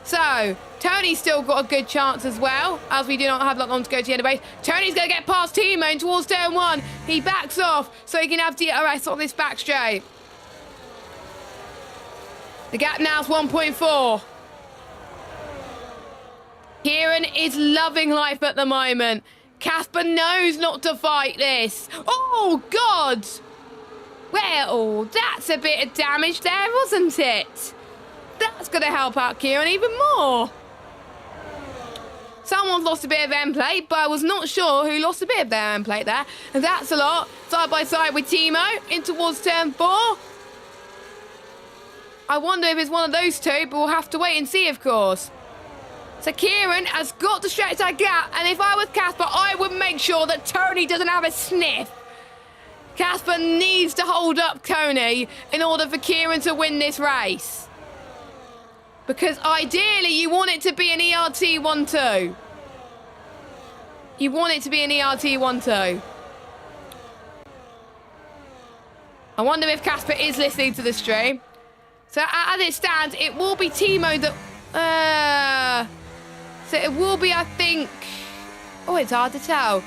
So Tony's still got a good chance as well, as we do not have that long to go to the end of the race. Tony's going to get past Timo towards turn 1. He backs off so he can have DRS on this back straight. The gap now is 1.4. Kieran is loving life at the moment. Casper knows not to fight this. Oh, God. Well, that's a bit of damage there, wasn't it? That's going to help out Kieran even more. Someone's lost a bit of end plate, but I was not sure who lost a bit of their end plate there. And that's a lot. Side by side with Timo in towards turn 4. I wonder if it's one of those two, but we'll have to wait and see, of course. So Kieran has got to stretch that gap, and if I was Casper, I would make sure that Tony doesn't have a sniff. Casper needs to hold up Tony in order for Kieran to win this race. Because ideally, you want it to be an ERT 1-2. You want it to be an ERT 1-2. I wonder if Casper is listening to the stream. So as it stands, it will be Timo that... So it will be, I think... Oh, it's hard to tell.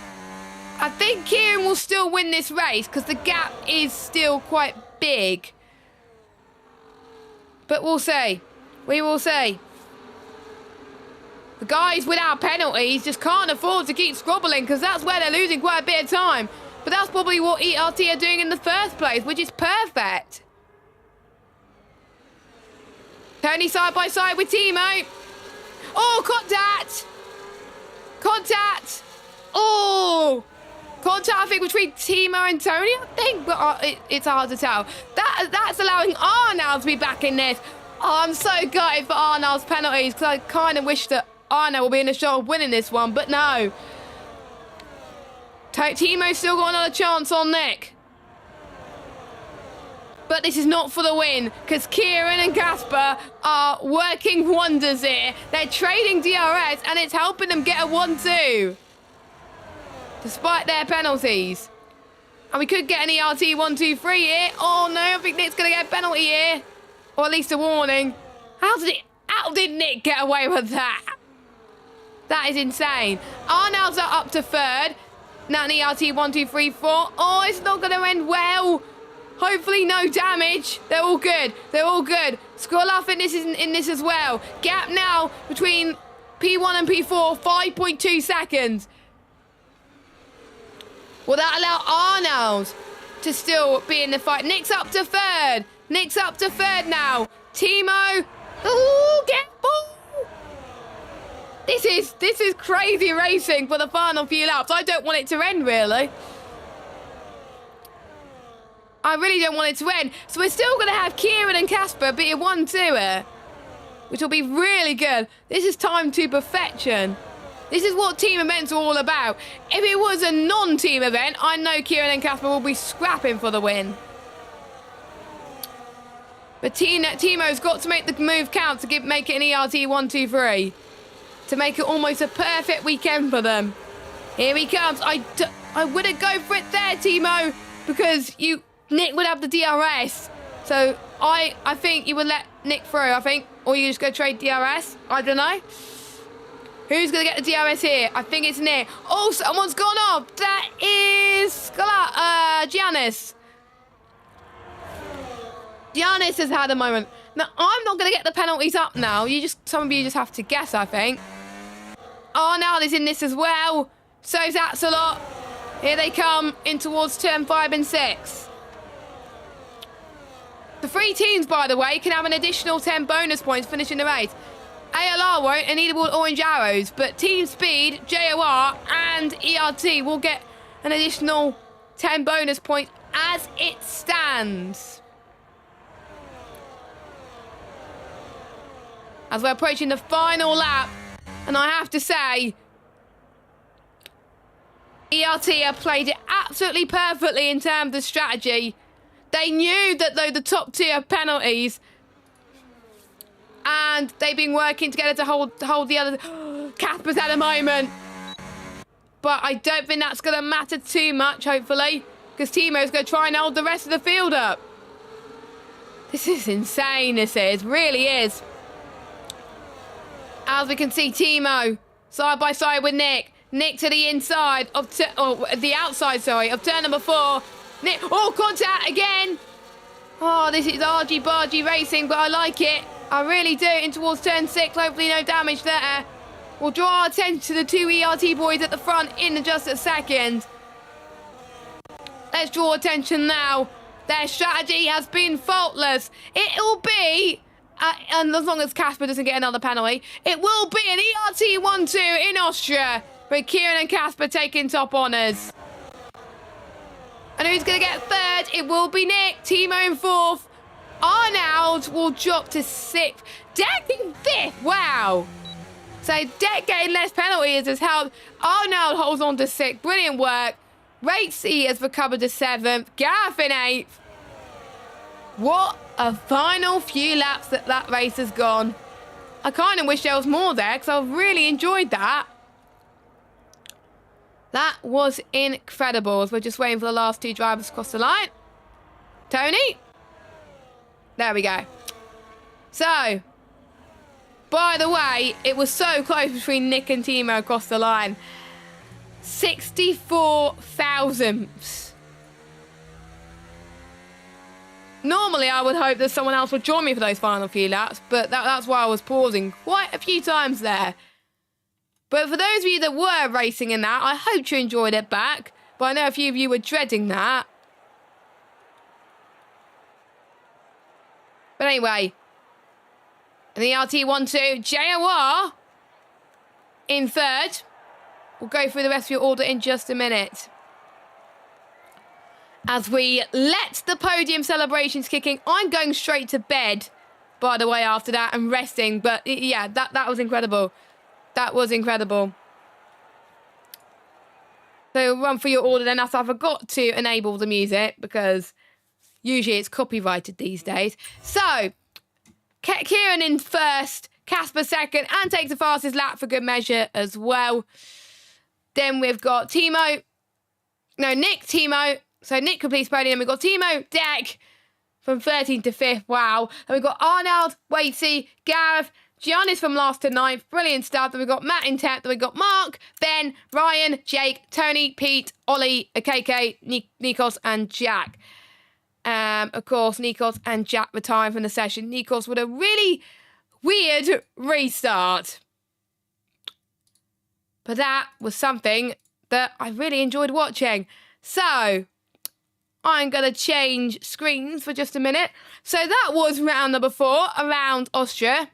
I think Kieran will still win this race because the gap is still quite big. But we'll see. We will see. The guys without penalties just can't afford to keep scrobbling because that's where they're losing quite a bit of time. But that's probably what ERT are doing in the first place, which is perfect. Tony side by side with Timo. Oh, contact! Contact! Oh! Contact, I think, between Timo and Tony, I think, but it's hard to tell. That's allowing Arnold to be back in this. Oh, I'm so gutted for Arnold's penalties because I kind of wish that Arnold will be in a shot of winning this one, but no. Timo's still got another chance on Nick. But this is not for the win because Kieran and Casper are working wonders here. They're trading DRS and it's helping them get a 1-2. Despite their penalties. And we could get an ERT 1-2-3 here. Oh no, I think Nick's going to get a penalty here. Or at least a warning. How did Nick get away with that? That is insane. Arnold's up to 3rd. Now an ERT 1-2-3-4. Oh, it's not going to end well. Hopefully no damage. They're all good. They're all good. Skrull Fitness is in this as well. Gap now between P1 and P4, 5.2 seconds. Will that allow Arnold to still be in the fight? Nick's up to 3rd. Nick's up to 3rd now. Timo. Ooh, get ball. This is crazy racing for the final few laps. I don't want it to end, really. I really don't want it to end. So we're still going to have Kieran and Casper be a 1-2 here, which will be really good. This is time to perfection. This is what team events are all about. If it was a non-team event, I know Kieran and Casper will be scrapping for the win. But Timo's got to make the move count to make it an ERT 1-2-3. To make it almost a perfect weekend for them. Here he comes. I wouldn't go for it there, Timo, because Nick would have the DRS. So I think you would let Nick through, I think. Or you just go trade DRS. I don't know. Who's going to get the DRS here? I think it's Nick. Oh, someone's gone off. That is Giannis. Giannis has had a moment. Now, I'm not going to get the penalties up now. Some of you just have to guess, I think. Oh, now there's in this as well. So that's a lot. Here they come in towards turn 5 and 6. The 3 teams, by the way, can have an additional 10 bonus points finishing the race. ALR won't, and neither will Orange Arrows, but Team Speed, JOR, and ERT will get an additional 10 bonus points as it stands. As we're approaching the final lap, and I have to say, ERT have played it absolutely perfectly in terms of strategy. They knew that though the top tier penalties, and they've been working together to hold the other. Casper's at a moment. But I don't think that's going to matter too much, hopefully, because Timo's going to try and hold the rest of the field up. This is insane, this is. Really is. As we can see, Timo side by side with Nick. Nick to the inside of the outside, sorry, of turn number 4. Nick, oh, contact again. Oh, this is argy-bargy racing, but I like it. I really do. In towards turn 6, hopefully no damage there. We'll draw our attention to the 2 ERT boys at the front in just a second. Let's draw attention now. Their strategy has been faultless. It'll be, and as long as Casper doesn't get another penalty, it will be an ERT 1-2 in Austria, with Kieran and Casper taking top honours. And who's going to get 3rd? It will be Nick. Timo in 4th. Arnold will drop to 6th. Deck in 5th. Wow. So Deck getting less penalties has helped. Arnold holds on to 6th. Brilliant work. Ratesy has recovered to 7th. Gareth in 8th. What a final few laps that race has gone. I kind of wish there was more there because I really enjoyed that. That was incredible. As we're just waiting for the last 2 drivers to cross the line. Tony. There we go. So, by the way, it was so close between Nick and Timo across the line. 64 thousandths. Normally, I would hope that someone else would join me for those final few laps, but that's why I was pausing quite a few times there. But for those of you that were racing in that, I hope you enjoyed it back. But I know a few of you were dreading that. But anyway, in the RT 1-2, JOR in 3rd. We'll go through the rest of your order in just a minute. As we let the podium celebrations kicking, I'm going straight to bed, by the way, after that, and resting. But yeah, that was incredible. That was incredible. So run through your order then. After I forgot to enable the music because usually it's copyrighted these days. So Kieran in 1st, Casper 2nd, and takes the fastest lap for good measure as well. Then we've got Nick, Timo. So Nick completes podium. We've got Timo, Deck from 13th to 5th. Wow. And we've got Arnold, Waitsy, Gareth, Giannis from last to 9th. Brilliant stuff. Then we've got Matt in 10th. Then we've got Mark, Ben, Ryan, Jake, Tony, Pete, Ollie, KK, Nikos, and Jack. Of course, Nikos and Jack retiring from the session. Nikos with a really weird restart. But that was something that I really enjoyed watching. So, I'm going to change screens for just a minute. So that was round number 4 around Austria.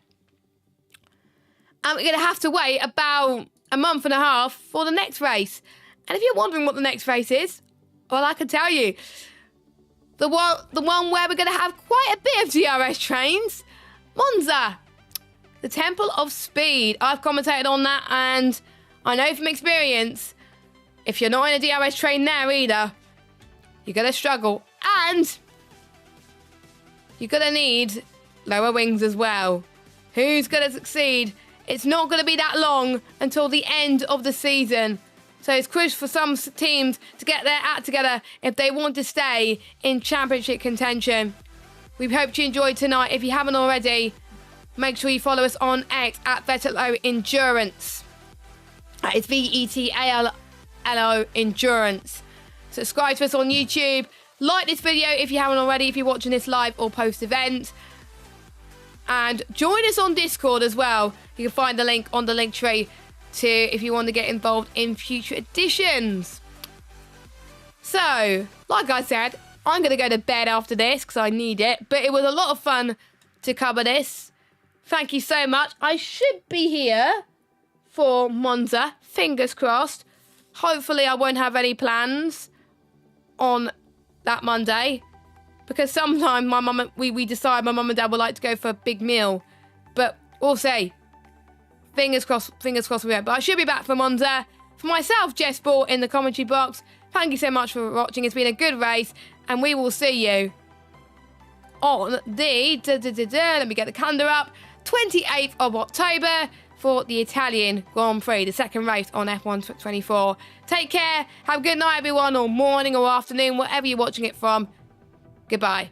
And we're going to have to wait about a month and a half for the next race. And if you're wondering what the next race is, well, I can tell you. The one where we're going to have quite a bit of DRS trains. Monza. The Temple of Speed. I've commentated on that, and I know from experience, if you're not in a DRS train there either, you're going to struggle. And you're going to need lower wings as well. Who's going to succeed? It's not going to be that long until the end of the season. So it's crucial for some teams to get their act together if they want to stay in championship contention. We hope you enjoyed tonight. If you haven't already, make sure you follow us on X at Vetalo Endurance. It's VETALO Endurance. Subscribe to us on YouTube. Like this video if you haven't already, if you're watching this live or post-event. And join us on Discord as well. You can find the link on the link tree if you want to get involved in future editions. So, like I said, I'm going to go to bed after this because I need it. But it was a lot of fun to cover this. Thank you so much. I should be here for Monza. Fingers crossed. Hopefully I won't have any plans on that Monday. Because sometimes we decide my mum and dad would like to go for a big meal. But we'll see. Fingers crossed we won't. But I should be back for Monza. For myself, Jess Ball in the commentary box. Thank you so much for watching. It's been a good race. And we will see you on the, let me get the calendar up, 28th of October for the Italian Grand Prix, the second race on F1 24. Take care. Have a good night, everyone, or morning or afternoon, whatever you're watching it from. Goodbye.